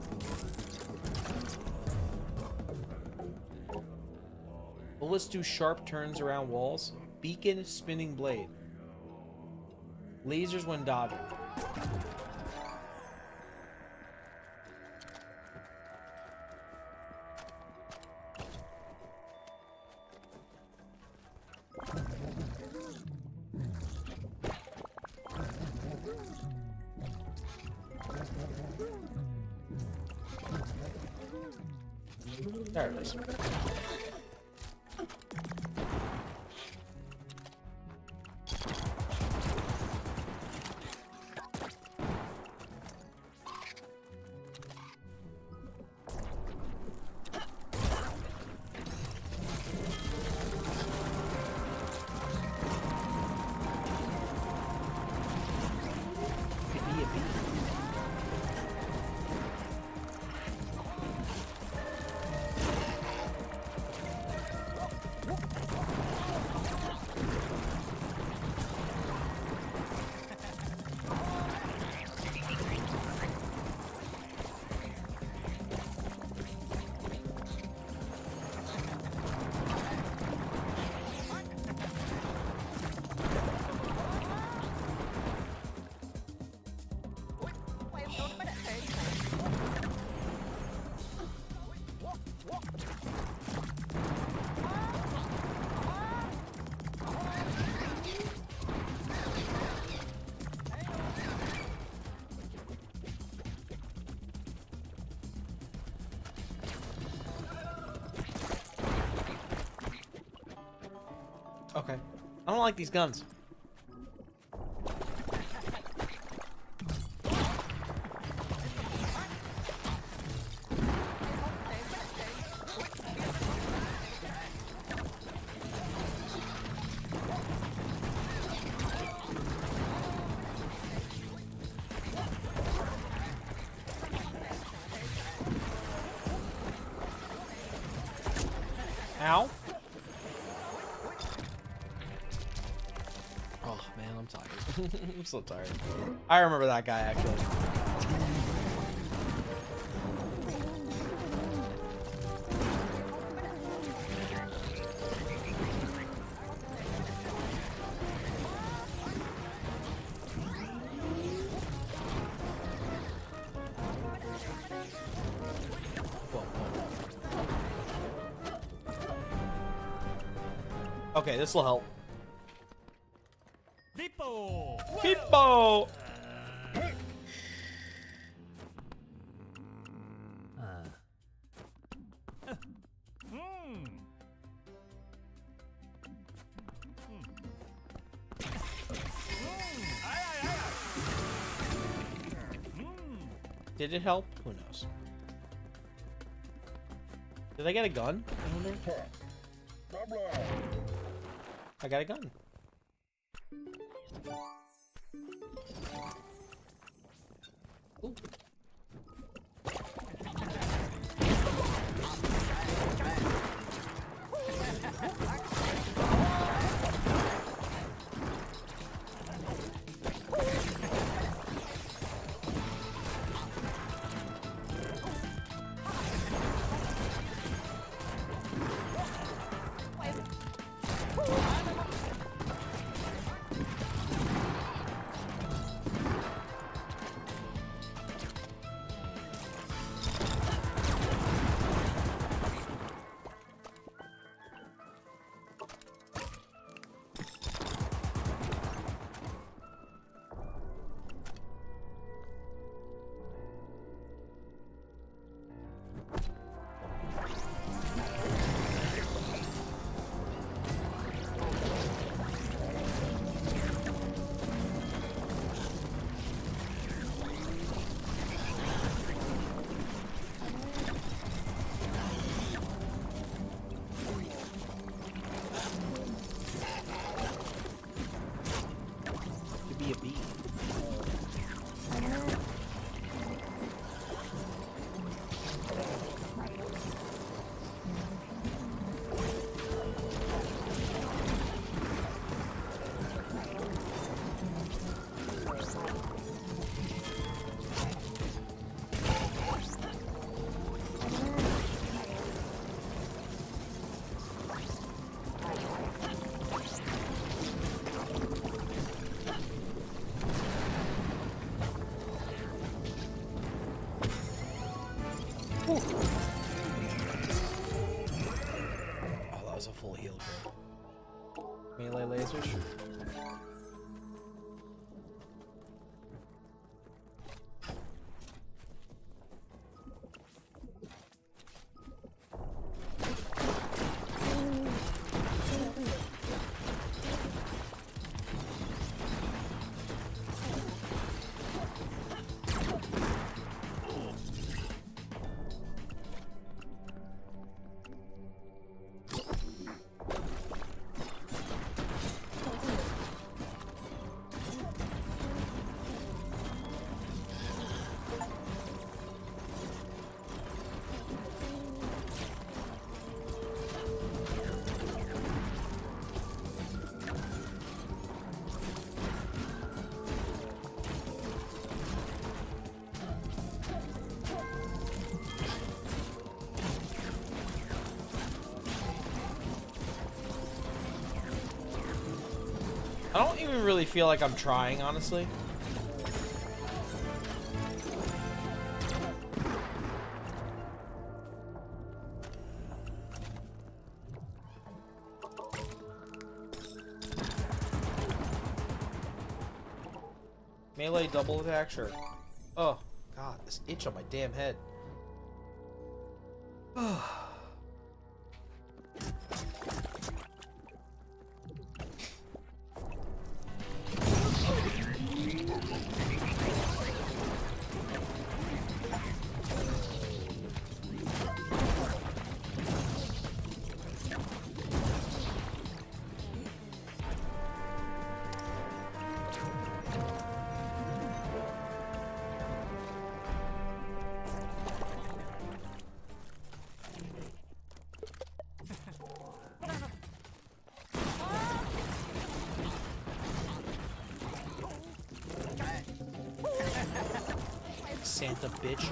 Bullets do sharp turns around walls. Beacon spinning blade. Lasers when dodging. There it is. Okay. I don't like these guns. Ow. Oh man, I'm tired. I'm so tired. I remember that guy actually. Okay, this will help. People! Did it help? Who knows? Did I get a gun? I got a gun. Ooh. Melee lasers. I don't even really feel like I'm trying, honestly. Melee double attack, sure. Oh, God, this itch on my damn head. Santa bitch.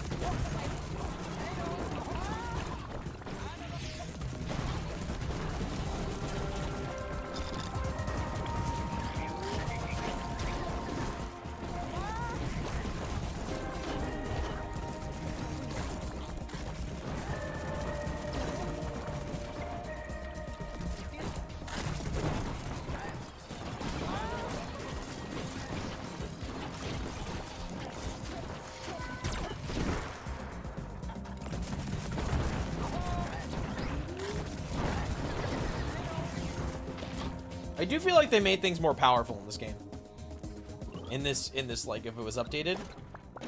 I do feel like they made things more powerful in this game. In this, like, if it was updated. I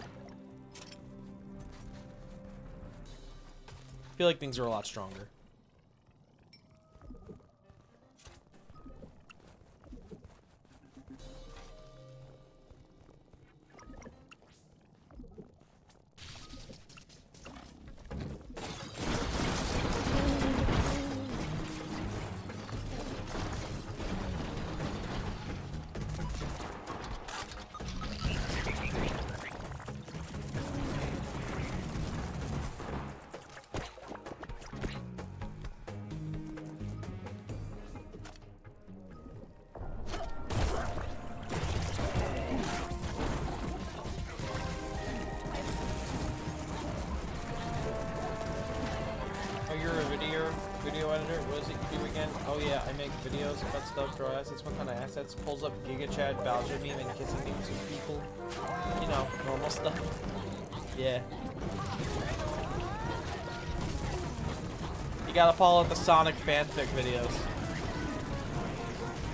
feel like things are a lot stronger. Video editor, what is it you do again? Oh yeah, I make videos about stuff, draw assets, what kind of assets, pulls up Giga Chat, Bowser meme, and kissing memes with people. You know, normal stuff. Yeah. You gotta follow the Sonic fanfic videos.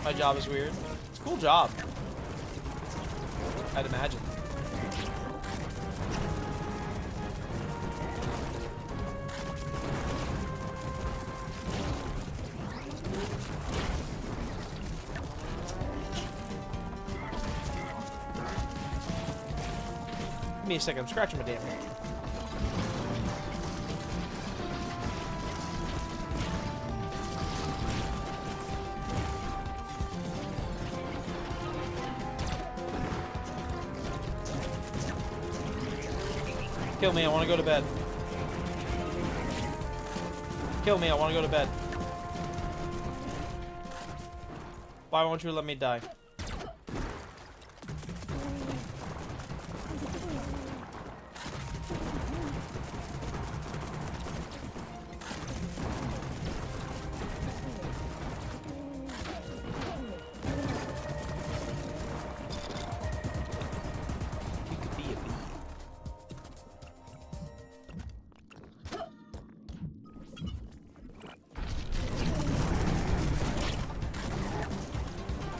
My job is weird. It's a cool job. I'd imagine. Give me a second, I'm scratching my damn head. Kill me, I want to go to bed. Kill me, I want to go to bed. Why won't you let me die?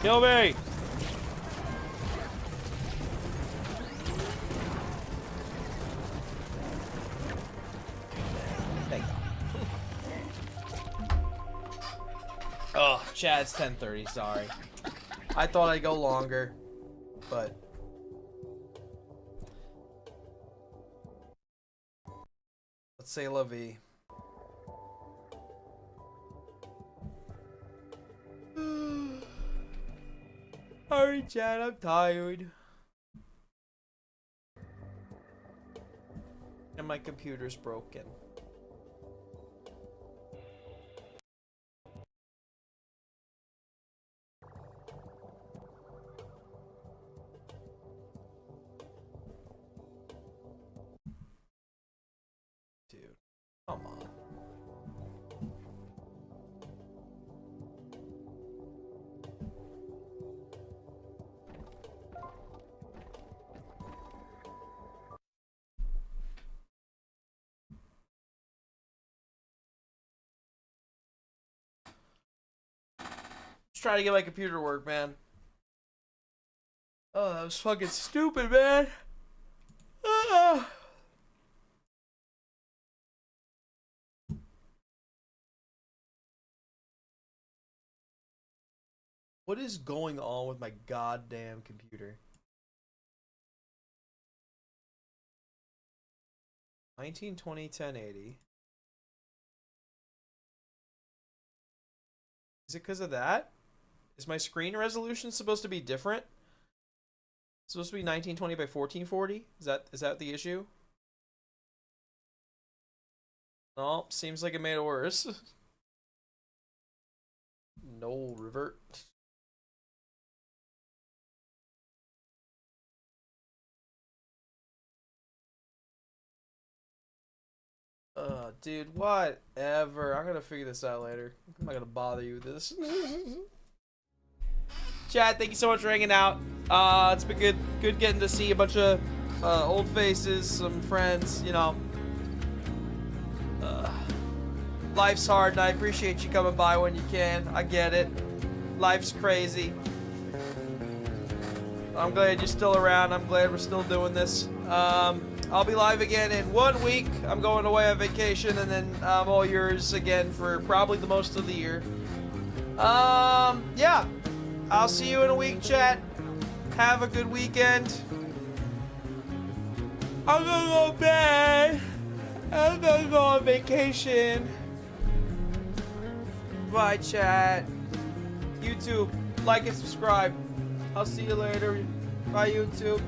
Kill me! Thank God. Oh, Chad's 10:30, sorry. I thought I'd go longer, but... Let's say la vie. Alright, Chad, I'm tired. And my computer's broken. Dude, come on. Just trying to get my computer to work, man. Oh, that was fucking stupid, man. Ah. What is going on with my goddamn computer? 1920 1080. Is it because of that? Is my screen resolution supposed to be different? It's supposed to be 1920 by 1440? Is that the issue? No, seems like it made it worse. No revert. Dude, whatever. I'm gonna figure this out later. I'm not gonna bother you with this. Chad, thank you so much for hanging out. It's been good getting to see a bunch of old faces, some friends, you know. Life's hard, and I appreciate you coming by when you can. I get it. Life's crazy. I'm glad you're still around. I'm glad we're still doing this. I'll be live again in 1 week. I'm going away on vacation, and then I'm all yours again for probably the most of the year. Yeah. I'll see you in a week, chat. Have a good weekend. I'm gonna go to bed. I'm gonna go on vacation. Bye, chat. YouTube, like and subscribe. I'll see you later. Bye, YouTube.